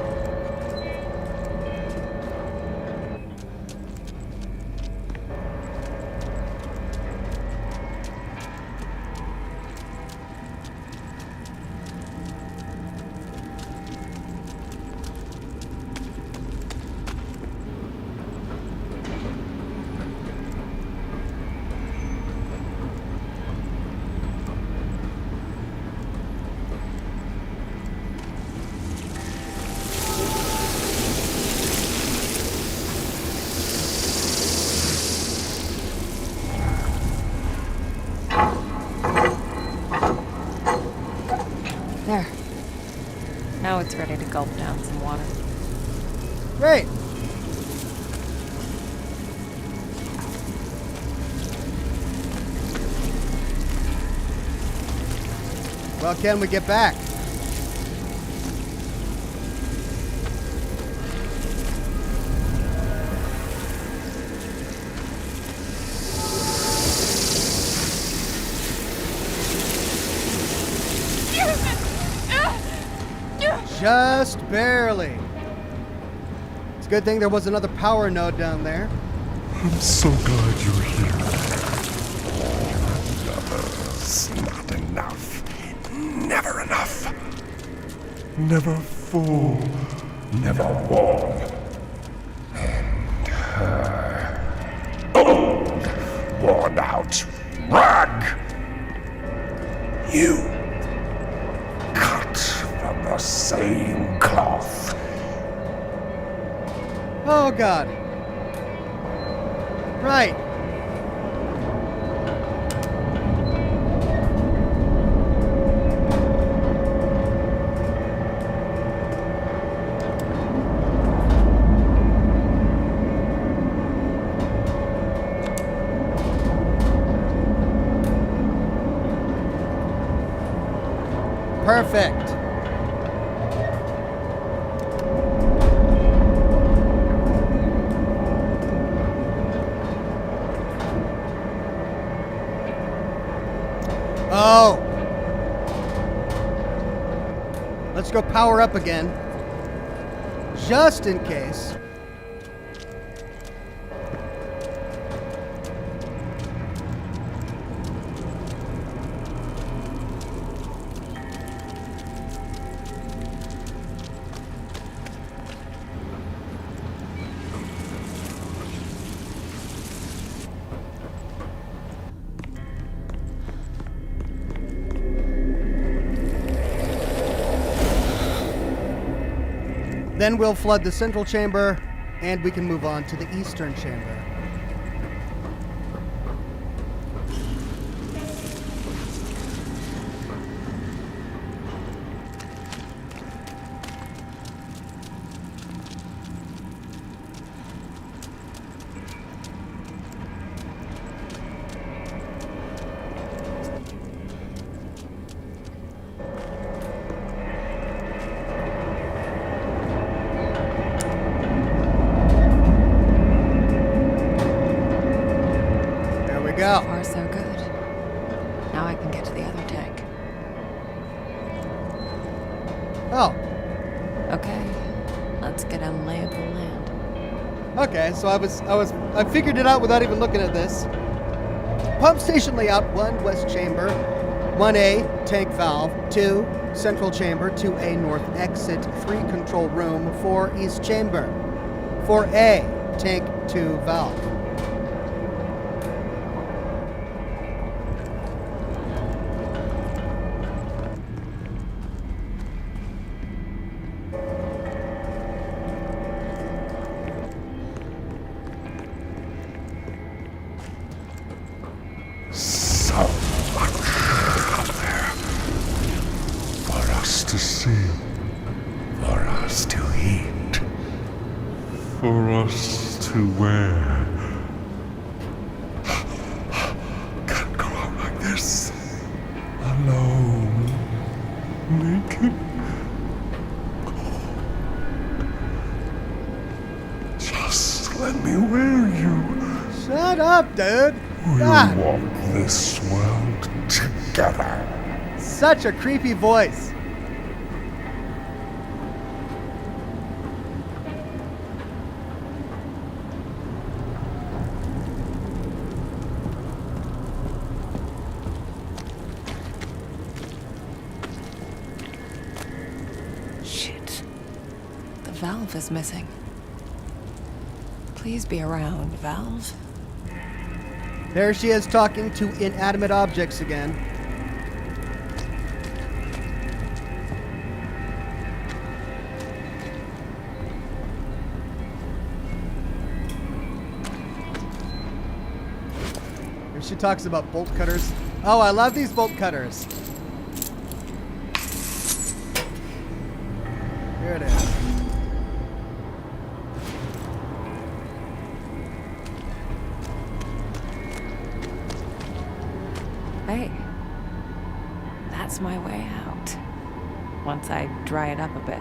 There. Now it's ready to gulp down some water. Great. Well, can we get back? Just barely. It's a good thing there was another power node down there. I'm so glad you're here. It's not enough. Never enough. Never full. Never warm. And her. Old. Worn out. Rag. You. Cut from the same cloth. Oh, God. Right. Perfect. Oh. Let's go power up again. Just in case. Then we'll flood the central chamber, and we can move on to the eastern chamber. So far, so good. Now I can get to the other tank. Oh. Okay, let's get a lay of the land. Okay, so I figured it out without even looking at this. Pump station layout: 1 west chamber, 1A tank valve, 2 central chamber, 2A north exit, 3 control room, 4 east chamber, 4A tank 2 valve. So much out there for us to see, for us to eat, for us to wear. Can't go out like this, alone, naked. Just let me wear you. Shut up, dude. We'll God. walk this world together. Such a creepy voice. Shit. The valve is missing. Please be around, valve. There she is talking to inanimate objects again. Here she talks about bolt cutters. Oh, I love these bolt cutters. Here it is. Hey, that's my way out. once I dry it up a bit.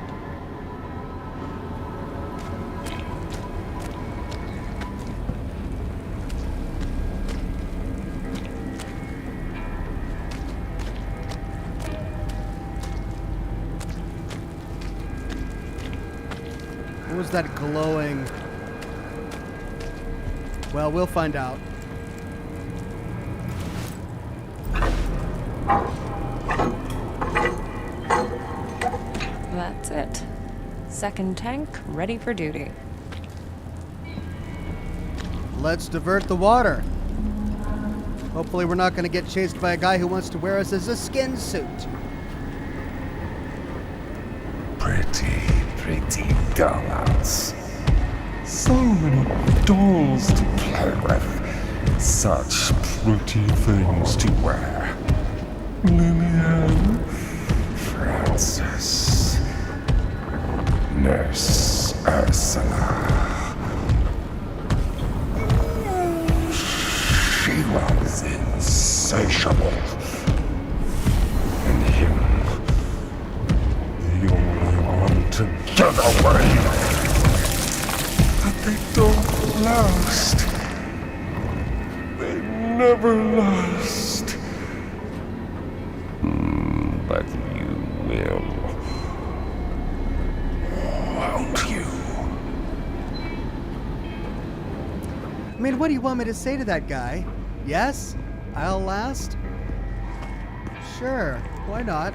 What was that glowing? Well, we'll find out. That's it. Second tank, ready for duty. Let's divert the water. Hopefully we're not going to get chased by a guy who wants to wear us as a skin suit. Pretty dollhouse. So many dolls to play with. Such pretty things to wear. Lillian, Francis, Nurse Ursula. She was insatiable. And him, the only one to get away. But they don't last. They never last. But you will. Won't you? I mean, what do you want me to say to that guy? Yes? I'll last? Sure, why not?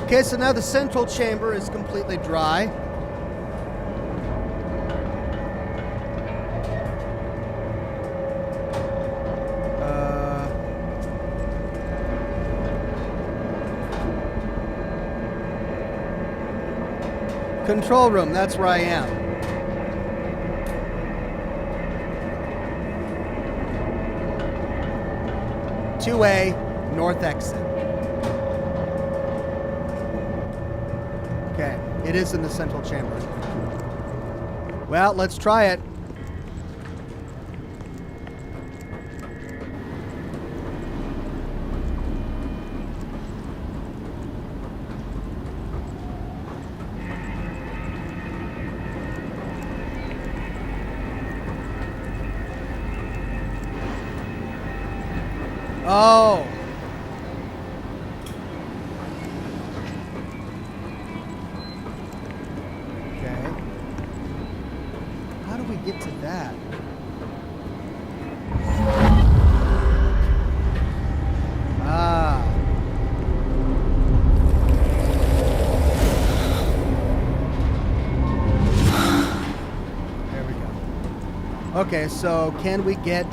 Okay, so now the central chamber is completely dry. Control room, that's where I am. (2A) north exit. Okay, it is in the central chamber. Well, let's try it. Oh. Get to that. Ah. There we go. Okay, so can we get...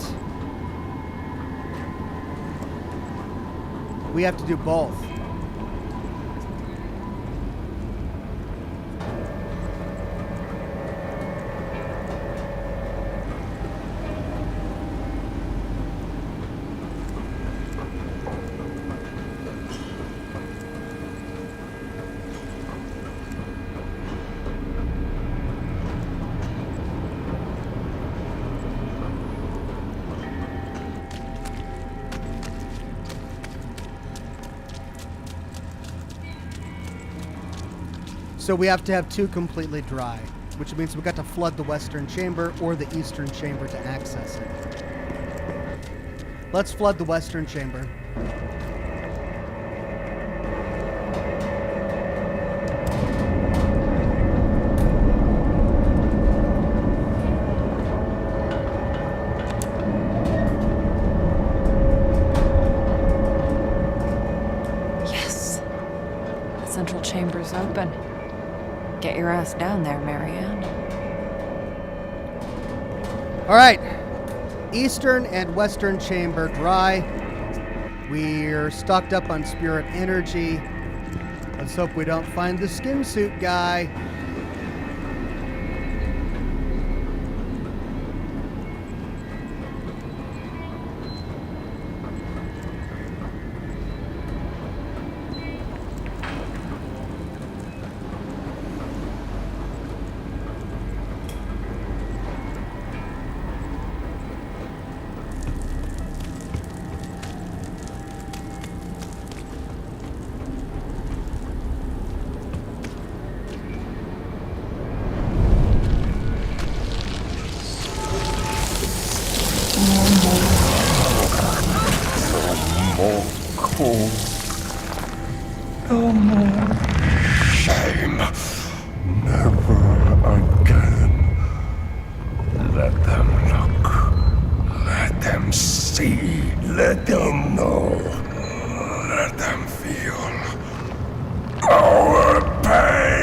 We have to do both. So we have to have two completely dry, which means we've got to flood the western chamber or the eastern chamber to access it. Let's flood the western chamber. Yes. The central chamber's open. Get your ass down there, Marianne. All right. Eastern and Western Chamber dry. We're stocked up on spirit energy. Let's hope we don't find the skin suit guy. No more shame. Never again. Let them look. Let them see. Let them know. Let them feel our pain.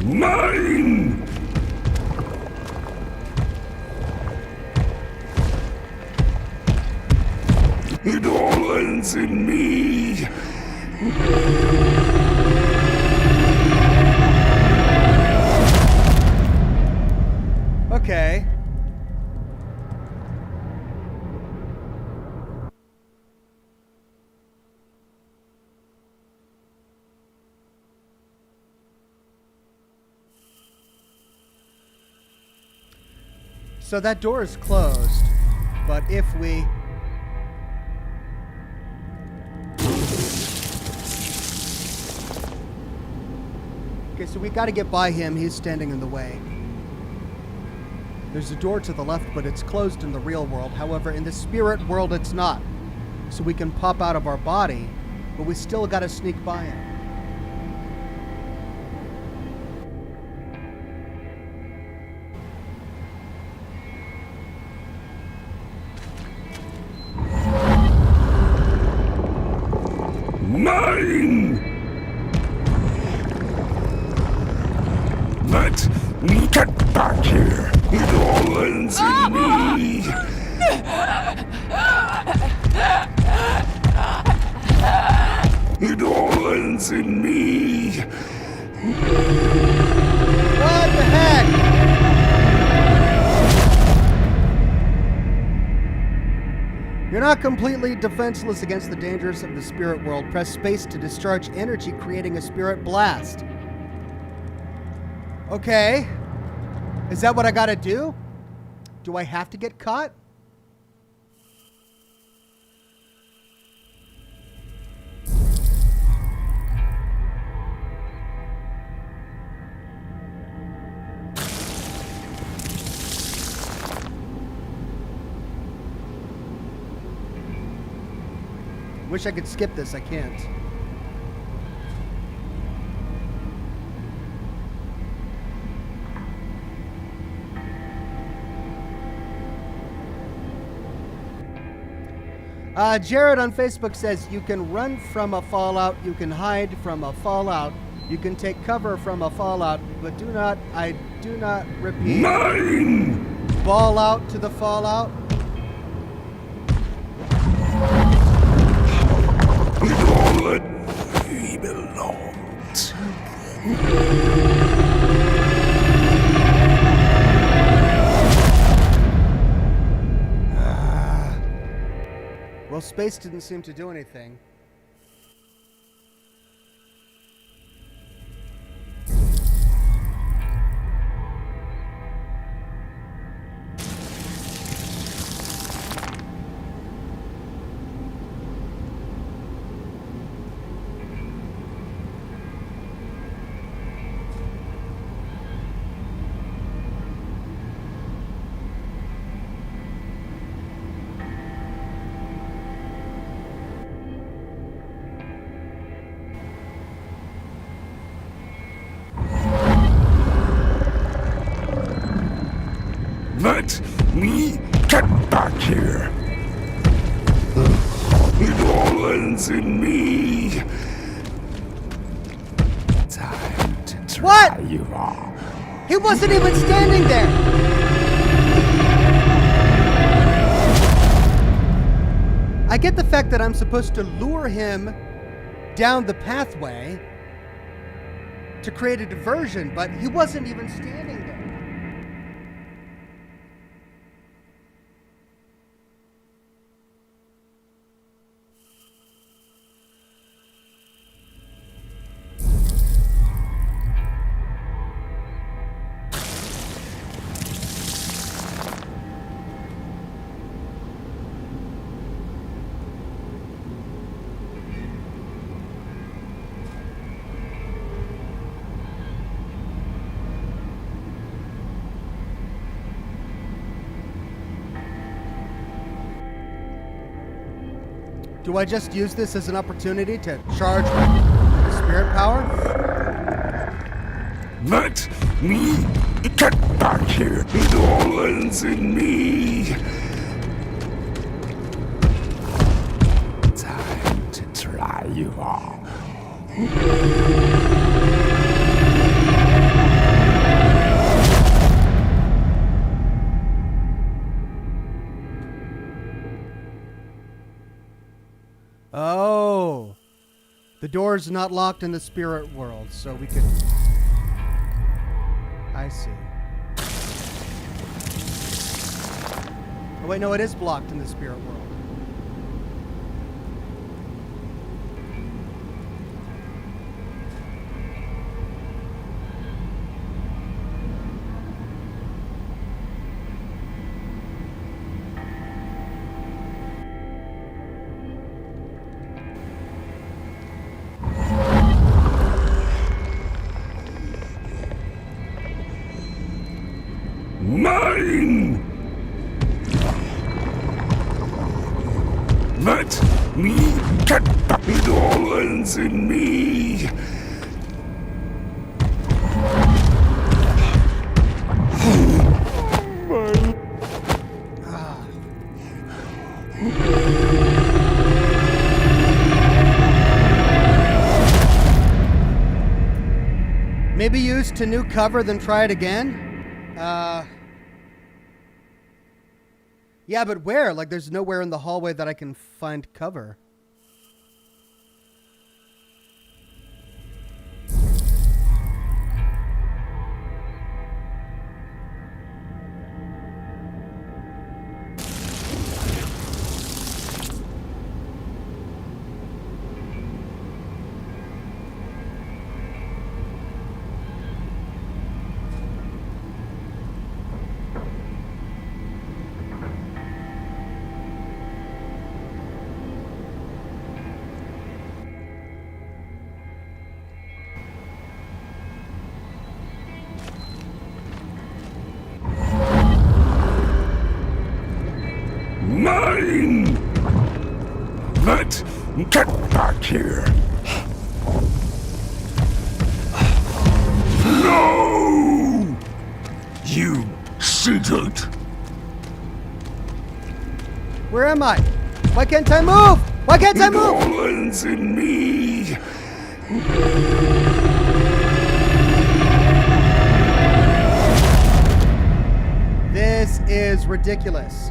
Mine! It all ends in me. Okay. So that door is closed, but if we... Okay, so we got to get by him. He's standing in the way. There's a door to the left, but it's closed in the real world. However, in the spirit world, it's not. So we can pop out of our body, but we still got to sneak by him. Mine! Let me get back here. It all ends in me. It all ends in me. What the heck? You're not completely defenseless against the dangers of the spirit world. Press space to discharge energy, creating a spirit blast. Okay. Is that what I gotta do? Do I have to get caught? Wish I could skip this. I can't. Jared on Facebook says, you can run from a fallout, you can hide from a fallout, you can take cover from a fallout, but do not repeat. Mine! Ball out to the fallout. It all let me belong to. Well, space didn't seem to do anything. Let me get back here. It all ends in me. What? You are. He wasn't even standing there. I get the fact that I'm supposed to lure him down the pathway to create a diversion, but he wasn't even standing there. Do I just use this as an opportunity to charge my spirit power? Let me get back here. It all ends in me. Time to try you on. Oh. The door's not locked in the spirit world, so we could... I see. Oh wait, no, it is blocked in the spirit world. Mine! Let me get back. It all ends in me. Maybe use to new cover, then try it again? Yeah, but where? Like, there's nowhere in the hallway that I can find cover. Mine! Let me get back here. No! You cheated! Where am I? Why can't I move? Why can't I It move? all ends in me. This is ridiculous.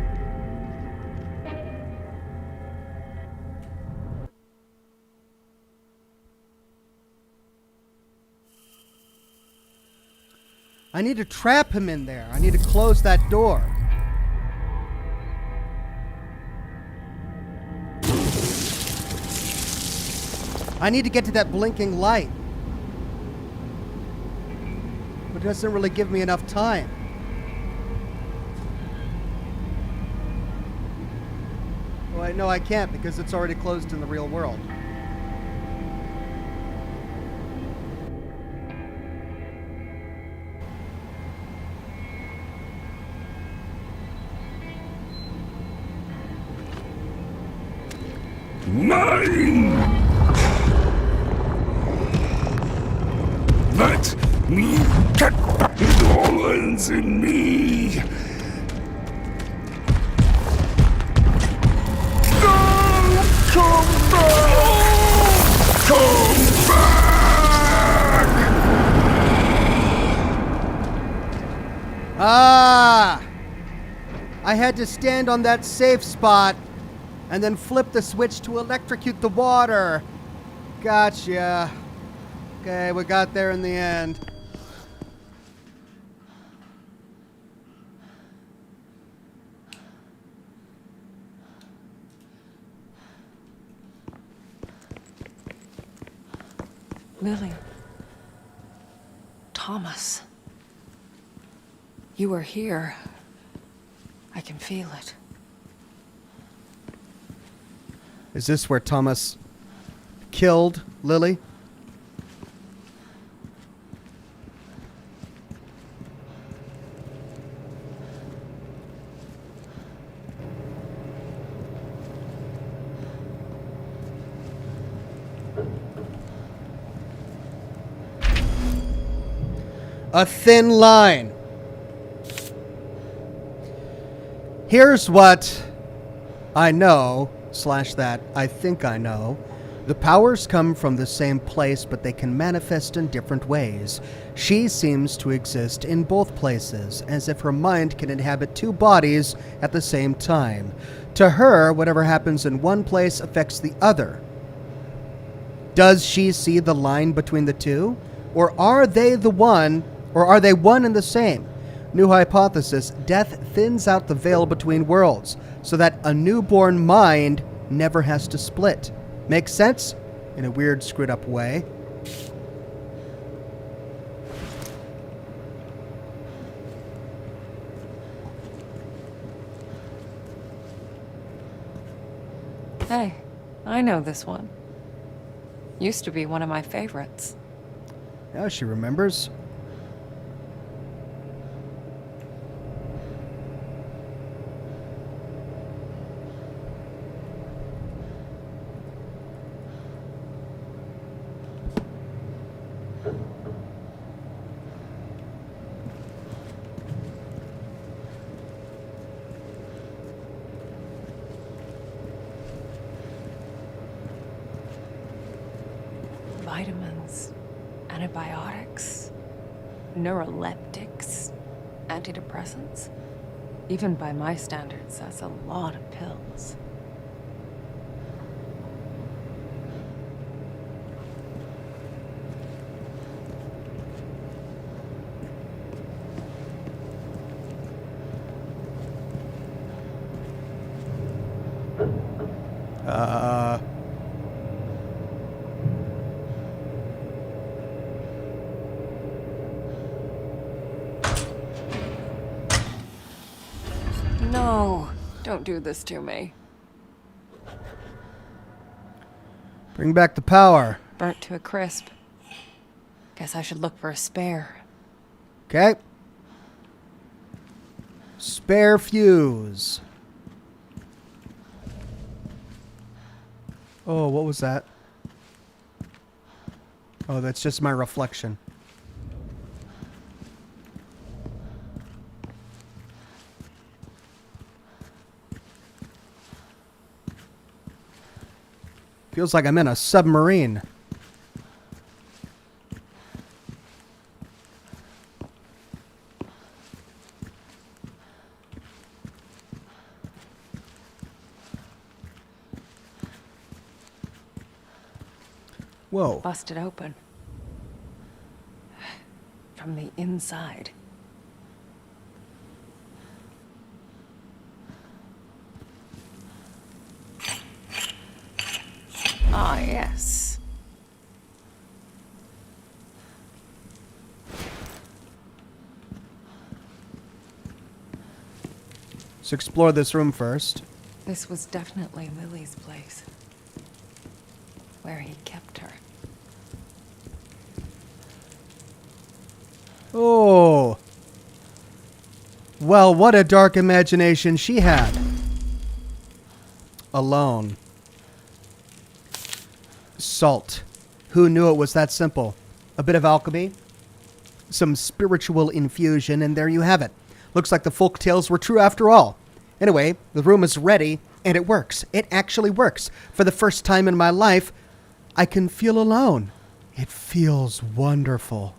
I need to trap him in there. I need to close that door. I need to get to that blinking light. But it doesn't really give me enough time. Well, no, I can't because it's already closed in the real world. Mine! Let me get back. It all ends in me. No! Come back! Come back! Ah! I had to stand on that safe spot and then flip the switch to electrocute the water. Gotcha. Okay, we got there in the end. Lily. Thomas. You were here. I can feel it. Is this where Thomas killed Lily? A thin line. Here's what I know, / that I think I know. The powers come from the same place, but they can manifest in different ways. She seems to exist in both places, as if her mind can inhabit two bodies at the same time. To her, whatever happens in one place affects the other. Does she see the line between the two? Or are they one and the same? New hypothesis: death thins out the veil between worlds, so that a newborn mind never has to split. Makes sense? In a weird, screwed up way. Hey, I know this one. Used to be one of my favorites. Yeah, she remembers. Vitamins, antibiotics, neuroleptics, antidepressants. Even by my standards, that's a lot of pills. No, don't do this to me. Bring back the power. Burnt to a crisp. Guess I should look for a spare. Okay. Spare fuse. Oh, what was that? Oh, that's just my reflection. Feels like I'm in a submarine. Whoa. Busted open. From the inside. Ah, yes. Let's explore this room first. This was definitely Lily's place. Where he kept her. Oh. Well, what a dark imagination she had. Alone. Salt. Who knew it was that simple? A bit of alchemy, some spiritual infusion, and there you have it. Looks like the folk tales were true after all. Anyway, the room is ready, and it works. It actually works. For the first time in my life, I can feel alone. It feels wonderful.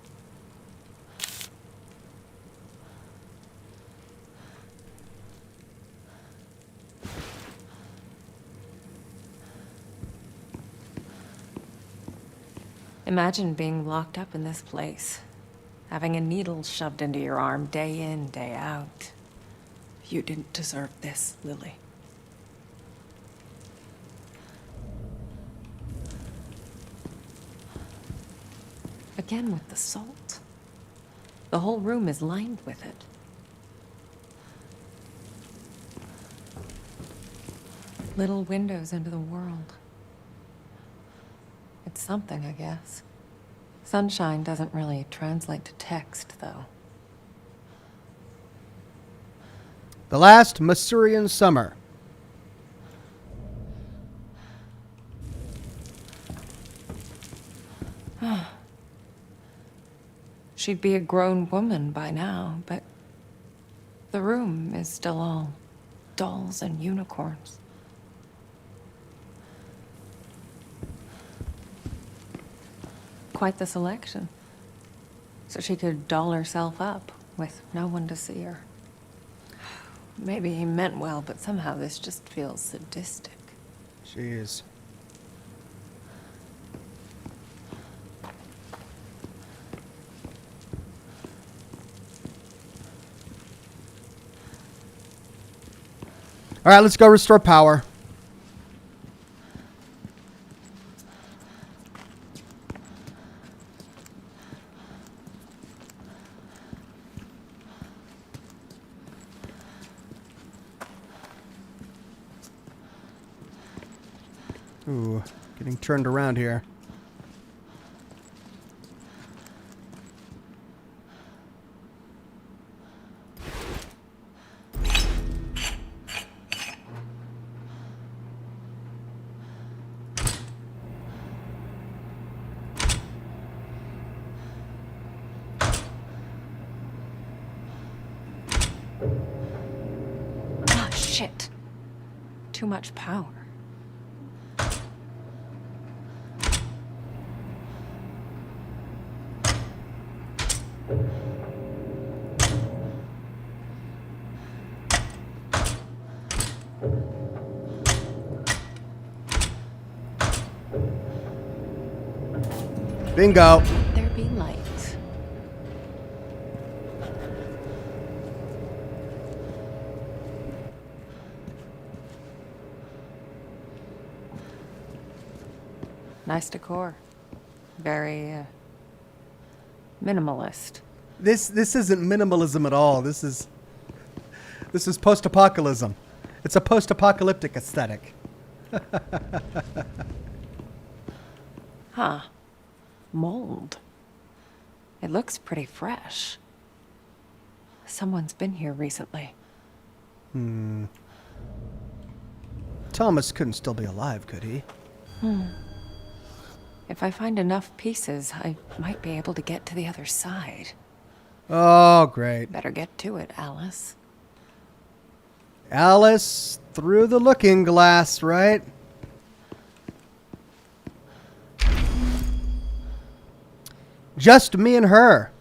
Imagine being locked up in this place, having a needle shoved into your arm day in, day out. You didn't deserve this, Lily. Again with the salt. The whole room is lined with it. Little windows into the world. It's something, I guess. Sunshine doesn't really translate to text, though. The last Masurian summer. She'd be a grown woman by now, but the room is still all dolls and unicorns. Quite the selection. So she could doll herself up with no one to see her. Maybe he meant well, but somehow this just feels sadistic. Jeez. All right, let's go restore power. Ooh, getting turned around here. Oh, shit. Too much power. Bingo. Let there be light. Nice decor. Very, minimalist. This isn't minimalism at all. This is post-apocalypse. It's a post-apocalyptic aesthetic. Huh. Mold. It looks pretty fresh. Someone's been here recently. Thomas couldn't still be alive, could he? If I find enough pieces, I might be able to get to the other side. Oh, great. Better get to it, Alice. Alice through the looking glass, right? Just me and her.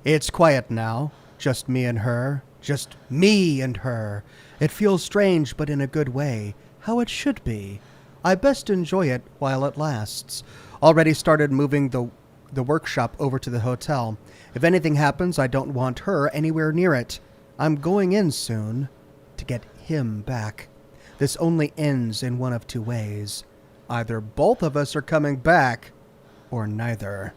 It's quiet now. Just me and her. Just me and her. It feels strange, but in a good way. How it should be. I best enjoy it while it lasts. Already started moving the workshop over to the hotel. If anything happens, I don't want her anywhere near it. I'm going in soon to get him back. This only ends in one of two ways. Either both of us are coming back, or neither.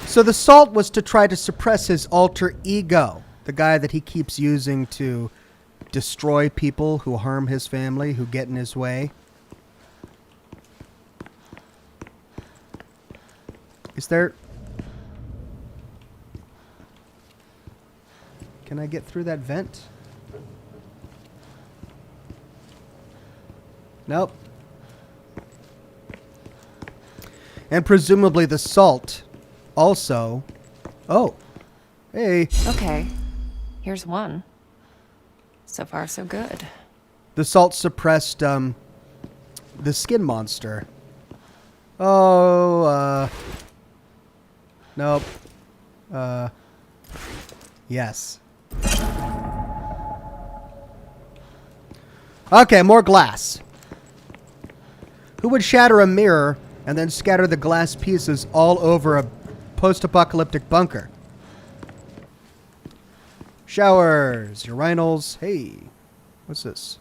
So the salt was to try to suppress his alter ego, the guy that he keeps using to destroy people who harm his family, who get in his way. Is there... Can I get through that vent? Nope. And presumably the salt also... Oh. Hey. Okay. Here's one. So far, so good. The salt suppressed, the skin monster. Oh, nope. Yes. Okay, more glass. Who would shatter a mirror and then scatter the glass pieces all over a post-apocalyptic bunker. Showers, urinals. Hey, what's this?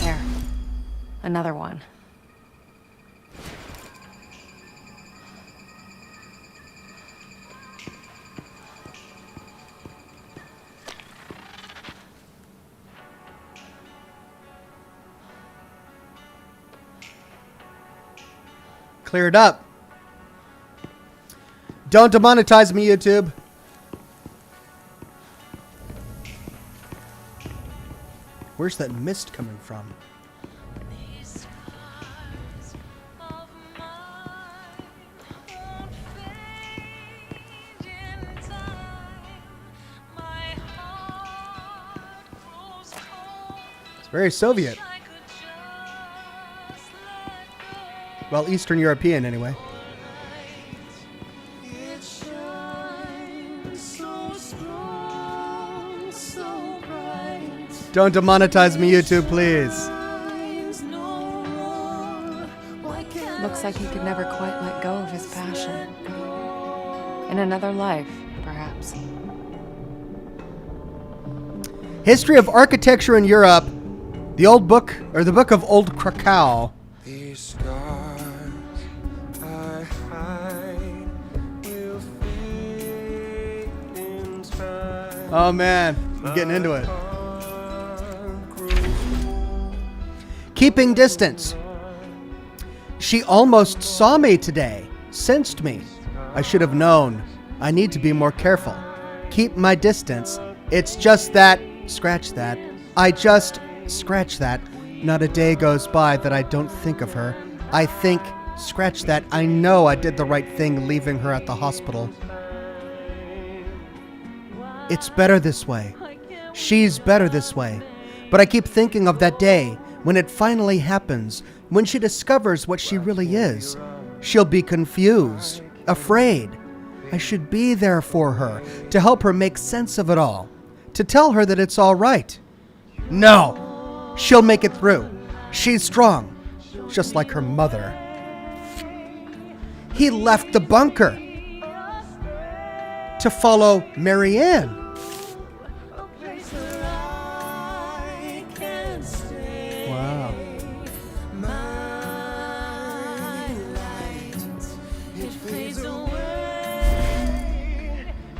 There. Another one. Cleared up. Don't demonetize me, YouTube. Where's that mist coming from? It's very Soviet. Well, Eastern European, anyway. Don't demonetize me, YouTube, please. Looks like he could never quite let go of his passion. In another life, perhaps. History of Architecture in Europe. The Old Book, or the Book of Old Krakow. These scars I hide will fade in time. Oh man, I'm getting into it. Keeping distance. She almost saw me today, sensed me. I should have known. I need to be more careful. Keep my distance. It's just that, scratch that. I just, scratch that. Not a day goes by that I don't think of her. I think, scratch that. I know I did the right thing leaving her at the hospital. It's better this way. She's better this way. But I keep thinking of that day when it finally happens, when she discovers what she really is. She'll be confused, afraid. I should be there for her, to help her make sense of it all, to tell her that it's all right. No, she'll make it through. She's strong, just like her mother. He left the bunker to follow Marianne. Wow.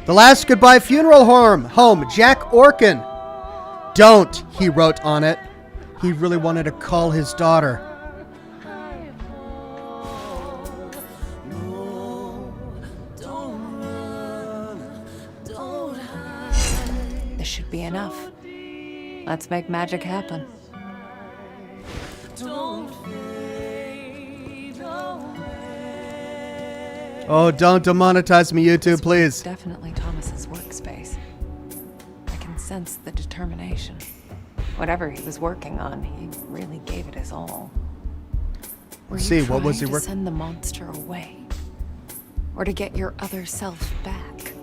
The last goodbye funeral home, Jack Orkin. Don't, he wrote on it. He really wanted to call his daughter. This should be enough. Let's make magic happen. Oh, don't demonetize me, YouTube, please. Definitely Thomas's workspace. I can sense the determination. Whatever he was working on, he really gave it his all. Were you What was he trying to working? send the monster away, or to get your other self back?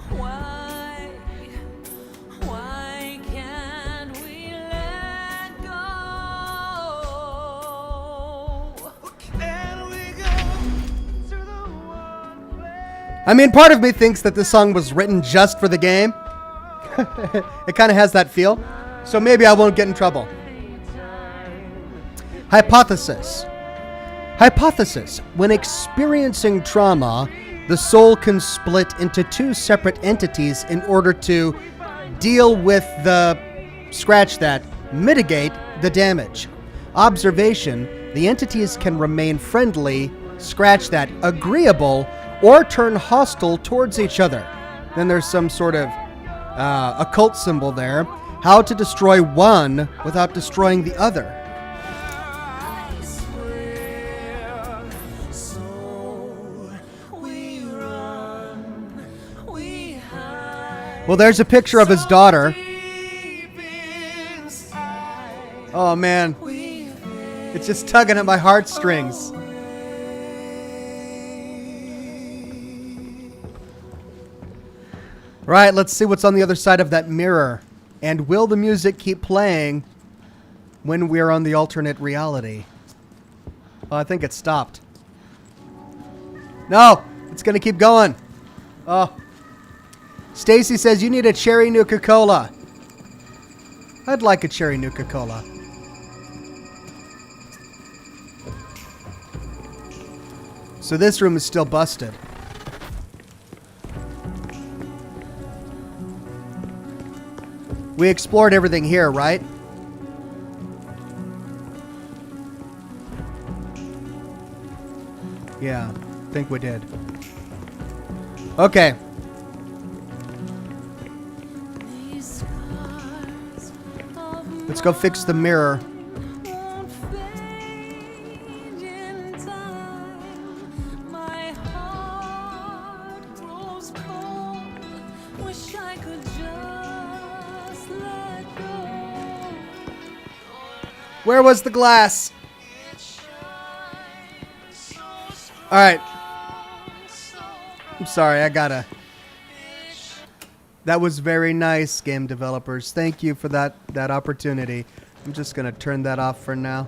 Why can't we let go? Can we go to the one place? I mean, part of me thinks that this song was written just for the game. It kind of has that feel. So maybe I won't get in trouble. Hypothesis. Hypothesis. When experiencing trauma, the soul can split into two separate entities in order to deal with the, scratch that, mitigate the damage. Observation. The entities can remain friendly, scratch that, agreeable, or turn hostile towards each other. Then there's some sort of occult symbol there. How to destroy one without destroying the other. Well, there's a picture of his daughter. Oh, man. It's just tugging at my heartstrings. Right, let's see what's on the other side of that mirror. And will the music keep playing when we're on the alternate reality? Oh, I think it stopped. No, it's going to keep going. Oh. Stacy says you need a cherry Nuka-Cola. I'd like a cherry Nuka-Cola. So this room is still busted. We explored everything here, right? Yeah, I think we did. Okay. Let's go fix the mirror. Where was the glass? All right. I'm sorry, I gotta. That was very nice, game developers. Thank you for that opportunity. I'm just gonna turn that off for now.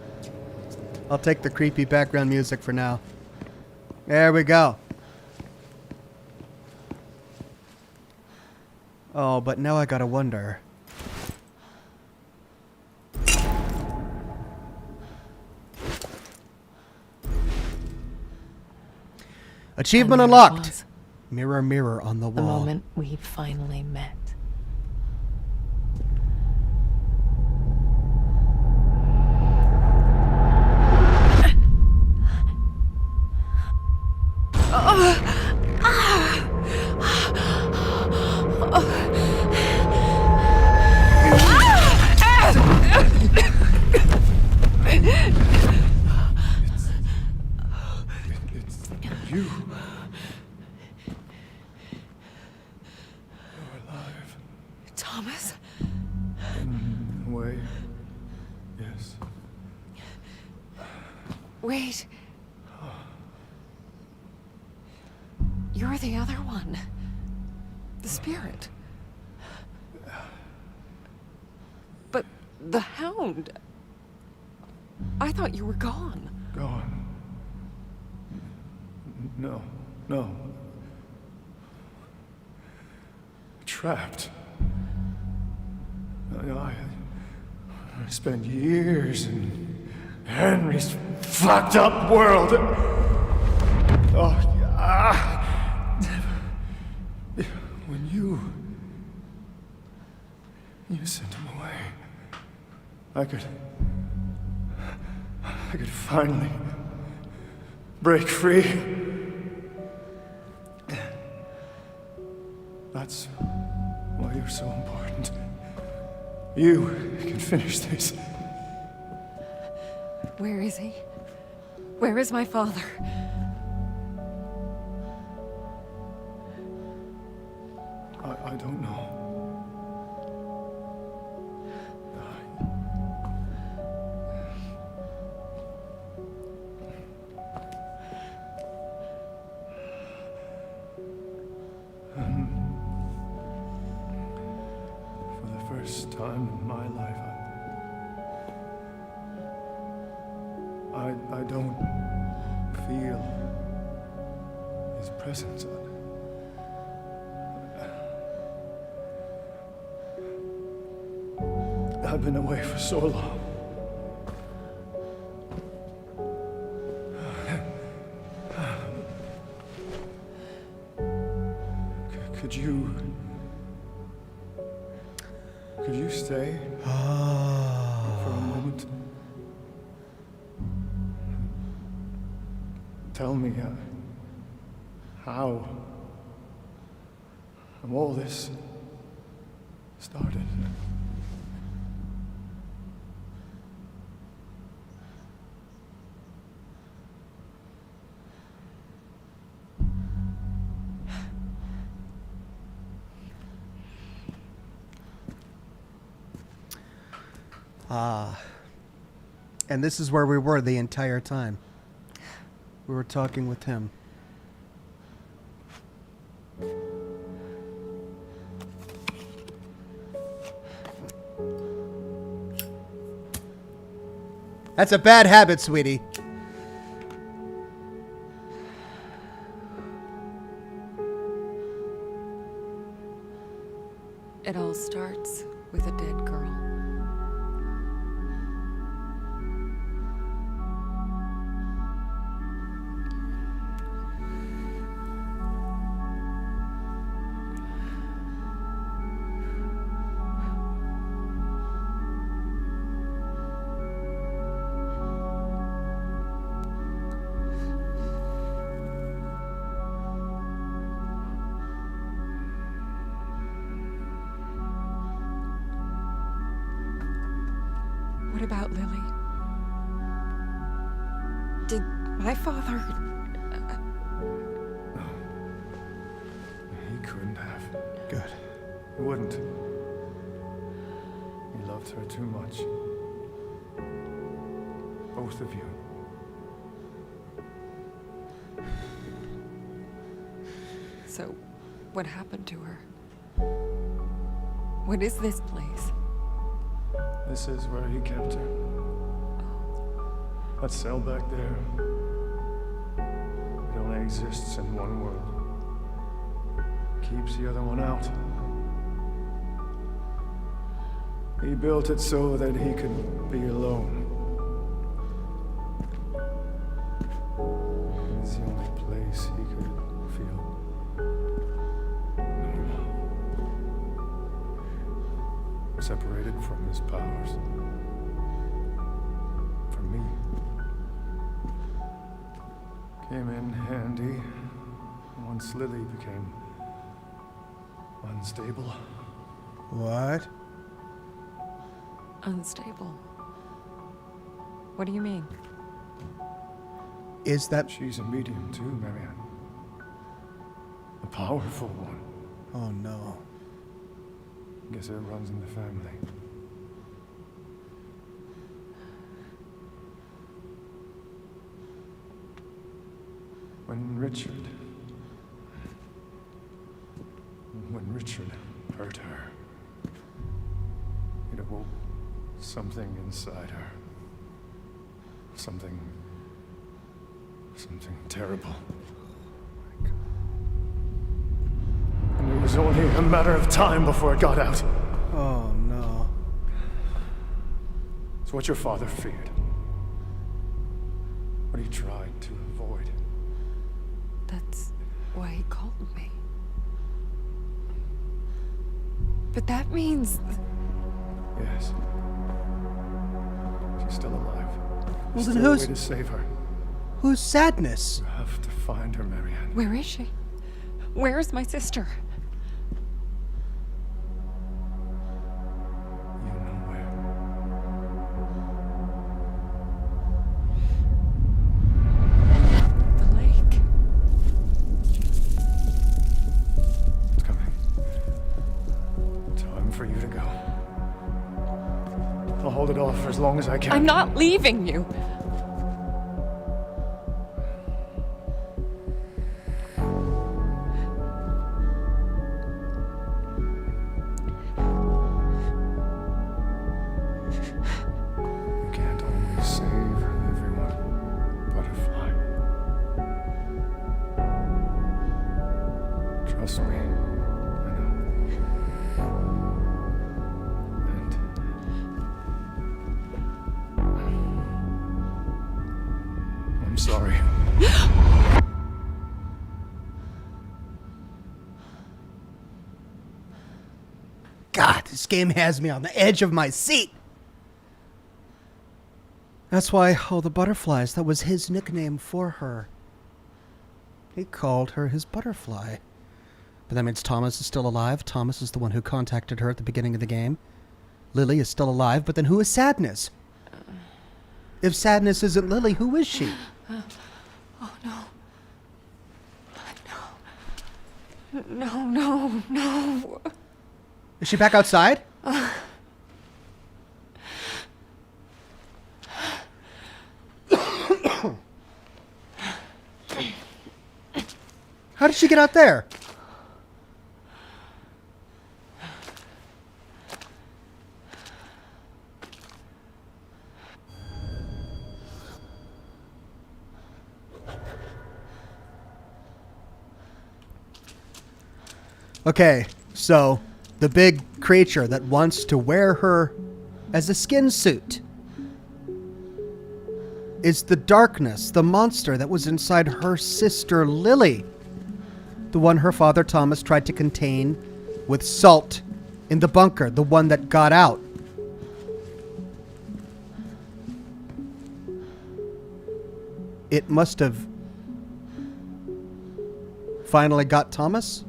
I'll take the creepy background music for now. There we go. Oh, but now I gotta wonder. Achievement unlocked. Mirror, mirror on the wall. The moment we finally met. You. You're alive. Thomas? In a way, yes. Wait. You're the other one. The spirit. But the hound. I thought you were gone. Gone. No, no. Trapped. I spent years in Henry's fucked up world. Oh, when you sent him away, I could finally break free. That's why you're so important. You can finish this. Where is he? Where is my father? I don't know. For the first time in my life, I don't feel his presence. I've been away for so long. Could you stay for a moment? Tell me how all this started. And this is where we were the entire time. We were talking with him. That's a bad habit, sweetie. It all starts with a dead girl. What about Lily? Did my father... No. He couldn't have. Good. He wouldn't. He loved her too much. Both of you. So, what happened to her? What is this place? This is where he kept her. That cell back there. It only exists in one world. Keeps the other one out. He built it so that he could be alone. It was the only place he could feel normal. Separated from his powers. For me. Came in handy once Lily became unstable. What? Unstable. What do you mean? Is that... She's a medium too, Marianne. A powerful one. Oh, no. Guess it runs in the family. When Richard hurt her, it awoke something inside her. Something terrible. And it was only a matter of time before it got out. Oh, no. It's what your father feared. What he tried to avoid. That's why he called me. But that means... Yes. She's still alive. Well, Still then a who's... way to save her. Who's Sadness? You have to find her, Marianne. Where is she? Where is my sister? You know where. The lake. It's coming. Time for you to go. I'll hold it off for as long as I can. I'm not leaving you. You can't always save everyone. Butterfly. Trust me. I know. And I'm sorry. God, this game has me on the edge of my seat. That's why, oh, the butterflies, that was his nickname for her. He called her his butterfly. But that means Thomas is still alive. Thomas is the one who contacted her at the beginning of the game. Lily is still alive, but then who is Sadness? If Sadness isn't Lily, who is she? Oh, no. No. No. Is she back outside? How did she get out there? Okay, so the big creature that wants to wear her as a skin suit is the darkness, the monster that was inside her sister Lily. The one her father Thomas tried to contain with salt in the bunker, the one that got out. It must have finally got Thomas.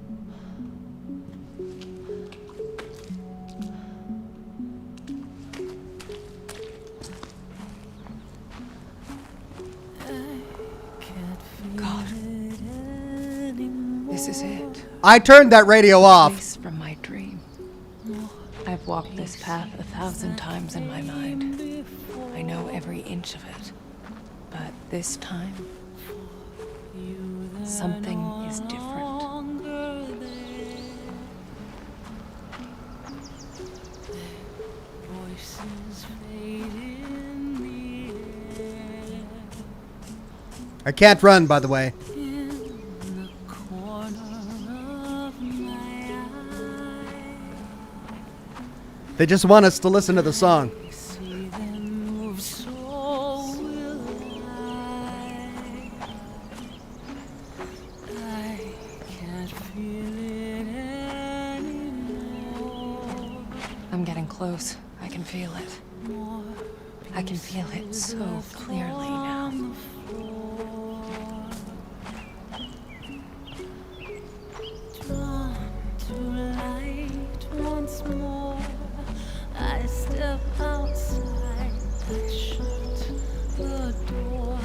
God. This is it. I turned that radio off. Place from my dream. I've walked this path 1,000 times in my mind. I know every inch of it. But this time, something is different. I can't run, by the way. They just want us to listen to the song. I'm getting close. I can feel it. I can feel it so clearly now. I step outside, I shut the door.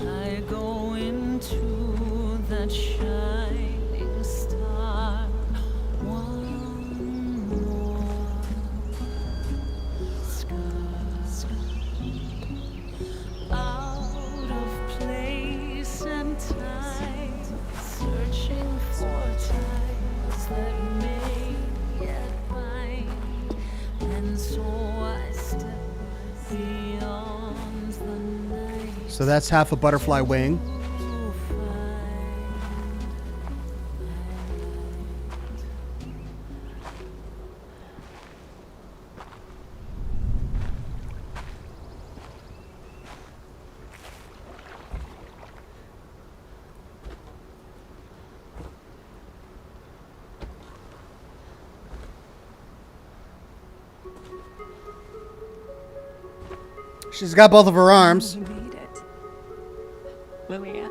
I go into that shining star. One more scar, out of place and time, searching for ties that may yet find. And so I step beyond the night. So that's half a butterfly wing. She's got both of her arms. You made it. Lilia,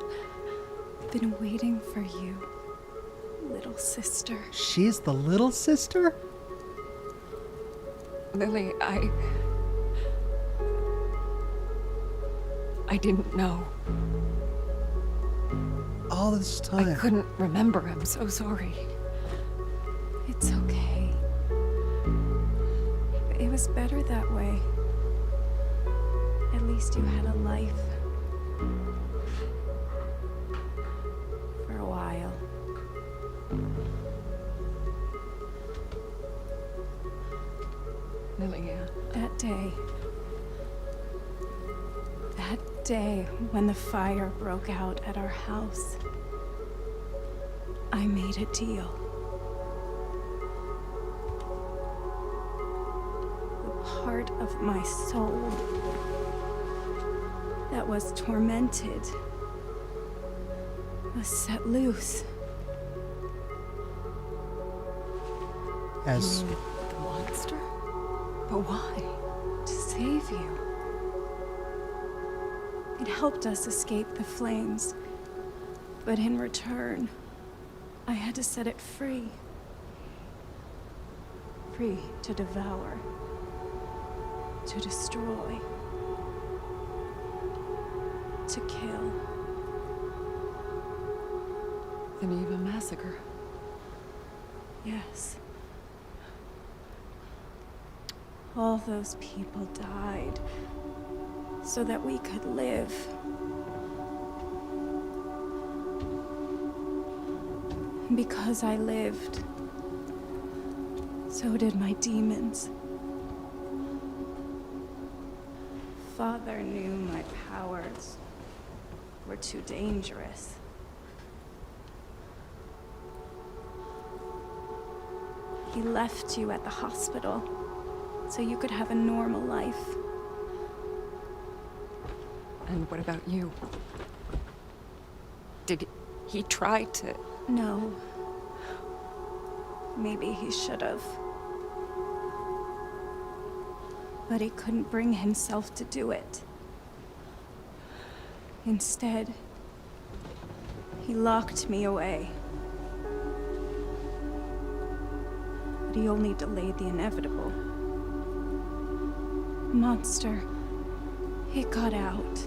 I've been waiting for you, little sister. She's the little sister? Lily, I didn't know. All this time. I couldn't remember. I'm so sorry. It's okay. It was better that way. At least you had a life. For a while. Lilia. That day when the fire broke out at our house, I made a deal. The part of my soul that was tormented was set loose. As The monster? But why? To save you. It helped us escape the flames, but in return, I had to set it free. Free to devour, to destroy, to kill. An even massacre. Yes. All those people died so that we could live. Because I lived, so did my demons. Father knew my powers were too dangerous. He left you at the hospital so you could have a normal life. And what about you? Did he try to... No. Maybe he should have. But he couldn't bring himself to do it. Instead, he locked me away. But he only delayed the inevitable. Monster, it got out.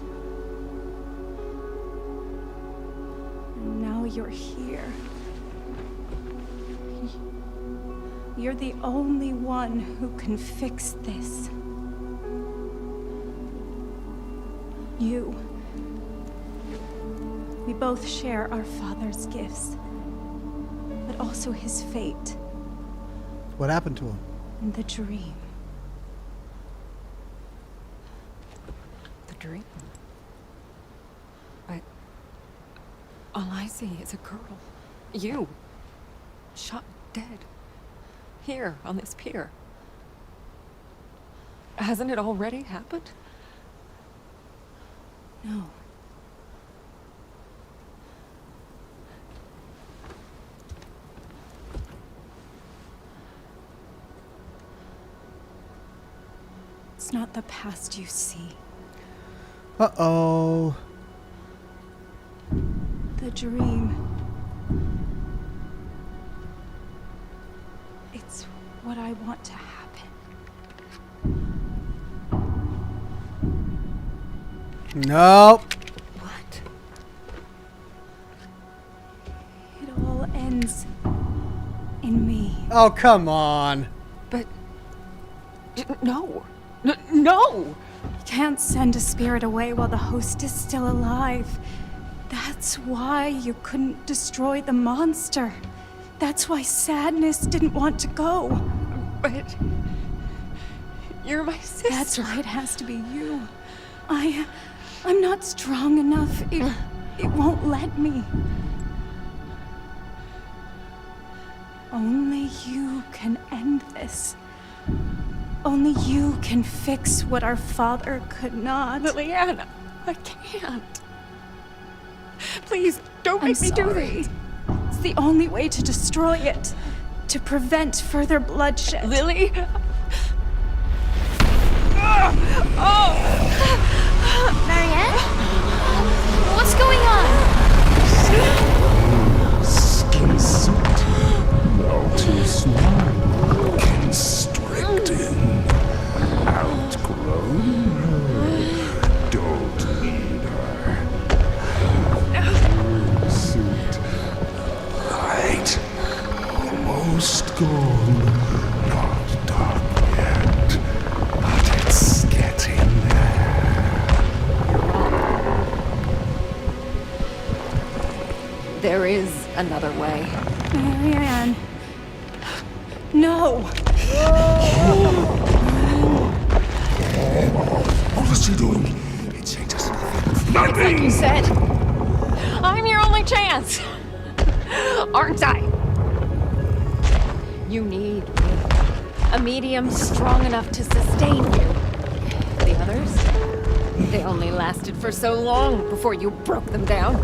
And now you're here. You're the only one who can fix this. You. We both share our father's gifts, but also his fate. What happened to him? And the dream. The dream? But all I see is a girl. You. Shot dead. Here, on this pier. Hasn't it already happened? No. It's not the past you see. Uh-oh. The dream. It's what I want to happen. Nope. What? It all ends in me. Oh, come on. But... no. No! Can't send a spirit away while the host is still alive. That's why you couldn't destroy the monster. That's why Sadness didn't want to go. But... you're my sister. That's why it has to be you. I'm not strong enough. It won't let me. Only you can end this. Only you can fix what our father could not. Liliana, I can't. Please, don't make me do this. It's the only way to destroy it. To prevent further bloodshed. Lily? Marianne? What's going on? Skin suit, melty smile, constricting, outgrown her, don't need her. Suit, light, almost gone, not dark yet, but it's getting there. There is another way. Marianne. No! What is she doing? It changes nothing. It's like you said. I'm your only chance. Aren't I? You need me. A medium strong enough to sustain you. The others? They only lasted for so long before you broke them down.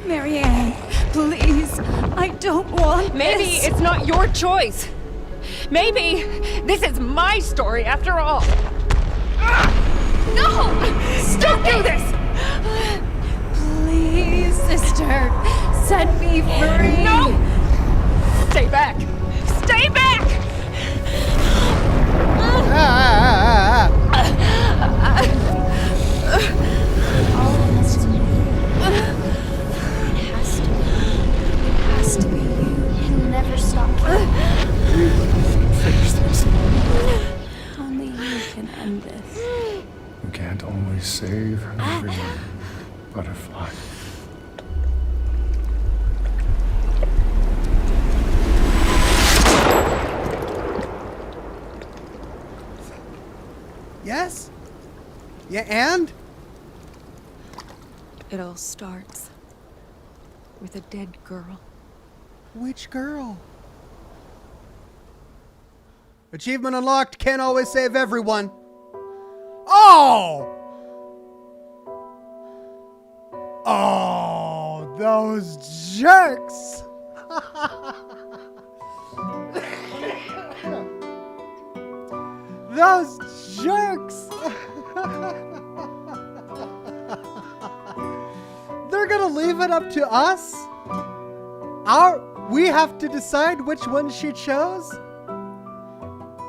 Marianne, please. I don't want Maybe this. it's not your choice. Maybe this is my story after all. No! Don't do this! Please, sister. Set me free. No! Stay back! Stay back! Almost. It has to be you. It'll never stop. Finish this. Only you can end this. You can't always save everyone, Butterfly. Yes? Yeah, and? It all starts with a dead girl. Which girl? Achievement unlocked. Can't always save everyone. Oh! Oh, those jerks! Those jerks! They're gonna leave it up to us? We have to decide which one she chose?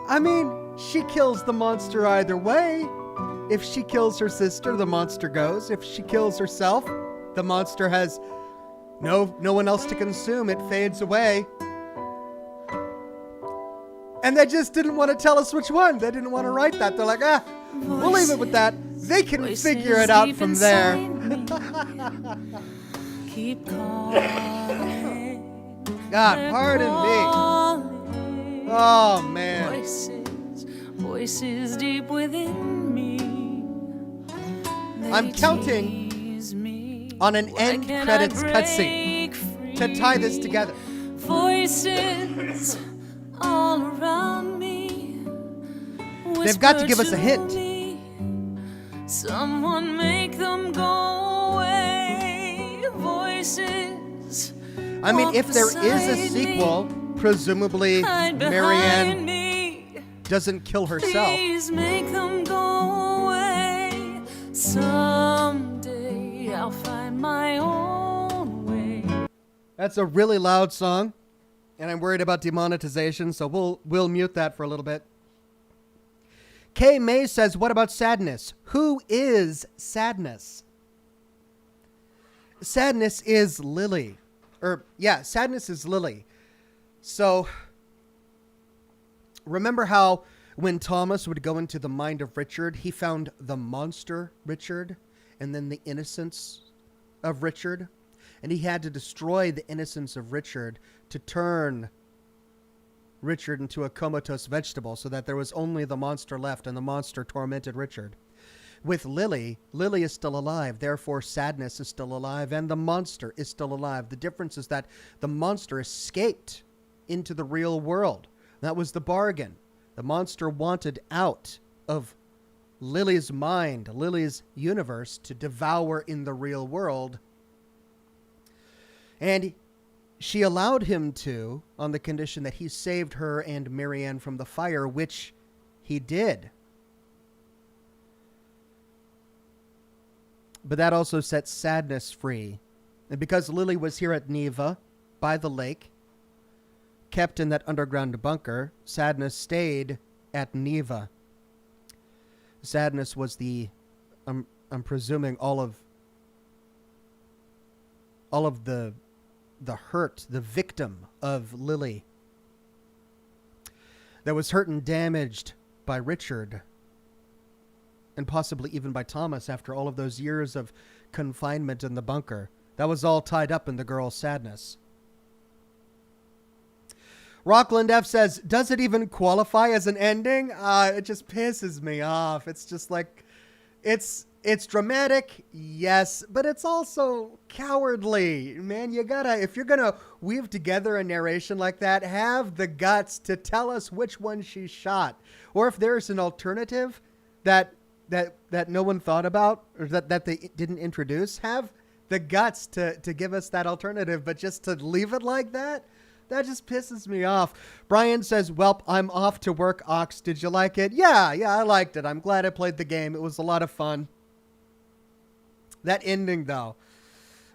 I mean, she kills the monster either way. If she kills her sister, the monster goes. If she kills herself, the monster has no one else to consume. It fades away. And they just didn't want to tell us which one. They didn't want to write that. They're like, we'll leave it with that. They can figure it out from there. Keep calling. God, pardon me. Oh, man. Voices deep within me. I'm counting on an end credits cutscene to tie this together. Voices all around me. They've got to give us a hint. Someone make them go away. Voices. I mean, if there is a sequel, presumably Marianne doesn't kill herself. Please make them go away. Someday I'll find my own way. That's a really loud song, and I'm worried about demonetization, so we'll mute that for a little bit. Kay May says, what about Sadness? Who is Sadness? Sadness is Lily. Sadness is Lily. So, remember how when Thomas would go into the mind of Richard, he found the monster Richard and then the innocence of Richard? And he had to destroy the innocence of Richard to turn Richard into a comatose vegetable so that there was only the monster left, and the monster tormented Richard. With Lily, Lily is still alive, therefore Sadness is still alive, and the monster is still alive. The difference is that the monster escaped into the real world. That was the bargain. The monster wanted out of Lily's mind, Lily's universe, to devour in the real world. And she allowed him to, on the condition that he saved her and Marianne from the fire, which he did. But that also set Sadness free. And because Lily was here at Neva, by the lake, kept in that underground bunker, Sadness stayed at Neva. Sadness was I'm presuming all of the hurt, the victim of Lily, that was hurt and damaged by Richard, and possibly even by Thomas after all of those years of confinement in the bunker. That was all tied up in the girl's sadness. Rockland F says, does it even qualify as an ending? It just pisses me off. It's just like, it's dramatic, yes, but it's also cowardly. Man, if you're gonna weave together a narration like that, have the guts to tell us which one she shot. Or if there's an alternative that no one thought about, or that they didn't introduce, have the guts to give us that alternative. But just to leave it like that just pisses me off. Brian says, welp, I'm off to work, Ox. Did you like it? Yeah, I liked it. I'm glad I played the game. It was a lot of fun. That ending, though.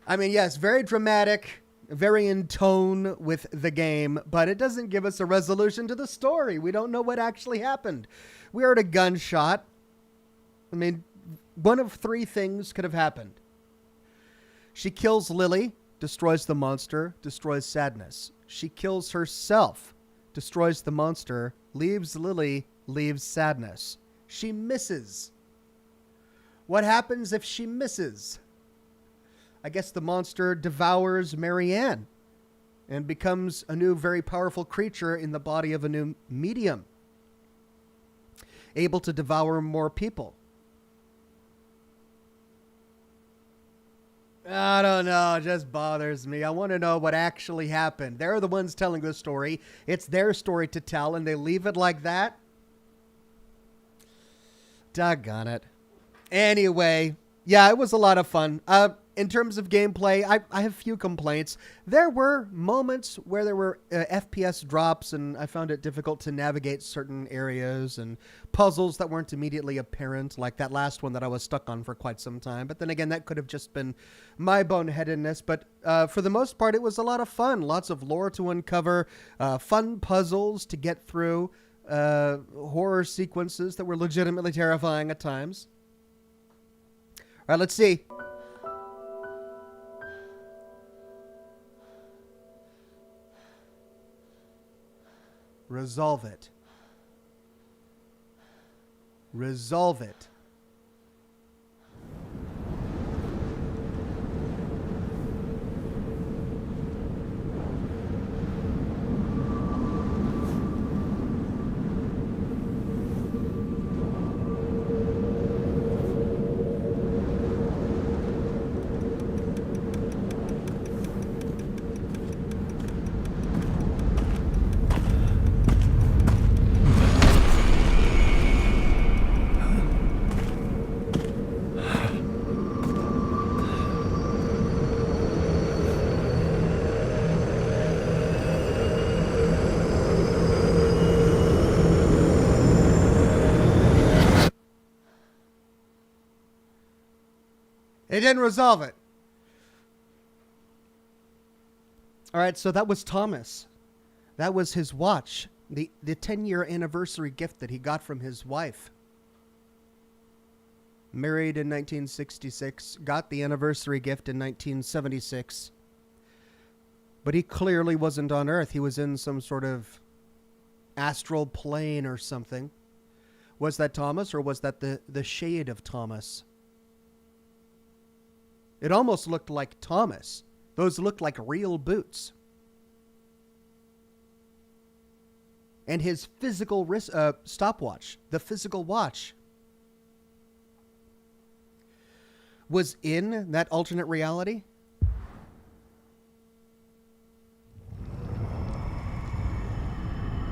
I mean, yes, very dramatic, very in tone with the game, but it doesn't give us a resolution to the story. We don't know what actually happened. We heard a gunshot. I mean, one of three things could have happened. She kills Lily, destroys the monster, destroys Sadness. She kills herself, destroys the monster, leaves Lily, leaves Sadness. She misses. What happens if she misses? I guess the monster devours Marianne and becomes a new, very powerful creature in the body of a new medium. able to devour more people. I don't know. It just bothers me. I want to know what actually happened. They're the ones telling the story. It's their story to tell, and they leave it like that? Doggone it. Anyway, yeah, it was a lot of fun. In terms of gameplay, I have few complaints. There were moments where there were FPS drops, and I found it difficult to navigate certain areas and puzzles that weren't immediately apparent, like that last one that I was stuck on for quite some time. But then again, that could have just been my boneheadedness. But for the most part, it was a lot of fun. Lots of lore to uncover, fun puzzles to get through, horror sequences that were legitimately terrifying at times. All right, let's see. Resolve it. Resolve it. It didn't resolve it. All right, so that was Thomas. That was his watch. The 10-year anniversary gift that he got from his wife. Married in 1966. Got the anniversary gift in 1976. But he clearly wasn't on Earth. He was in some sort of astral plane or something. Was that Thomas, or was that the shade of Thomas? It almost looked like Thomas. Those looked like real boots. And his physical stopwatch, the physical watch, was in that alternate reality.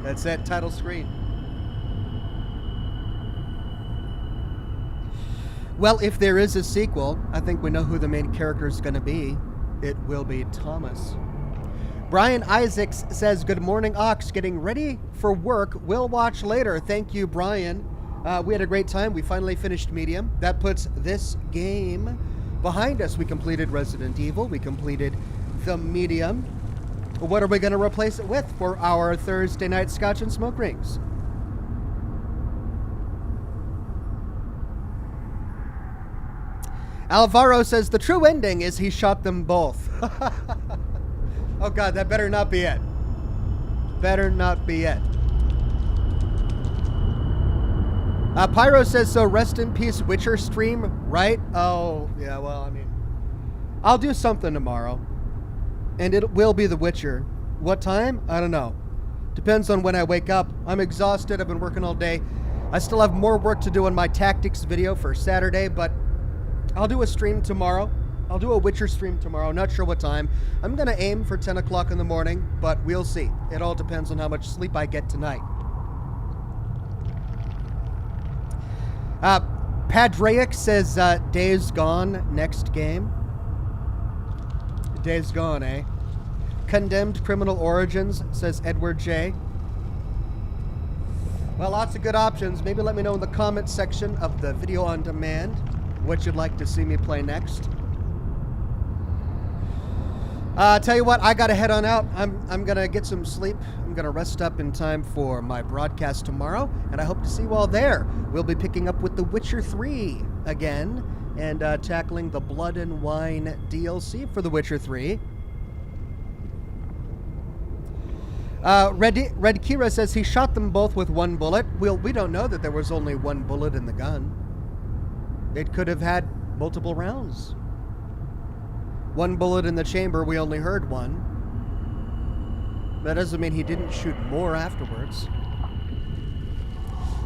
That's it, title screen. Well, if there is a sequel, I think we know who the main character is going to be. It will be Thomas. Brian Isaacs says, good morning, Ox. Getting ready for work. We'll watch later. Thank you, Brian. We had a great time. We finally finished Medium. That puts this game behind us. We completed Resident Evil. We completed the Medium. What are we going to replace it with for our Thursday night Scotch and Smoke Rings? Alvaro says the true ending is he shot them both. Oh God, that better not be it. Better not be it. Pyro says, so rest in peace Witcher stream, right? Oh, yeah, well, I mean, I'll do something tomorrow. And it will be The Witcher. What time? I don't know. Depends on when I wake up. I'm exhausted. I've been working all day. I still have more work to do on my tactics video for Saturday, but I'll do a stream tomorrow. I'll do a Witcher stream tomorrow. Not sure what time. I'm going to aim for 10 o'clock in the morning, but we'll see. It all depends on how much sleep I get tonight. Padraic says, Days Gone, next game. Days Gone, eh? Condemned Criminal Origins, says Edward J. Well, lots of good options. Maybe let me know in the comments section of the video on demand what you'd like to see me play next. Tell you what, I gotta head on out. I'm gonna get some sleep. I'm gonna rest up in time for my broadcast tomorrow, and I hope to see you all there. We'll be picking up with The Witcher 3 again, and tackling the Blood and Wine DLC for The Witcher 3. Red Kira says he shot them both with one bullet. We don't know that there was only one bullet in the gun. It could have had multiple rounds. One bullet in the chamber, we only heard one. That doesn't mean he didn't shoot more afterwards.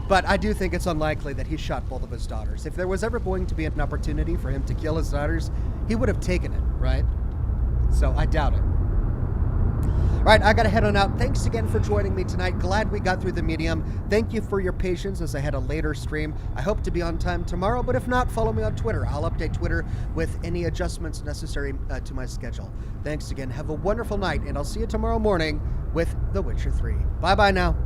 But I do think it's unlikely that he shot both of his daughters. If there was ever going to be an opportunity for him to kill his daughters, he would have taken it, right? So I doubt it. All right, I got to head on out. Thanks again for joining me tonight. Glad we got through the medium. Thank you for your patience as I had a later stream. I hope to be on time tomorrow, but if not, follow me on Twitter. I'll update Twitter with any adjustments necessary to my schedule. Thanks again. Have a wonderful night, and I'll see you tomorrow morning with The Witcher 3. Bye-bye now.